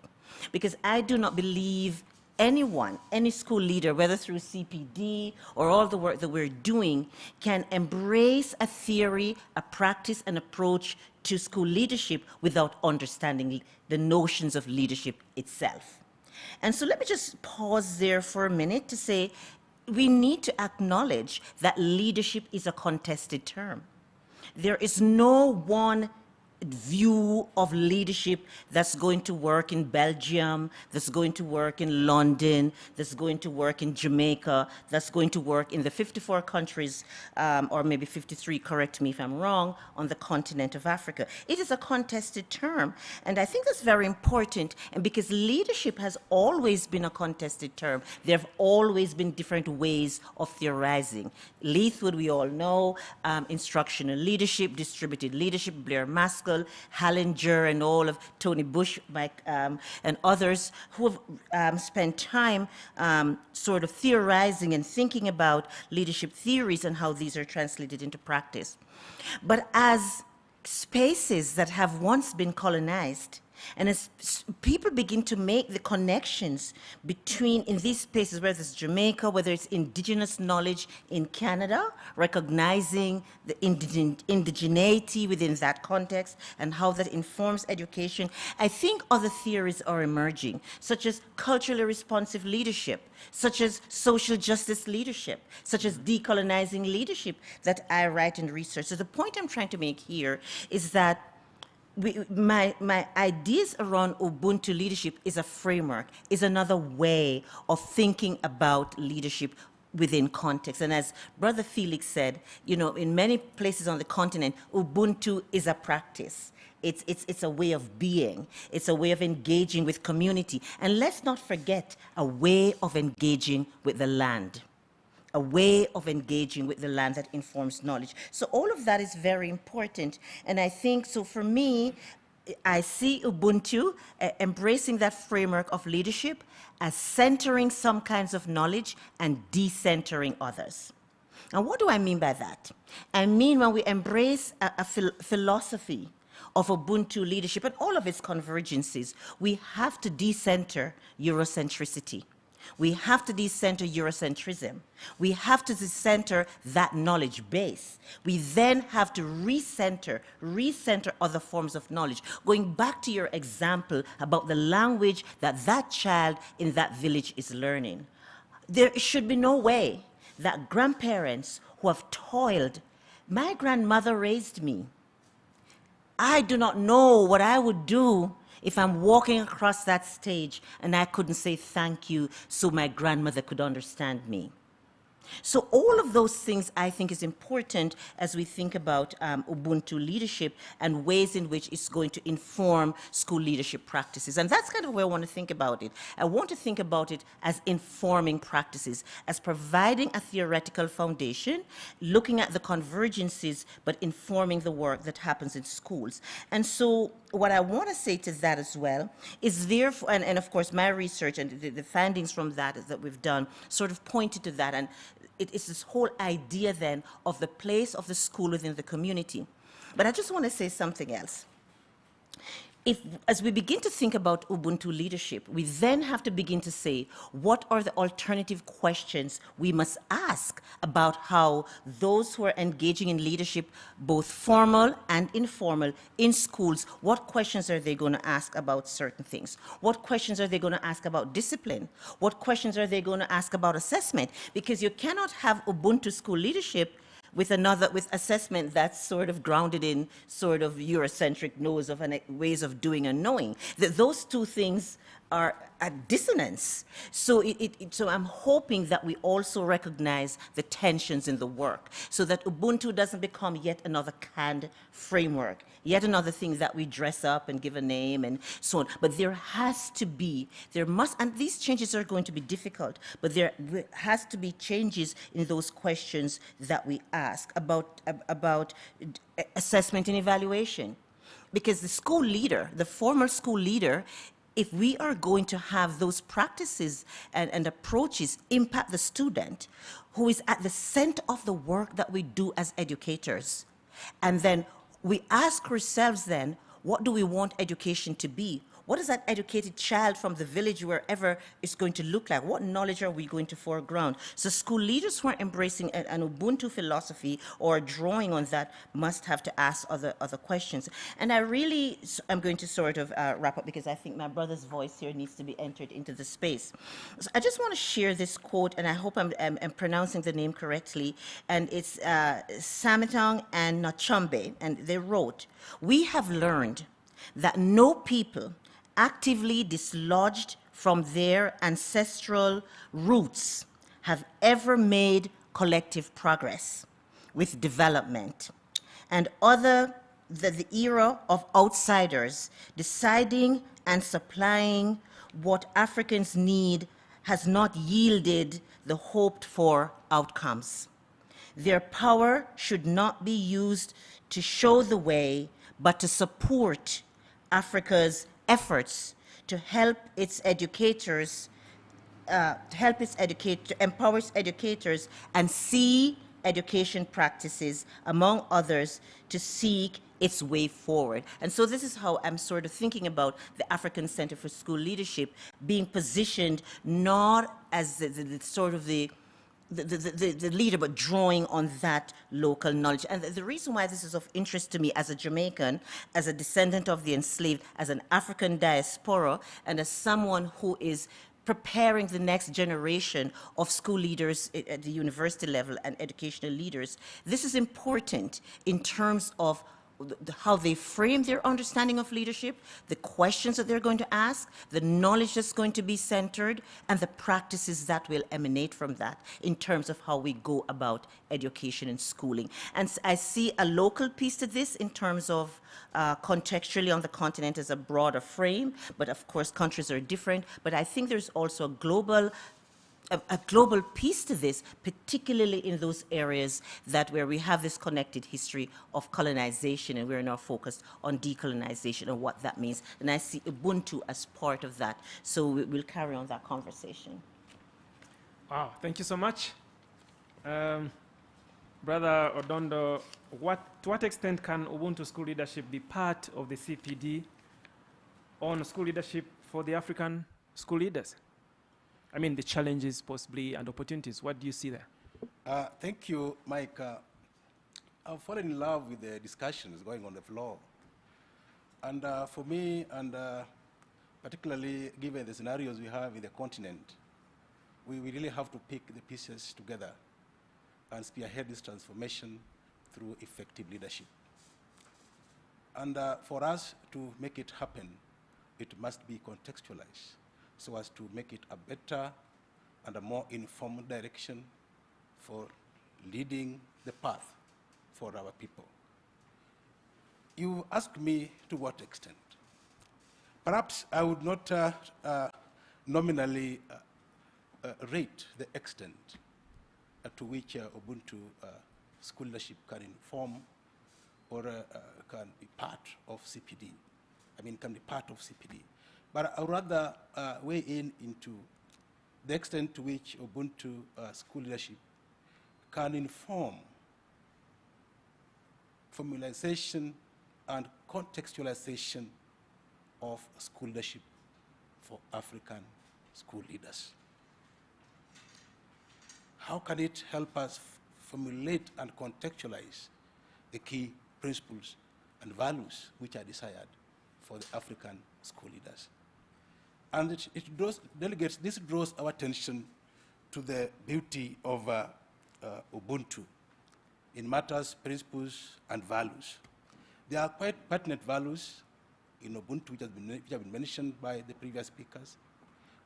Because I do not believe anyone, any school leader, whether through CPD or all the work that we're doing, can embrace a theory, a practice, an approach to school leadership without understanding the notions of leadership itself. And so let me just pause there for a minute to say we need to acknowledge that leadership is a contested term. There is no one view of leadership that's going to work in Belgium, that's going to work in London, that's going to work in Jamaica, that's going to work in the 54 countries, or maybe 53, correct me if I'm wrong, on the continent of Africa. It is a contested term, and I think that's very important, and because leadership has always been a contested term, there have always been different ways of theorizing. Leithwood, we all know, instructional leadership, distributed leadership, Blair Maskell, Hallinger, and all of Tony Bush, Mike, and others who have spent time sort of theorizing and thinking about leadership theories and how these are translated into practice. But as spaces that have once been colonized, and as people begin to make the connections between, in these spaces, whether it's Jamaica, whether it's indigenous knowledge in Canada, recognizing the indigeneity within that context and how that informs education, I think other theories are emerging, such as culturally responsive leadership, such as social justice leadership, such as decolonizing leadership that I write and research. So the point I'm trying to make here is that my ideas around Ubuntu leadership is a framework, is another way of thinking about leadership within context. And as Brother Felix said, you know, in many places on the continent, Ubuntu is a practice. It's a way of being. It's a way of engaging with community. And let's not forget, a way of engaging with the land. A way of engaging with the land that informs knowledge. So all of that is very important. And I think, so for me, I see Ubuntu embracing that framework of leadership as centering some kinds of knowledge and decentering others. And what do I mean by that? I mean when we embrace a philosophy of Ubuntu leadership and all of its convergences, we have to decenter Eurocentricity. We have to decenter Eurocentrism. We have to decenter that knowledge base. We then have to recenter other forms of knowledge. Going back to your example about the language that that child in that village is learning. There should be no way that grandparents who have toiled, my grandmother raised me. I do not know what I would do if I'm walking across that stage and I couldn't say thank you so my grandmother could understand me. So all of those things I think is important as we think about Ubuntu leadership and ways in which it's going to inform school leadership practices. And that's kind of where I want to think about it. I want to think about it as informing practices, as providing a theoretical foundation, looking at the convergences, but informing the work that happens in schools. And so what I want to say to that as well is therefore, and of course my research and the findings from that we've done sort of pointed to that, and it's this whole idea then of the place of the school within the community. But I just want to say something else. as we begin to think about Ubuntu leadership, we then have to begin to say, what are the alternative questions we must ask about how those who are engaging in leadership, both formal and informal, in schools, what questions are they going to ask about certain things? What questions are they going to ask about discipline? What questions are they going to ask about assessment? Because you cannot have Ubuntu school leadership with assessment that's sort of grounded in sort of Eurocentric ways of doing and knowing. That those two things are at dissonance. So, so I'm hoping that we also recognize the tensions in the work so that Ubuntu doesn't become yet another canned framework, yet another thing that we dress up and give a name and so on. But there has to be, and these changes are going to be difficult, but there has to be changes in those questions that we ask about assessment and evaluation. Because the school leader, the formal school leader, if we are going to have those practices and approaches impact the student who is at the center of the work that we do as educators, and then we ask ourselves then, what do we want education to be? What is that educated child from the village, wherever, is going to look like? What knowledge are we going to foreground? So school leaders who are embracing an Ubuntu philosophy or drawing on that must have to ask other questions. And I'm going to sort of wrap up because I think my brother's voice here needs to be entered into the space. So I just want to share this quote, and I hope I'm pronouncing the name correctly. And it's Samitong and Nachombe, and they wrote, "We have learned that no people actively dislodged from their ancestral roots have ever made collective progress with development, and the era of outsiders deciding and supplying what Africans need has not yielded the hoped for outcomes. Their power should not be used to show the way, but to support Africa's efforts to help its educators, empower its educators, and see education practices, among others, to seek its way forward." And so this is how I'm sort of thinking about the African Center for School Leadership being positioned not as the leader, but drawing on that local knowledge. And the reason why this is of interest to me as a Jamaican, as a descendant of the enslaved, as an African diaspora, and as someone who is preparing the next generation of school leaders at the university level and educational leaders, this is important in terms of how they frame their understanding of leadership, the questions that they're going to ask, the knowledge that's going to be centered, and the practices that will emanate from that in terms of how we go about education and schooling. And I see a local piece to this in terms of contextually on the continent as a broader frame, but of course countries are different. But I think there's also a global piece to this, particularly in those areas where we have this connected history of colonization, and we're now focused on decolonization and what that means. And I see Ubuntu as part of that. So we'll carry on that conversation. Wow, thank you so much. Brother Odondo, to what extent can Ubuntu school leadership be part of the CPD on school leadership for the African school leaders? I mean, the challenges possibly and opportunities. What do you see there? Thank you, Mike. I've fallen in love with the discussions going on the floor. And for me, and particularly given the scenarios we have in the continent, we really have to pick the pieces together and spearhead this transformation through effective leadership. And for us to make it happen, it must be contextualized, so as to make it a better and a more informed direction for leading the path for our people. You asked me to what extent. Perhaps I would not nominally rate the extent to which Ubuntu school leadership can inform or can be part of CPD. I mean, can be part of CPD. But I would rather weigh into the extent to which Ubuntu school leadership can inform formalization and contextualization of school leadership for African school leaders. How can it help us formulate and contextualize the key principles and values which are desired for the African school leaders? And this draws our attention to the beauty of Ubuntu in matters, principles, and values. There are quite pertinent values in Ubuntu which have been mentioned by the previous speakers.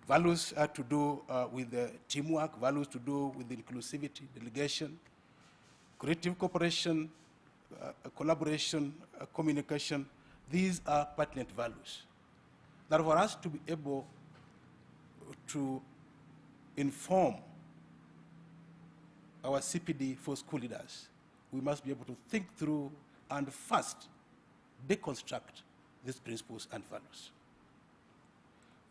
Values are to do with teamwork, values to do with inclusivity, delegation, creative cooperation, collaboration, communication. These are pertinent values. That for us to be able to inform our CPD for school leaders, we must be able to think through and first deconstruct these principles and values.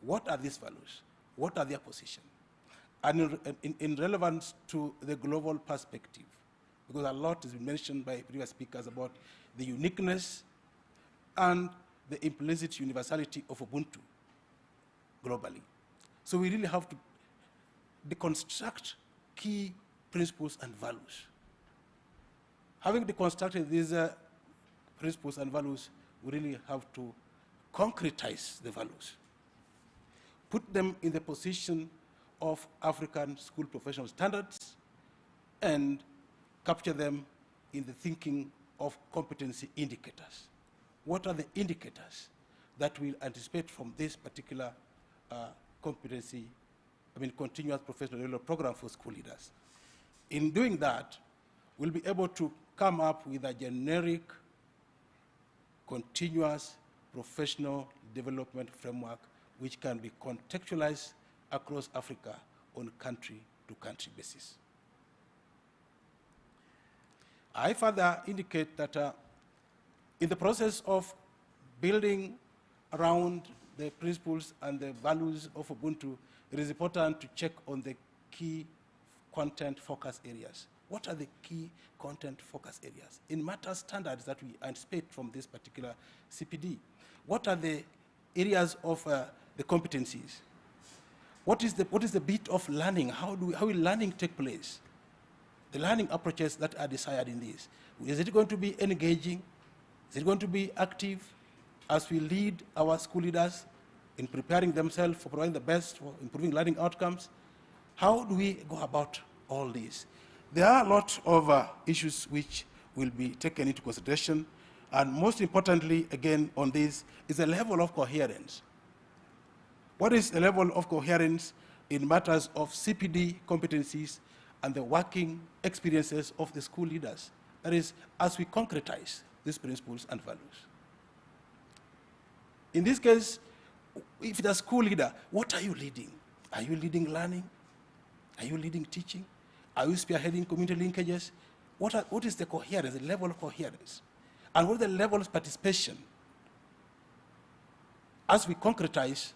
What are these values? What are their position? And in relevance to the global perspective, because a lot has been mentioned by previous speakers about the uniqueness and the implicit universality of Ubuntu globally. So we really have to deconstruct key principles and values. Having deconstructed these principles and values, we really have to concretize the values, put them in the position of African school professional standards, and capture them in the thinking of competency indicators. What are the indicators that we'll anticipate from this particular continuous professional development program for school leaders? In doing that, we'll be able to come up with a generic, continuous professional development framework which can be contextualized across Africa on country-to-country basis. I further indicate that in the process of building around the principles and the values of Ubuntu, it is important to check on the key content focus areas. What are the key content focus areas in matter standards that we anticipate from this particular CPD? What are the areas of the competencies? What is the bit of learning? How will learning take place? The learning approaches that are desired in this. Is it going to be engaging? Is it going to be active as we lead our school leaders in preparing themselves for providing the best for improving learning outcomes? How do we go about all this? There are a lot of issues which will be taken into consideration, and most importantly, again, on this, is the level of coherence. What is the level of coherence in matters of CPD competencies and the working experiences of the school leaders? That is, as we concretize these principles and values. In this case, if it's a school leader, what are you leading? Are you leading learning? Are you leading teaching? Are you spearheading community linkages? What is the coherence, the level of coherence? And what is the level of participation as we concretize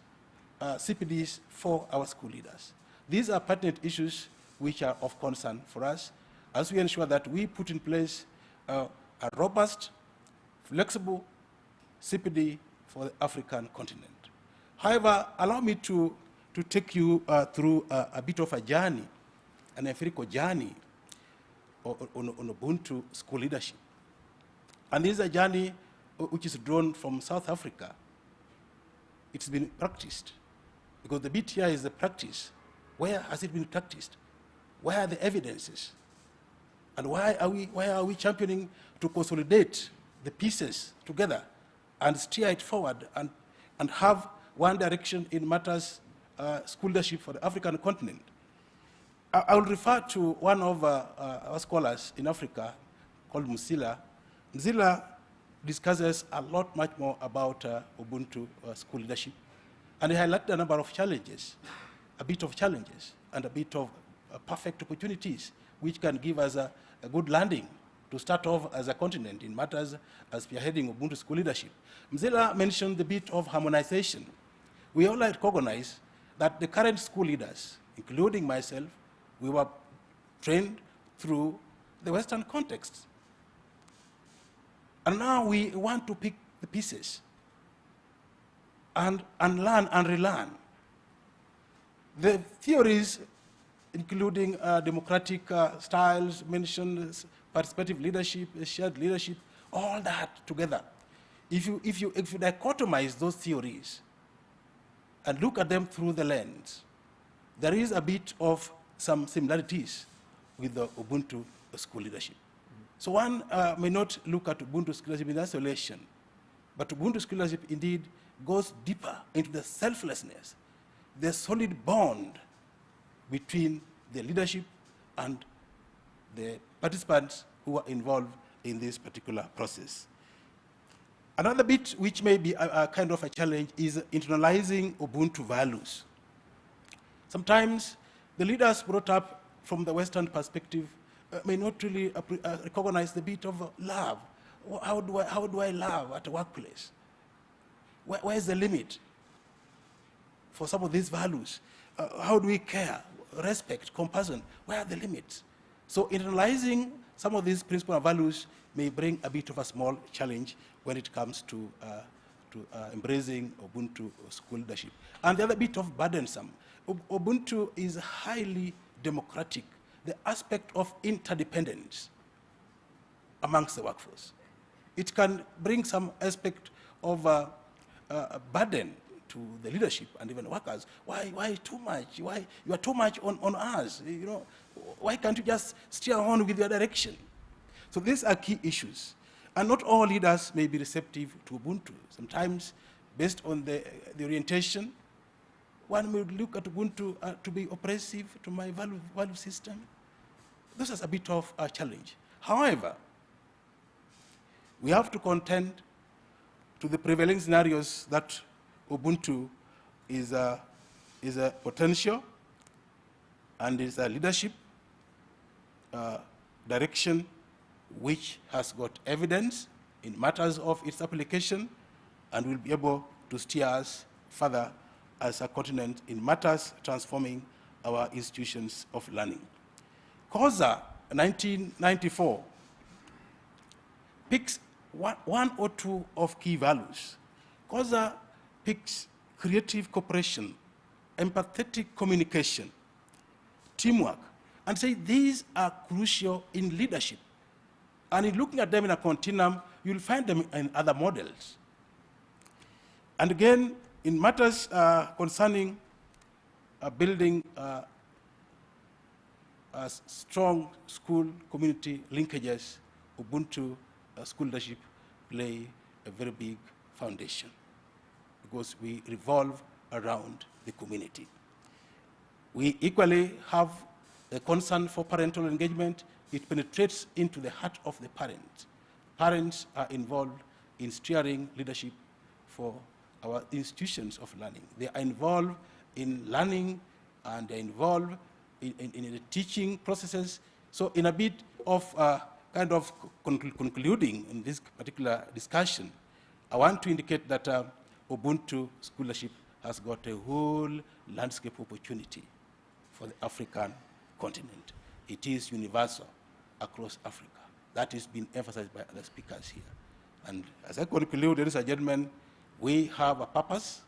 CPDs for our school leaders? These are pertinent issues which are of concern for us as we ensure that we put in place a robust, flexible CPD for the African continent. However, allow me to take you through a bit of a journey, an empirical journey on Ubuntu school leadership. And this is a journey which is drawn from South Africa. It's been practiced, because the bit here is the practice. Where has it been practiced? Where are the evidences? And why are we championing to consolidate the pieces together and steer it forward and have one direction in matters school leadership for the African continent? I will refer to one of our scholars in Africa called Mzila. Mzila discusses a lot much more about Ubuntu school leadership, and he highlighted a number of challenges, a bit of challenges, and a bit of perfect opportunities, which can give us a good landing to start off as a continent in matters as spearheading Ubuntu school leadership. Mzila mentioned the bit of harmonization. We all recognize that the current school leaders, including myself, we were trained through the Western context. And now we want to pick the pieces and unlearn and relearn. The theories, including democratic styles, mentioned participative leadership, shared leadership, all that together. If you dichotomize those theories and look at them through the lens, there is a bit of some similarities with the Ubuntu school leadership. So one may not look at Ubuntu school leadership in isolation, but Ubuntu school leadership indeed goes deeper into the selflessness, the solid bond between the leadership and the participants who are involved in this particular process. Another bit which may be a kind of a challenge is internalizing Ubuntu values. Sometimes the leaders brought up from the Western perspective may not really recognize the bit of love. How do I love at a workplace? Where is the limit for some of these values? How do we care? Respect, compassion, where are the limits? So internalizing some of these principles and values may bring a bit of a small challenge when it comes to embracing Ubuntu school leadership. And the other bit of burdensome, Ubuntu is highly democratic, the aspect of interdependence amongst the workforce. It can bring some aspect of a burden to the leadership and even workers. Why too much? Why you are too much on us? You know, why can't you just steer on with your direction? So these are key issues. And not all leaders may be receptive to Ubuntu. Sometimes, based on the orientation, one may look at Ubuntu to be oppressive to my value system. This is a bit of a challenge. However, we have to contend to the prevailing scenarios that Ubuntu is a potential and is a leadership direction which has got evidence in matters of its application and will be able to steer us further as a continent in matters transforming our institutions of learning. COSA 1994 picks one or two of key values. COSA picks creative cooperation, empathetic communication, teamwork, and say these are crucial in leadership. And in looking at them in a continuum, you'll find them in other models. And again, in matters concerning building strong school community linkages, Ubuntu school leadership play a very big foundation because we revolve around the community. We equally have a concern for parental engagement. It penetrates into the heart of the parent. Parents are involved in steering leadership for our institutions of learning. They are involved in learning and they're involved in the teaching processes. So in a bit of kind of concluding in this particular discussion, I want to indicate that Ubuntu school leadership has got a whole landscape opportunity for the African continent. It is universal across Africa. That is being emphasized by other speakers here. And as I conclude, ladies and gentlemen, we have a purpose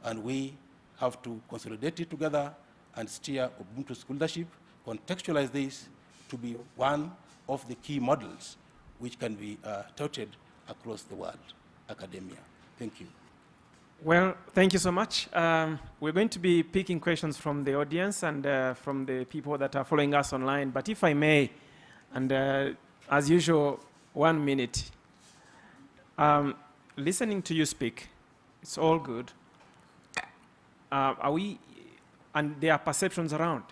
and we have to consolidate it together and steer Ubuntu school leadership, contextualize this to be one of the key models which can be touted across the world, academia. Thank you. Well, thank you so much. We're going to be picking questions from the audience and from the people that are following us online. But if I may, and as usual, 1 minute. Listening to you speak, it's all good. And there are perceptions around.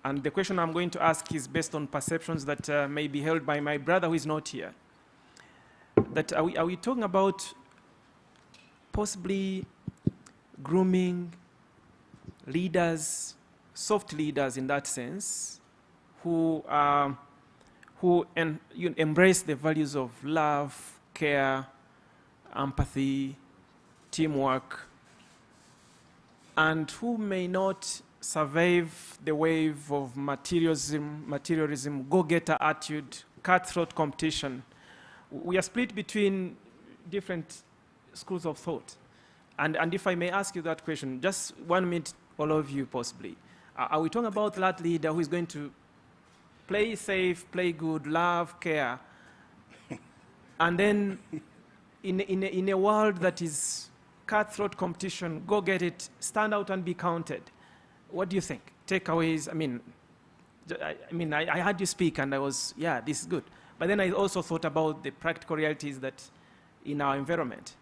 And the question I'm going to ask is based on perceptions that may be held by my brother who is not here. That are we talking about possibly grooming leaders, soft leaders in that sense, who embrace the values of love, care, empathy, teamwork, and who may not survive the wave of materialism, go-getter attitude, cutthroat competition. We are split between different schools of thought. And if I may ask you that question, just 1 minute, all of you possibly. Are we talking about that leader who is going to play safe, play good, love, care, and then in a world that is cutthroat competition, go get it, stand out and be counted? What do you think? Takeaways? I heard you speak and I was, yeah, this is good. But then I also thought about the practical realities that in our environment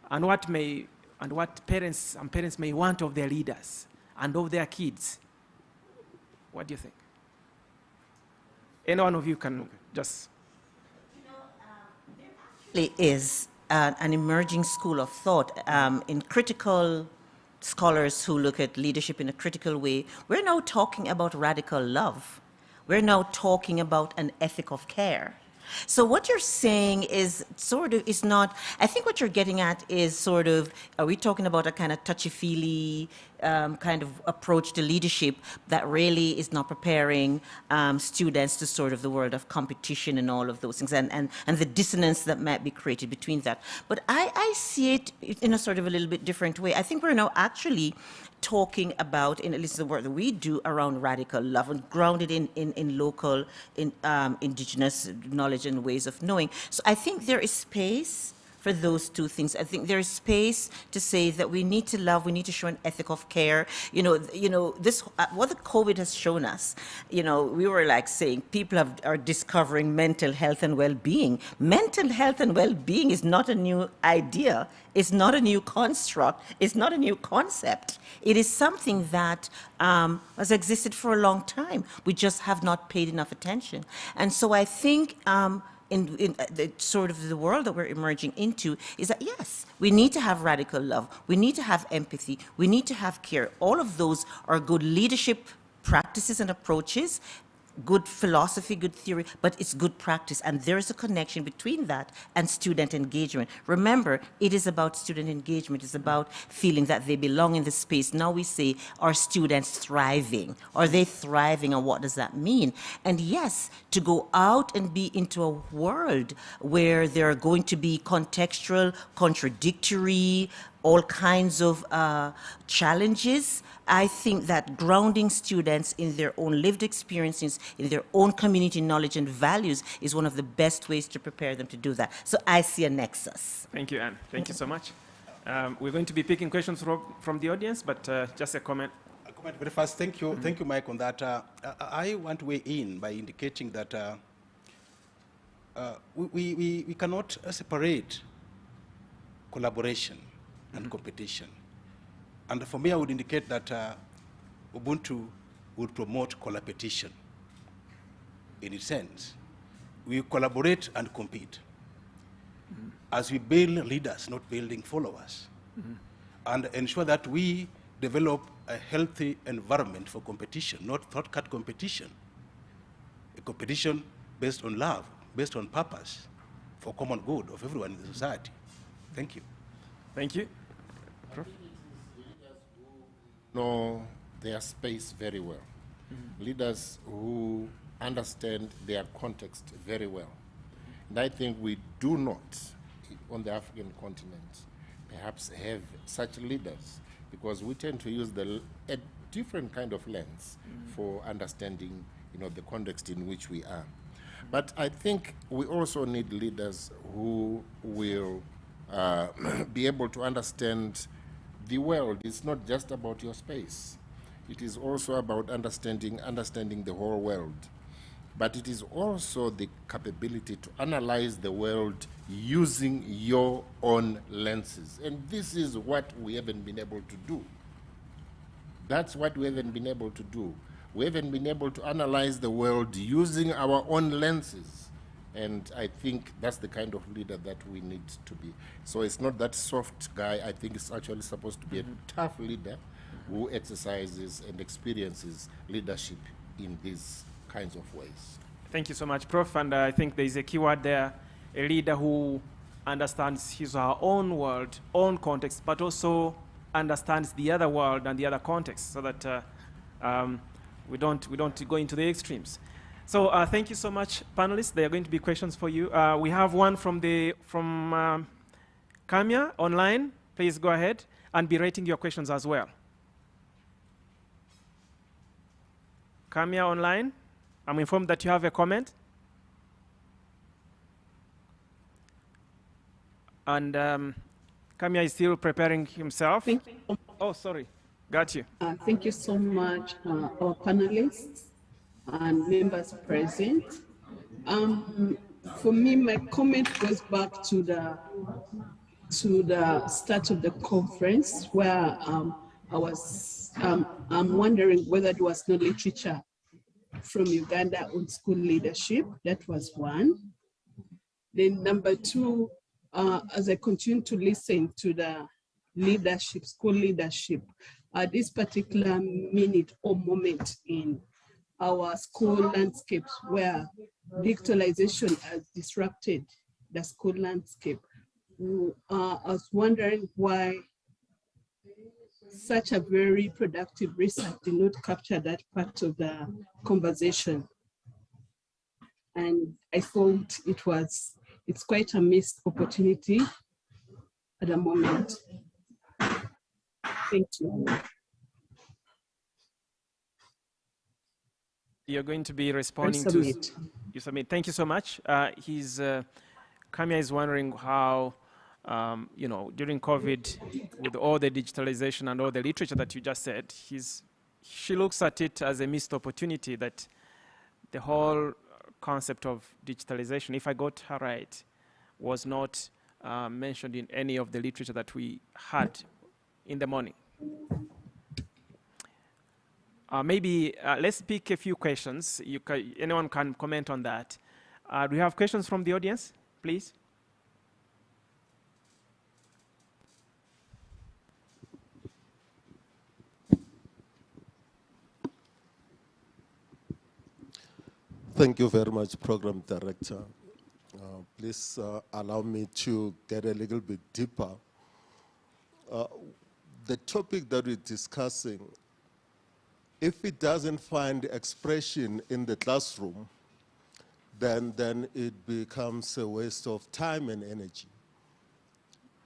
and what parents may want of their leaders and of their kids. What do you think? Any one of you can just... There is an emerging school of thought in critical scholars who look at leadership in a critical way. We're now talking about radical love. We're now talking about an ethic of care. So what you're saying is not, I think what you're getting at is sort of, are we talking about a kind of touchy-feely kind of approach to leadership that really is not preparing students to sort of the world of competition and all of those things and the dissonance that might be created between that. But I see it in a sort of a little bit different way. I think we're now actually talking about, in at least the work that we do around radical love and grounded in local, indigenous knowledge and ways of knowing. So I think there is space for those two things. I think there is space to say that we need to love, we need to show an ethic of care. This what the COVID has shown us. We were like saying people are discovering mental health and well-being. Mental health and well-being is not a new idea. It's not a new construct. It's not a new concept. It is something that has existed for a long time. We just have not paid enough attention. And so I think in the sort of the world that we're emerging into is that, yes, we need to have radical love. We need to have empathy. We need to have care. All of those are good leadership practices and approaches, good philosophy, good theory, but it's good practice. And there is a connection between that and student engagement. Remember, it is about student engagement. It's about feeling that they belong in the space. Now we say, are students thriving? Are they thriving, and what does that mean? And yes, to go out and be into a world where there are going to be contextual, contradictory, all kinds of challenges. I think that grounding students in their own lived experiences, in their own community knowledge and values is one of the best ways to prepare them to do that. So I see a nexus. Thank you, Anne. Thank you so much. We're going to be picking questions from the audience, but just a comment. A comment very fast. Thank you, thank you, Mike, on that. I want to weigh in by indicating that we cannot separate collaboration and competition. And for me, I would indicate that Ubuntu would promote collaboration. In its sense, we collaborate and compete. As we build leaders, not building followers. And ensure that we develop a healthy environment for competition, not thought-cut competition. A competition based on love, based on purpose, for common good of everyone in the society. Thank you. Thank you. Prof? Know their space very well. Leaders who understand their context very well. And I think we do not, on the African continent, perhaps have such leaders, because we tend to use a different kind of lens for understanding, the context in which we are. But I think we also need leaders who will be able to understand the world. It's not just about your space. It is also about understanding the whole world. But it is also the capability to analyze the world using your own lenses. And this is what we haven't been able to do. That's what we haven't been able to do. We haven't been able to analyze the world using our own lenses. And I think that's the kind of leader that we need to be. So it's not that soft guy. I think it's actually supposed to be a tough leader who exercises and experiences leadership in these kinds of ways. Thank you so much, Prof. And I think there is a key word there, a leader who understands his or her own world, own context, but also understands the other world and the other context, so that we don't go into the extremes. So thank you so much, panelists. There are going to be questions for you. We have one from Kamia online. please go ahead and be rating your questions as well. Kamia online, I'm informed that you have a comment. And Kamia is still preparing himself. Oh, sorry. Got you. Thank you so much, our panelists and members present. For me, my comment goes back to the start of the conference, where I'm wondering whether there was no literature from Uganda on school leadership. That was one. Then number two, as I continue to listen to the leadership, school leadership, at this particular minute or moment in our school landscapes where digitalization has disrupted the school landscape, I was wondering why such a very productive research did not capture that part of the conversation. And I thought it's quite a missed opportunity at the moment. Thank you. You're going to be responding to... You submit. Thank you so much. Kamia is wondering how, during COVID, with all the digitalization and all the literature that you just said, she looks at it as a missed opportunity, that the whole concept of digitalization, if I got her right, was not mentioned in any of the literature that we had in the morning. Maybe let's pick a few questions. Anyone can comment on that. Do we have questions from the audience, please? Thank you very much, Program Director. Please allow me to get a little bit deeper. The topic that we're discussing, if it doesn't find expression in the classroom, then it becomes a waste of time and energy.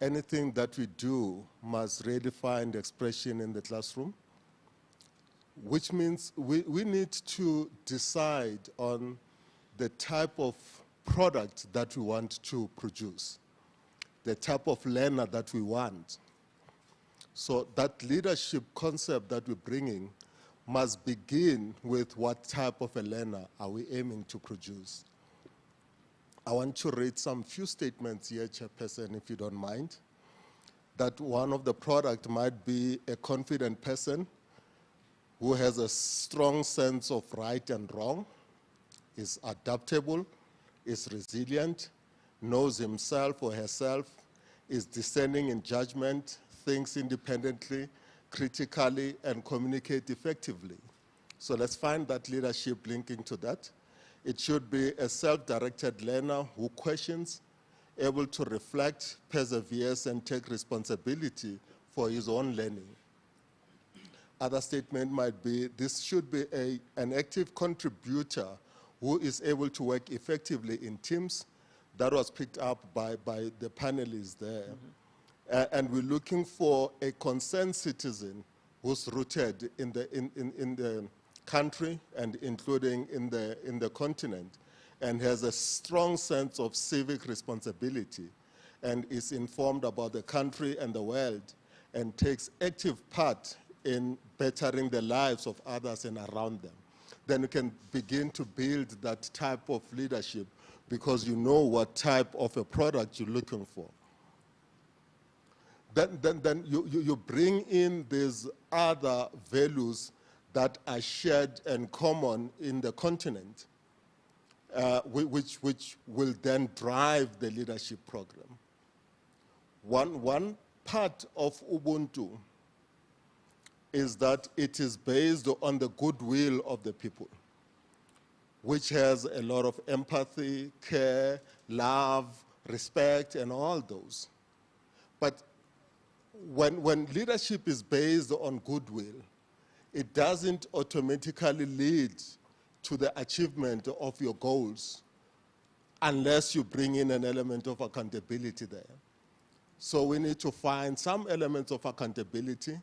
Anything that we do must really find expression in the classroom, which means we need to decide on the type of product that we want to produce, the type of learner that we want. So that leadership concept that we're bringing must begin with what type of a learner are we aiming to produce. I want to read some few statements here, Chairperson, if you don't mind. That one of the product might be a confident person who has a strong sense of right and wrong, is adaptable, is resilient, knows himself or herself, is discerning in judgment, thinks independently, critically, and communicate effectively. So let's find that leadership linking to that. It should be a self-directed learner who questions, able to reflect, perseveres, and take responsibility for his own learning. Other statement might be, this should be an active contributor who is able to work effectively in teams. That was picked up by the panelists there. And we're looking for a concerned citizen who's rooted in the country and including in the continent, and has a strong sense of civic responsibility and is informed about the country and the world and takes active part in bettering the lives of others and around them. Then you can begin to build that type of leadership because you know what type of a product you're looking for. Then you bring in these other values that are shared and common in the continent, which will then drive the leadership program. One part of Ubuntu is that it is based on the goodwill of the people, which has a lot of empathy, care, love, respect, and all those. But when leadership is based on goodwill, it doesn't automatically lead to the achievement of your goals unless you bring in an element of accountability there. So we need to find some elements of accountability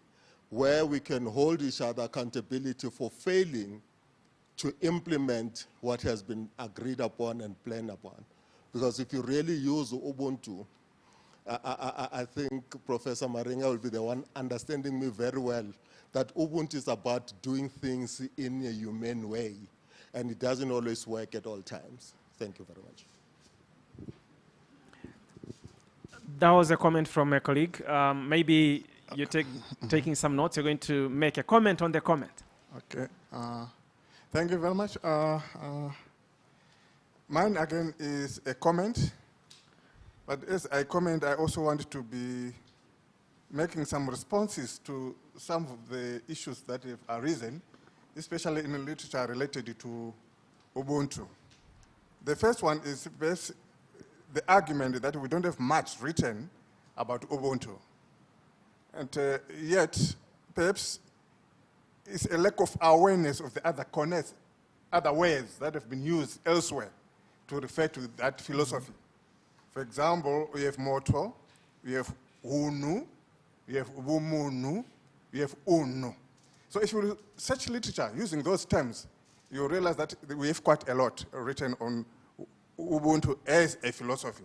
where we can hold each other accountability for failing to implement what has been agreed upon and planned upon. Because if you really use Ubuntu, I think Professor Maringa will be the one understanding me very well, that Ubuntu is about doing things in a humane way, and it doesn't always work at all times. Thank you very much. That was a comment from a colleague. Maybe you're taking some notes. You're going to make a comment on the comment. Okay. Thank you very much. Mine, again, is a comment. But as I comment, I also want to be making some responses to some of the issues that have arisen, especially in the literature related to Ubuntu. The first one is the argument that we don't have much written about Ubuntu. And yet, perhaps it's a lack of awareness of the other words that have been used elsewhere to refer to that philosophy. For example, we have Moto, we have Unu, we have Ubumunu, we have Unu. So if you search literature using those terms, you realize that we have quite a lot written on Ubuntu as a philosophy.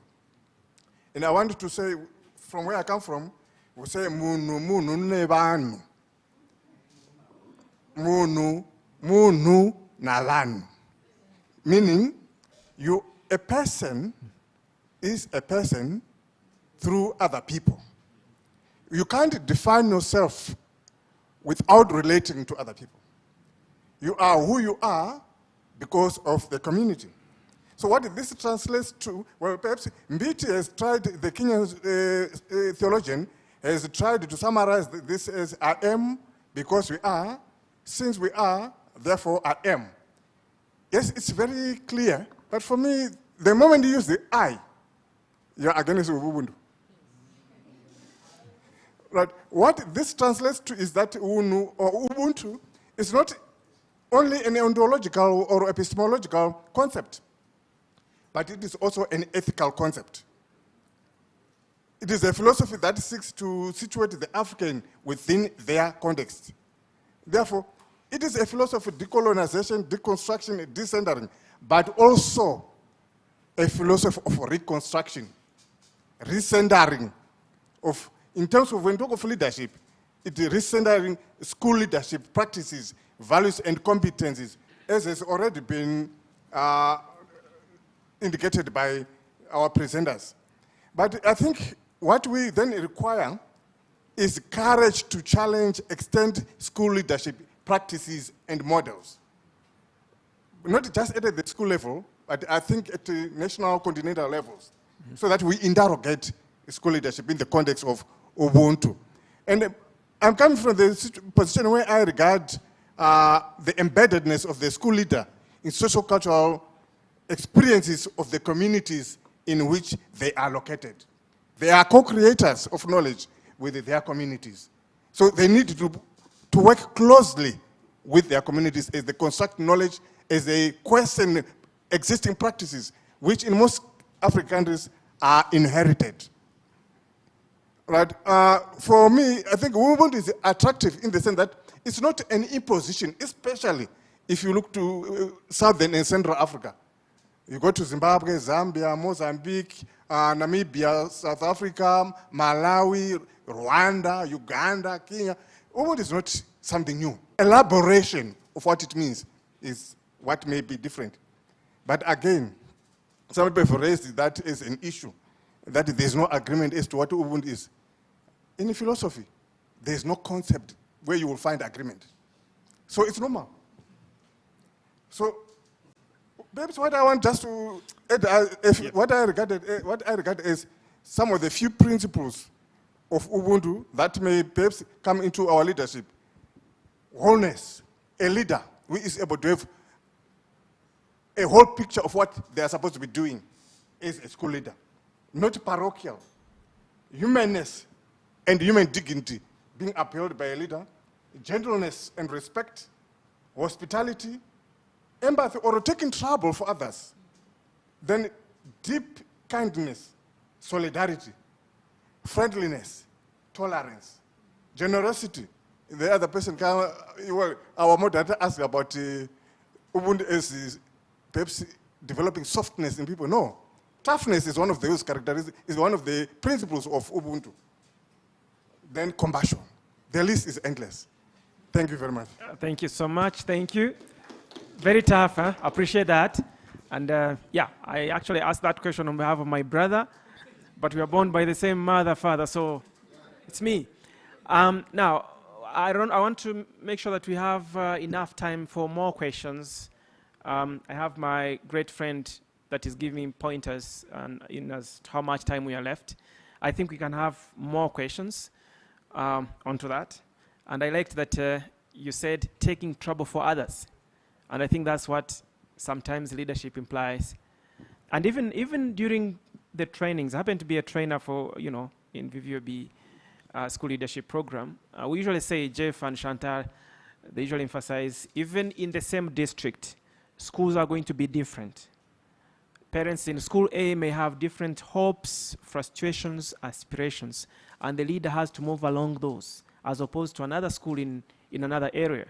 And I wanted to say, from where I come from, we say Munu, Munu, Nebanu. Munu, Munu, Nalan. Meaning, a person is a person through other people. You can't define yourself without relating to other people. You are who you are because of the community. So what this translates to, well, perhaps Mbiti has tried, the Kenyan theologian has tried to summarize this as I am because we are, since we are, therefore I am. Yes, it's very clear, but for me, the moment you use the I, you're against Ubuntu. Right. What this translates to is that Unu or Ubuntu is not only an ontological or epistemological concept, but it is also an ethical concept. It is a philosophy that seeks to situate the African within their context. Therefore, it is a philosophy of decolonization, deconstruction, decentering, but also a philosophy of reconstruction, recentering of, in terms of when we talk of leadership, it is recentering school leadership practices, values and competencies, as has already been indicated by our presenters. But I think what we then require is courage to challenge extend school leadership practices and models. Not just at the school level, but I think at the national continental levels, so that we interrogate school leadership in the context of Ubuntu. And I'm coming from the position where I regard the embeddedness of the school leader in socio-cultural experiences of the communities in which they are located. They are co-creators of knowledge with their communities. So they need to work closely with their communities as they construct knowledge, as they question existing practices, which in most African countries are inherited. Right? For me, I think Ubuntu is attractive in the sense that it's not an imposition, especially if you look to Southern and Central Africa. You go to Zimbabwe, Zambia, Mozambique, Namibia, South Africa, Malawi, Rwanda, Uganda, Kenya. Ubuntu is not something new. Elaboration of what it means is what may be different. But again, some people have raised that as an issue, that there's no agreement as to what Ubuntu is. In philosophy, there's no concept where you will find agreement. So it's normal. So perhaps what I want just to add, what I regard as some of the few principles of Ubuntu that may perhaps come into our leadership. Wholeness. A leader who is able to have a whole picture of what they are supposed to be doing as a school leader. Not parochial. Humanness and human dignity being upheld by a leader. Gentleness and respect. Hospitality. Empathy or taking trouble for others. Then deep kindness. Solidarity. friendliness, tolerance, generosity. The other person can, well, our moderator asked about Ubuntu as perhaps developing softness in people. No, toughness is one of those characteristics, is one of the principles of Ubuntu. Then compassion. The list is endless. Thank you very much. Thank you so much. Thank you. Very tough. Huh? Appreciate that. And yeah, I actually asked that question on behalf of my brother, but we are born by the same mother, father, so it's me. Now, I want to make sure that we have enough time for more questions. I have my great friend that is giving me pointers in as to how much time we are left. I think we can have more questions onto that. And I liked that you said taking trouble for others. And I think that's what sometimes leadership implies. And even during the trainings, I happen to be a trainer for, in VVOB school leadership program. We usually say, Jeff and Chantal, they usually emphasize, even in the same district, schools are going to be different. Parents in school A may have different hopes, frustrations, aspirations, and the leader has to move along those, as opposed to another school in another area.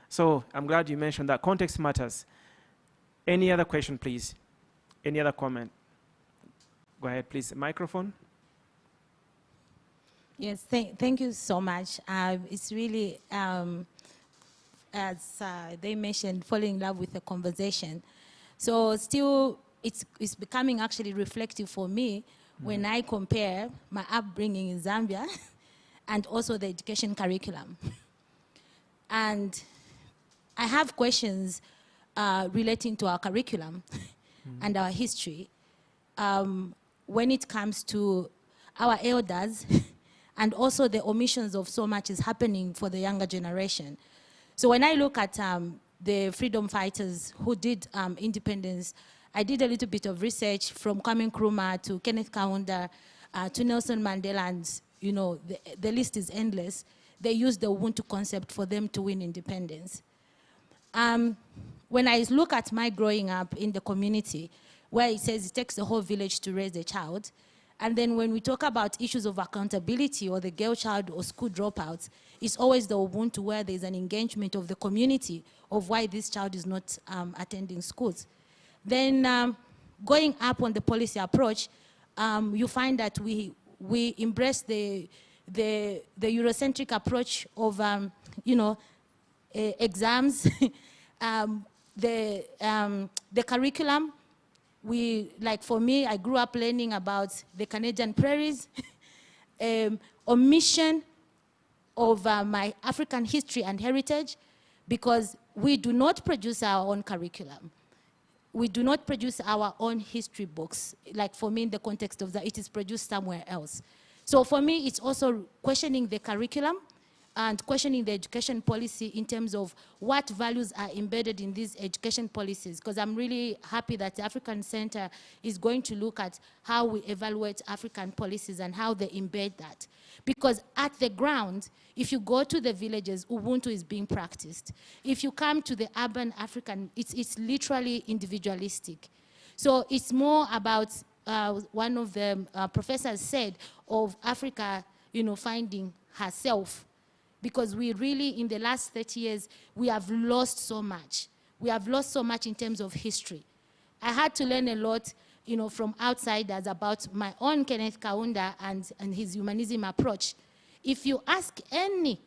So I'm glad you mentioned that context matters. Any other question, please? Any other comment? Go ahead, please. Microphone. Yes, thank you so much. It's really, as they mentioned, falling in love with the conversation. So still, it's becoming actually reflective for me when I compare my upbringing in Zambia and also the education curriculum. And I have questions relating to our curriculum and our history when it comes to our elders and also the omissions of so much is happening for the younger generation. So when I look at the freedom fighters who did independence, I did a little bit of research from Kwame Nkrumah to Kenneth Kaunda to Nelson Mandela, and the list is endless. They used the Ubuntu concept for them to win independence. When I look at my growing up in the community, where it says it takes the whole village to raise a child, and then when we talk about issues of accountability or the girl child or school dropouts, it's always the Ubuntu where there's an engagement of the community of why this child is not attending schools. Then going up on the policy approach, you find that we embrace the Eurocentric approach of, exams, the curriculum. For me, I grew up learning about the Canadian prairies, omission of my African history and heritage, because we do not produce our own curriculum. We do not produce our own history books. Like for me, in the context of that, it is produced somewhere else. So for me, it's also questioning the curriculum and questioning the education policy in terms of what values are embedded in these education policies, because I'm really happy that the African Center is going to look at how we evaluate African policies and how they embed that. Because at the ground, if you go to the villages, Ubuntu is being practiced. If you come to the urban African, it's literally individualistic. So it's more about, one of the professors said, of Africa, finding herself. Because we really, in the last 30 years, we have lost so much. We have lost so much in terms of history. I had to learn a lot, from outsiders about my own Kenneth Kaunda and his humanism approach. If you ask any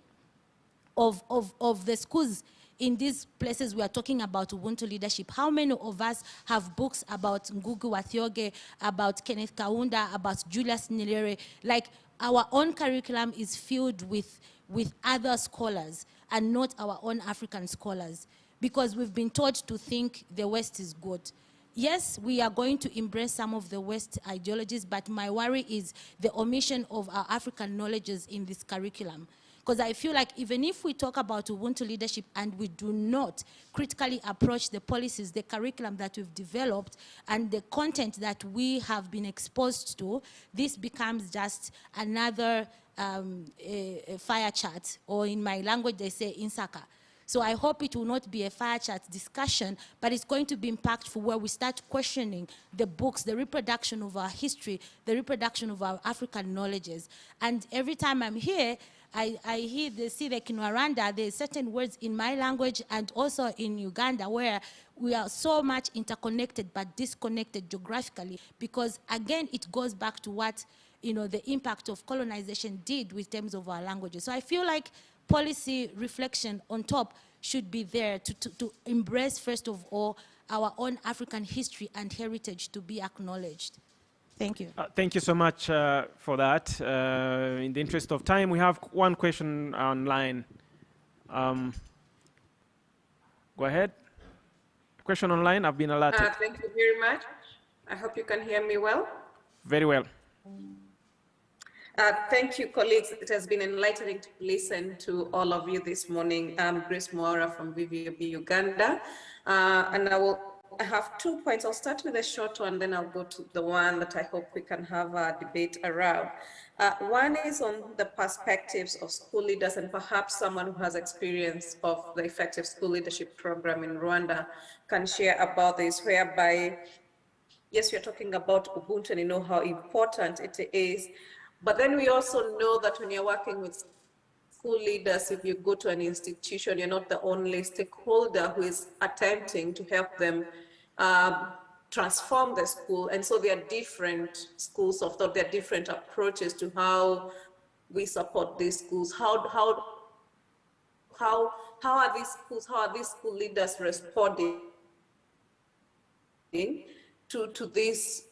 of the schools in these places we are talking about Ubuntu leadership, how many of us have books about Ngugi wa Thiong'e, about Kenneth Kaunda, about Julius Nyerere? Like, our own curriculum is filled with other scholars and not our own African scholars, because we've been taught to think the West is good. Yes, we are going to embrace some of the West ideologies, but my worry is the omission of our African knowledges in this curriculum. Because I feel like even if we talk about Ubuntu leadership and we do not critically approach the policies, the curriculum that we've developed, and the content that we have been exposed to, this becomes just another a fire chat, or in my language they say insaka. So I hope it will not be a fire chat discussion, but it's going to be impactful where we start questioning the books, the reproduction of our history, the reproduction of our African knowledges. And every time I'm here, I hear they see like in Rwanda, there's certain words in my language and also in Uganda where we are so much interconnected but disconnected geographically, because again, it goes back to what, you know, the impact of colonization did with terms of our languages. So I feel like policy reflection on top should be there to embrace, first of all, our own African history and heritage to be acknowledged. Thank you. Thank you so much for that. In the interest of time, we have one question online. Go ahead. Question online, I've been alerted. Thank you very much. I hope you can hear me well. Very well. Thank you, colleagues. It has been enlightening to listen to all of you this morning. I'm Grace Mwara from VVOB Uganda, and I have 2 points. I'll start with a short one, then I'll go to the one that I hope we can have a debate around. One is on the perspectives of school leaders, and perhaps someone who has experience of the effective school leadership program in Rwanda can share about this, whereby, yes, you're talking about Ubuntu and you know how important it is, but then we also know that when you're working with school leaders, if you go to an institution, you're not the only stakeholder who is attempting to help them transform the school. And so there are different schools of thought, there are different approaches to how we support these schools. How are these schools, how are these school leaders responding to this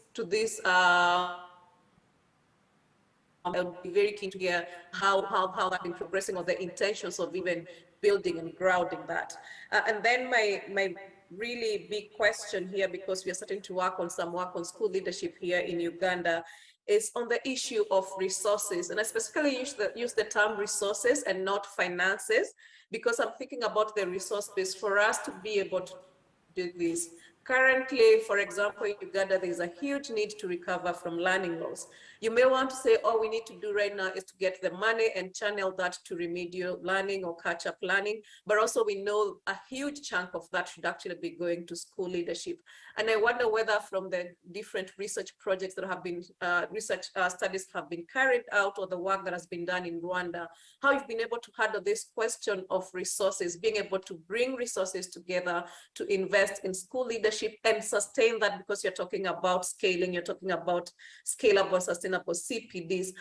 I would be very keen to hear how that's been progressing, or the intentions of even building and grounding that. And then my really big question here, because we are starting to work on some work on school leadership here in Uganda, is on the issue of resources. And I specifically use the term resources and not finances, because I'm thinking about the resource base for us to be able to do this. Currently, for example, in Uganda, there is a huge need to recover from learning loss. You may want to say, all we need to do right now is to get the money and channel that to remedial learning or catch-up learning. But also we know a huge chunk of that should actually be going to school leadership. And I wonder whether from the different research projects that have been, research studies have been carried out, or the work that has been done in Rwanda, how you've been able to handle this question of resources, being able to bring resources together to invest in school leadership and sustain that, because you're talking about scaling, you're talking about scalable, sustainable CPDs.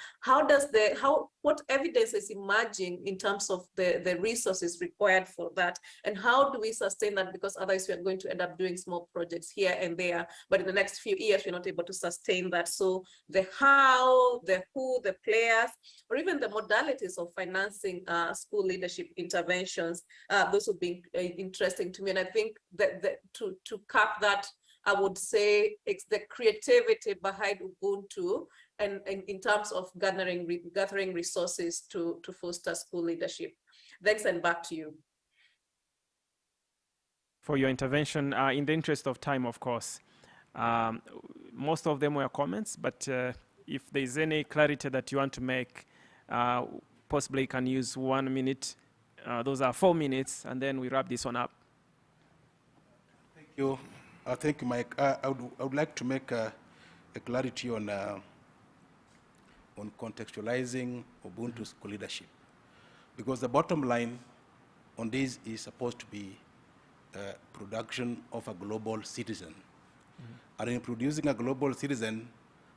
What evidence is emerging in terms of the resources required for that, and how do we sustain that? Because otherwise we are going to end up doing small projects here and there, but in the next few years we're not able to sustain that. So the how, the who, the players, or even the modalities of financing school leadership interventions, those would be interesting to me. And I think that to cap that, I would say it's the creativity behind Ubuntu, and in terms of gathering resources to foster school leadership. Thanks, and back to you. For your intervention, in the interest of time, of course. Most of them were comments, but if there's any clarity that you want to make, possibly you can use 1 minute. Those are 4 minutes, and then we wrap this one up. Thank you. Thank you, Mike. I would like to make a clarity on contextualizing Ubuntu school leadership, because the bottom line on this is supposed to be production of a global citizen. And in producing a global citizen,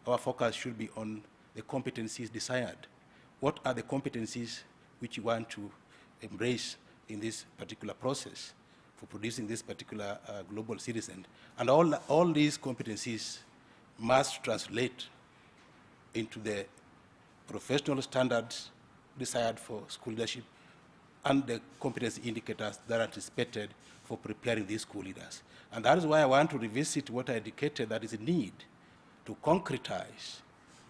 our focus should be on the competencies desired. What are the competencies which you want to embrace in this particular process for producing this particular global citizen? And all these competencies must translate into the professional standards desired for school leadership and the competency indicators that are anticipated for preparing these school leaders. And that is why I want to revisit what I indicated, that is a need to concretize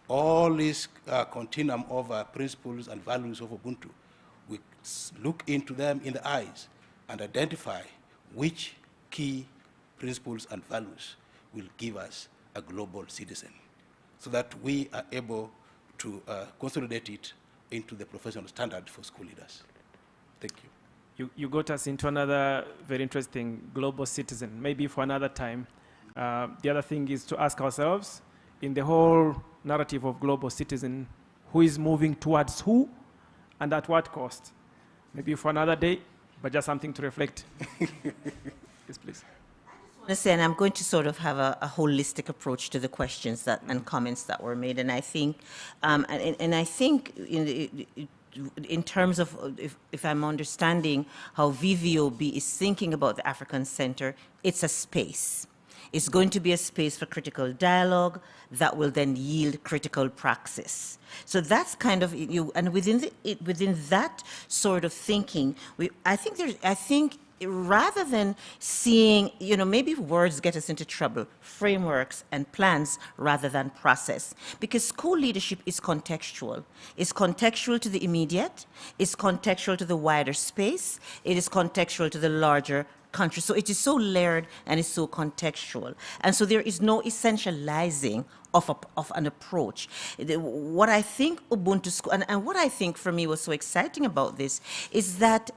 all this continuum of principles and values of Ubuntu. We look into them in the eyes and identify which key principles and values will give us a global citizen, so that we are able to consolidate it into the professional standard for school leaders. Thank you. you got us into another very interesting global citizen, maybe for another time. The other thing is to ask ourselves, in the whole narrative of global citizen, who is moving towards who and at what cost? Maybe for another day, but just something to reflect. Yes, please. And I'm going to sort of have a holistic approach to the questions that and comments that were made, and I think, I think in terms of if I'm understanding how VVOB is thinking about the African Center, it's a space. It's going to be a space for critical dialogue that will then yield critical praxis. So that's kind of and within that sort of thinking, I think rather than seeing, maybe words get us into trouble, frameworks and plans rather than process. Because school leadership is contextual. It's contextual to the immediate, it's contextual to the wider space, it is contextual to the larger country. So it is so layered and it's so contextual. And so there is no essentializing of an approach. What I think Ubuntu School, and what I think for me was so exciting about this is that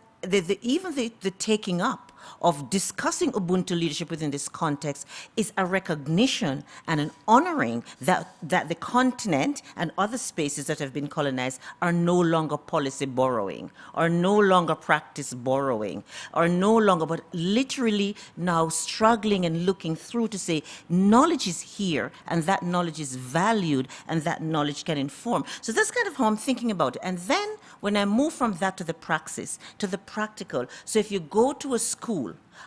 even the taking up of discussing Ubuntu leadership within this context is a recognition and an honoring that the continent and other spaces that have been colonized are no longer policy borrowing, are no longer practice borrowing, are no longer, but literally now struggling and looking through to say knowledge is here and that knowledge is valued and that knowledge can inform. So that's kind of how I'm thinking about it. And then when I move from that to the praxis, to the practical, so if you go to a school,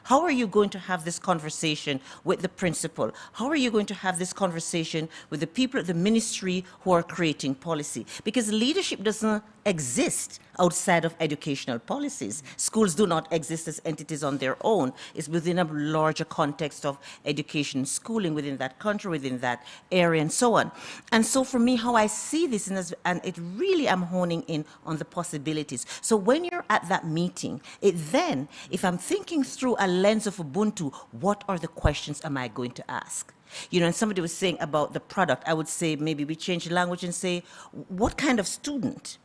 how are you going to have this conversation with the principal? How are you going to have this conversation with the people at the ministry who are creating policy? Because leadership doesn't exist outside of educational policies. Schools do not exist as entities on their own. It's within a larger context of education, schooling within that country, within that area, and so on. And so for me, how I see this, and it really, I'm honing in on the possibilities. So when you're at that meeting, if I'm thinking through a lens of Ubuntu, what are the questions am I going to ask? And somebody was saying about the product, I would say maybe we change the language and say, what kind of student?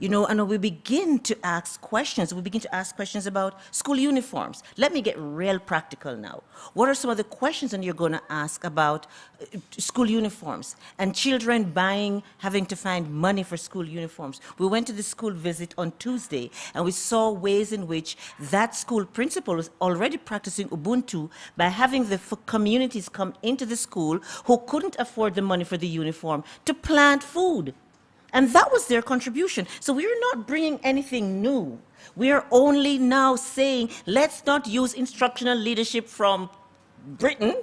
And we begin to ask questions. We begin to ask questions about school uniforms. Let me get real practical now. What are some of the questions that you're going to ask about school uniforms and children having to find money for school uniforms? We went to the school visit on Tuesday, and we saw ways in which that school principal was already practicing Ubuntu by having the communities come into the school who couldn't afford the money for the uniform to plant food. And that was their contribution. So we're not bringing anything new. We're only now saying, let's not use instructional leadership from Britain.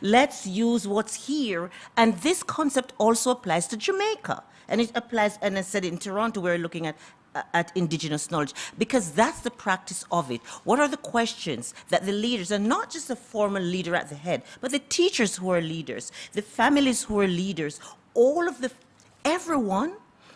Let's use what's here. And this concept also applies to Jamaica. And it applies, and I said in Toronto, we're looking at indigenous knowledge, because that's the practice of it. What are the questions that the leaders, and not just the formal leader at the head, but the teachers who are leaders, the families who are leaders, everyone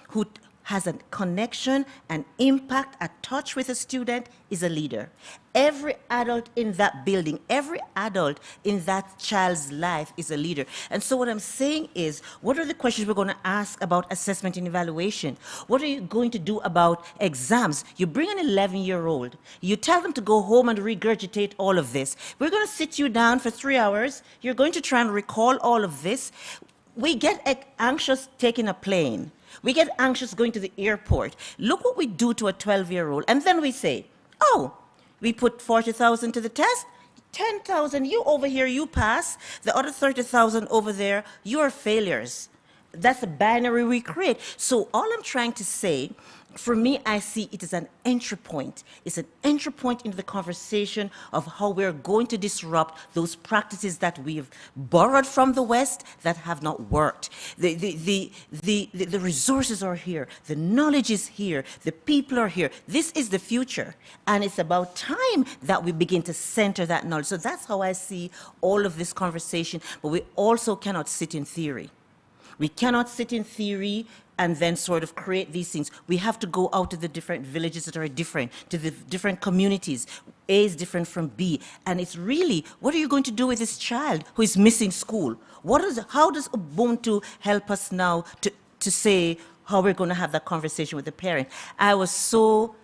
who has a connection, an impact, a touch with a student is a leader. Every adult in that building, every adult in that child's life is a leader. And so what I'm saying is, what are the questions we're going to ask about assessment and evaluation? What are you going to do about exams? You bring an 11-year-old, you tell them to go home and regurgitate all of this. We're going to sit you down for 3 hours. You're going to try and recall all of this. We get anxious taking a plane. We get anxious going to the airport. Look what we do to a 12-year-old. And then we say, oh, we put 40,000 to the test, 10,000, you over here, you pass. The other 30,000 over there, you are failures. That's a binary we create. So all I'm trying to say, for me, I see it as an entry point. It's an entry point into the conversation of how we're going to disrupt those practices that we've borrowed from the West that have not worked. The resources are here. The knowledge is here. The people are here. This is the future. And it's about time that we begin to center that knowledge. So that's how I see all of this conversation. But we also cannot sit in theory. We cannot sit in theory and then sort of create these things. We have to go out to the different villages that are different, to the different communities. A is different from B. And it's really, what are you going to do with this child who is missing school? How does Ubuntu help us now to say how we're going to have that conversation with the parent? I was so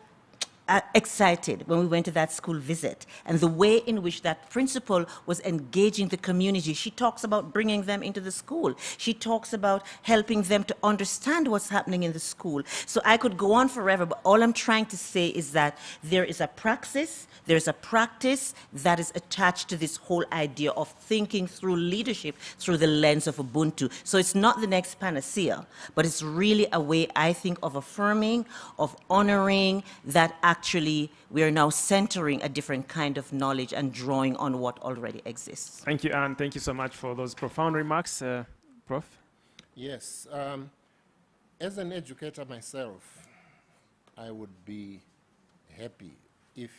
excited when we went to that school visit, and the way in which that principal was engaging the community. She talks about bringing them into the school. She talks about helping them to understand what's happening in the school. So I could go on forever, but all I'm trying to say is that there is a praxis, there's a practice that is attached to this whole idea of thinking through leadership through the lens of Ubuntu. So it's not the next panacea, but it's really a way, I think, of affirming, of honoring that actually we are now centering a different kind of knowledge and drawing on what already exists. Thank you, Anne. Thank you so much for those profound remarks, Prof. Yes. As an educator myself, I would be happy if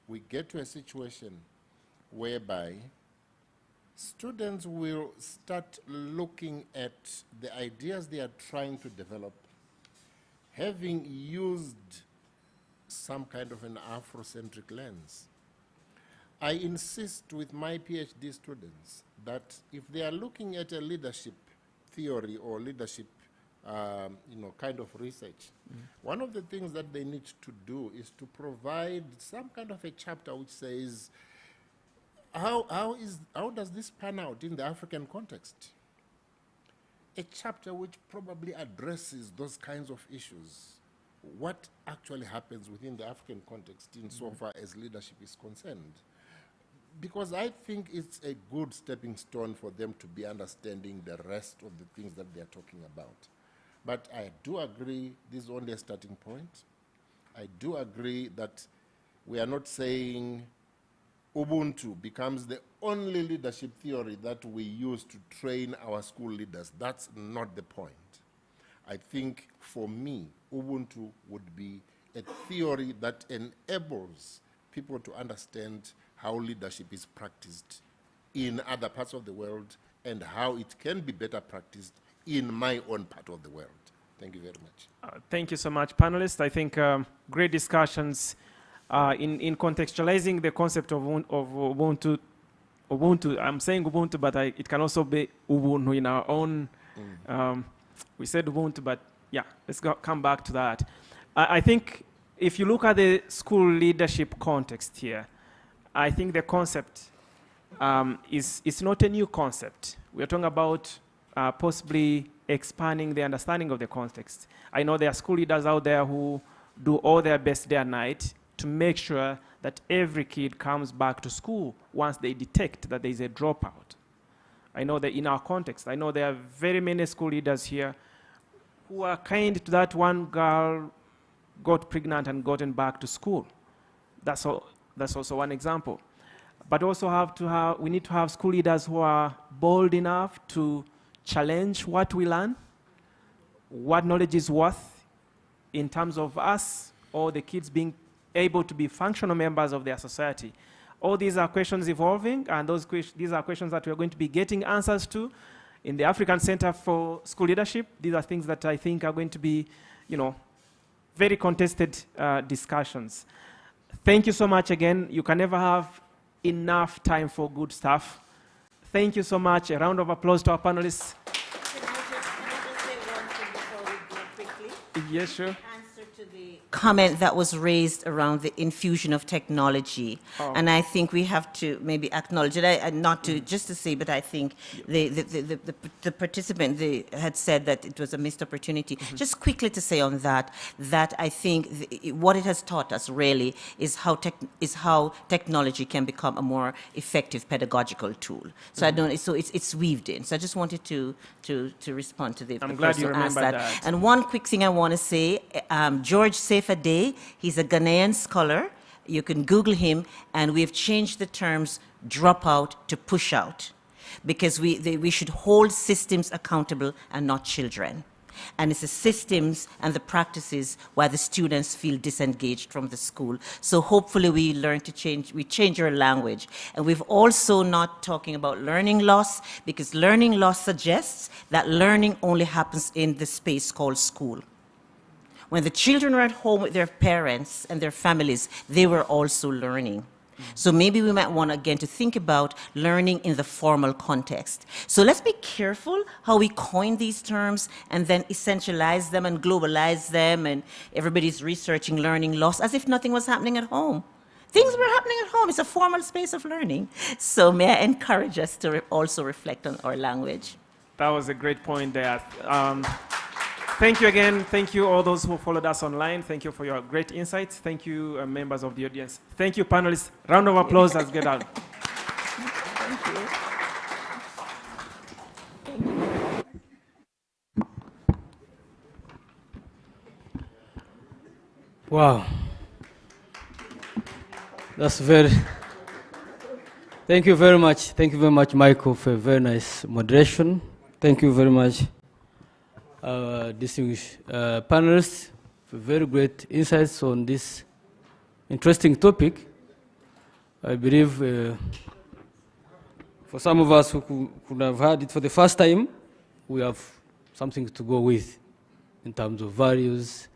we get to a situation whereby students will start looking at the ideas they are trying to develop, having used some kind of an Afrocentric lens. I insist with my PhD students that if they are looking at a leadership theory or leadership kind of research, one of the things that they need to do is to provide some kind of a chapter which says, how does this pan out in the African context? A chapter which probably addresses those kinds of issues. What actually happens within the African context insofar as leadership is concerned? Because I think it's a good stepping stone for them to be understanding the rest of the things that they're talking about. But I do agree this is only a starting point. I do agree that we are not saying Ubuntu becomes the only leadership theory that we use to train our school leaders. That's not the point. I think for me, Ubuntu would be a theory that enables people to understand how leadership is practiced in other parts of the world and how it can be better practiced in my own part of the world. Thank you very much. Thank you so much, panelists. I think great discussions in contextualizing the concept of Ubuntu. I'm saying Ubuntu, but it can also be Ubuntu in our own. We said Ubuntu, but yeah, let's come back to that. I think if you look at the school leadership context here, I think the concept is not a new concept. We're talking about possibly expanding the understanding of the context. I know there are school leaders out there who do all their best day and night to make sure that every kid comes back to school once they detect that there is a dropout. I know that in our context, I know there are very many school leaders here who are kind to that one girl got pregnant and gotten back to school. That's also one example. But also we need to have school leaders who are bold enough to challenge what we learn, what knowledge is worth in terms of us or the kids being able to be functional members of their society. All these are questions evolving, and these are questions that we're going to be getting answers to in the African Center for School Leadership. These are things that I think are going to be, very contested discussions. Thank you so much again. You can never have enough time for good stuff. Thank you so much. A round of applause to our panelists. Can I just say one thing before we go quickly? Yes, sure. Comment that was raised around the infusion of technology, and I think we have to maybe acknowledge it. Not to just to say, but I think the participant had said that it was a missed opportunity. Just quickly to say on that I think what it has taught us really is how technology can become a more effective pedagogical tool. So it's weaved in. So I just wanted to respond to the I'm glad you remembered that. And one quick thing I want to say, George Sefade, he's a Ghanaian scholar. You can Google him, and we've changed the terms dropout to push out because we should hold systems accountable and not children. And it's the systems and the practices why the students feel disengaged from the school. So hopefully we change our language. And we've also not talking about learning loss, because learning loss suggests that learning only happens in the space called school. When the children were at home with their parents and their families, they were also learning. So maybe we might want, again, to think about learning in the formal context. So let's be careful how we coin these terms and then essentialize them and globalize them, and everybody's researching learning loss as if nothing was happening at home. Things were happening at home. It's a formal space of learning. So may I encourage us to also reflect on our language. That was a great point there. Thank you again. Thank you all those who followed us online. Thank you for your great insights. Thank you, members of the audience. Thank you, panelists. Round of applause. Let's get out. Thank you. Wow. That's very... Thank you very much. Thank you very much, Michael, for a very nice moderation. Thank you very much, distinguished panelists, for very great insights on this interesting topic. I believe for some of us who could have heard it for the first time, we have something to go with in terms of values,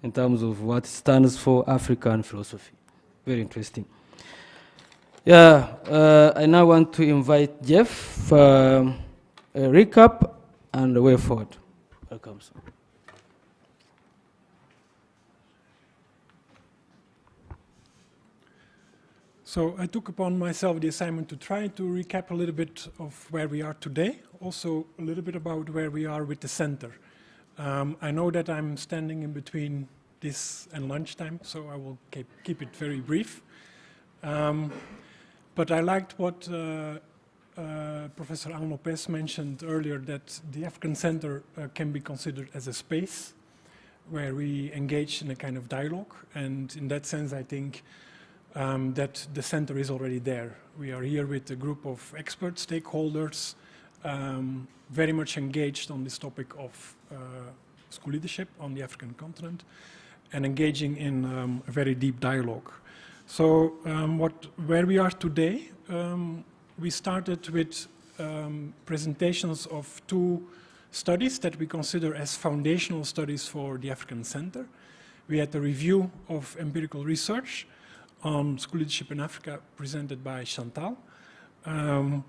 in terms of what stands for African philosophy. Very interesting. Yeah, I now want to invite Jeff for a recap and a way forward. Welcome, sir. So I took upon myself the assignment to try to recap a little bit of where we are today, also a little bit about where we are with the center. I know that I'm standing in between this and lunchtime, so I will keep it very brief. But I liked what Professor Anne Lopez mentioned earlier, that the African Center can be considered as a space where we engage in a kind of dialogue. And in that sense, I think that the center is already there. We are here with a group of experts, stakeholders, very much engaged on this topic of school leadership on the African continent, and engaging in a very deep dialogue. So where we are today, we started with presentations of two studies that we consider as foundational studies for the African Center. We had a review of empirical research on school leadership in Africa presented by Chantal. And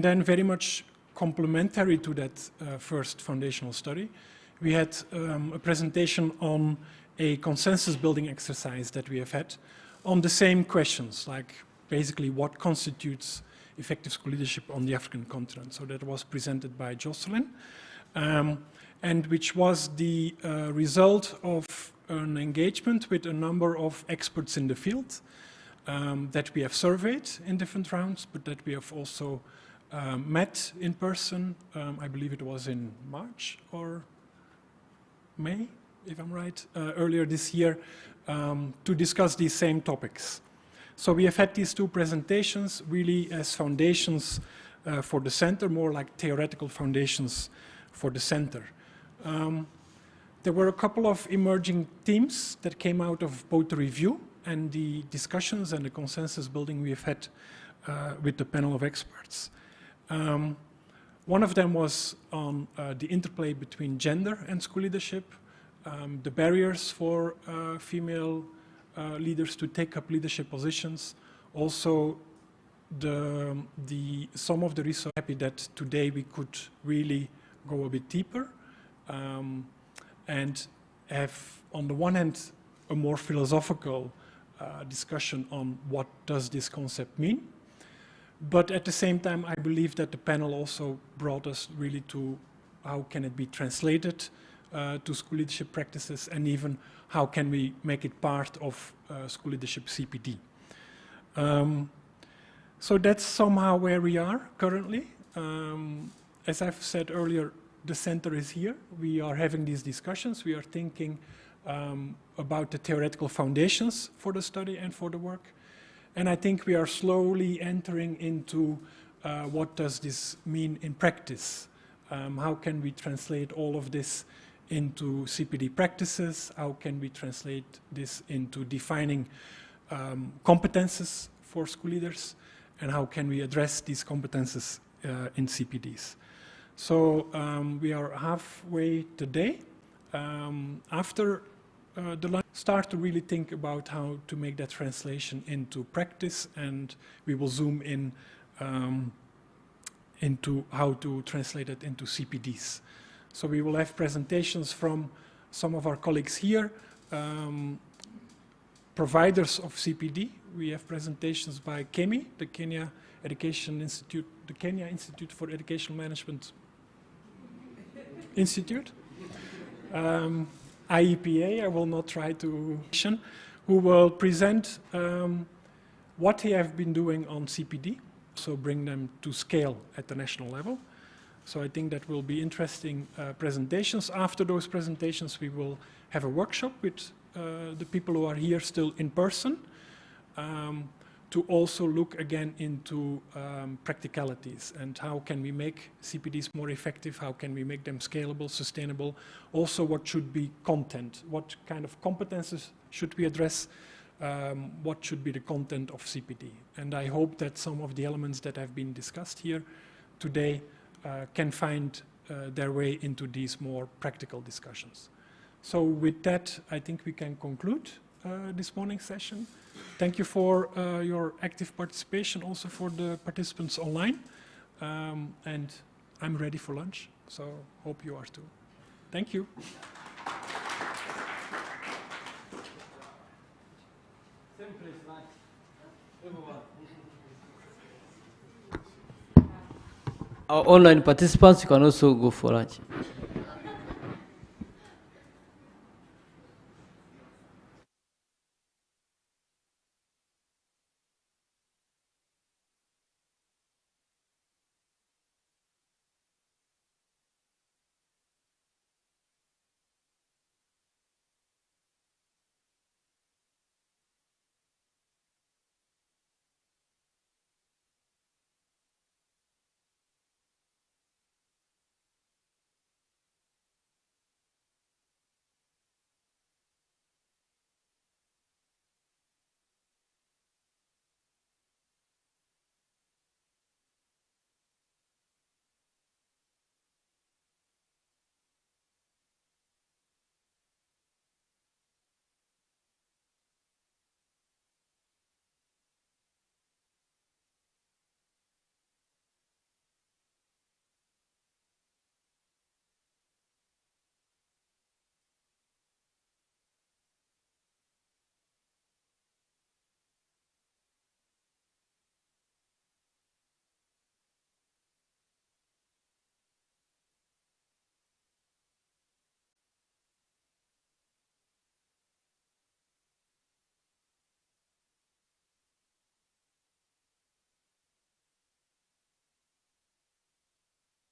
then very much complementary to that first foundational study, we had a presentation on a consensus building exercise that we have had on the same questions, like basically what constitutes effective school leadership on the African continent. So that was presented by Jocelyn, and which was the result of an engagement with a number of experts in the field that we have surveyed in different rounds, but that we have also met in person. I believe it was in March or May, if I'm right, earlier this year, to discuss these same topics. So we have had these two presentations really as foundations for the center, more like theoretical foundations for the center. There were a couple of emerging themes that came out of both the review and the discussions and the consensus building we've had with the panel of experts. One of them was on the interplay between gender and school leadership, the barriers for female leaders to take up leadership positions. Also, some of the research. Happy that today we could really go a bit deeper and have, on the one hand, a more philosophical discussion on what does this concept mean. But at the same time, I believe that the panel also brought us really to how can it be translated to school leadership practices, and even how can we make it part of school leadership CPD. So that's somehow where we are currently. As I've said earlier, the center is here. We are having these discussions. We are thinking about the theoretical foundations for the study and for the work. And I think we are slowly entering into what does this mean in practice? How can we translate all of this into CPD practices? How can we translate this into defining competences for school leaders? And how can we address these competences in CPDs? So we are halfway today. After start to really think about how to make that translation into practice, and we will zoom in into how to translate it into CPDs. So we will have presentations from some of our colleagues here, providers of CPD. We have presentations by KEMI, the Kenya Education Institute, the Kenya Institute for Educational Management Institute. IEPA, I will not try to, who will present what they have been doing on CPD, so bring them to scale at the national level. So I think that will be interesting presentations. After those presentations, we will have a workshop with the people who are here still in person, to also look again into practicalities and how can we make CPDs more effective, how can we make them scalable, sustainable, also what should be content, what kind of competences should we address, what should be the content of CPD. And I hope that some of the elements that have been discussed here today can find their way into these more practical discussions. So with that, I think we can conclude this morning's session. Thank you for your active participation, also for the participants online. And I'm ready for lunch, so hope you are too. Thank you. Our online participants, you can also go for lunch.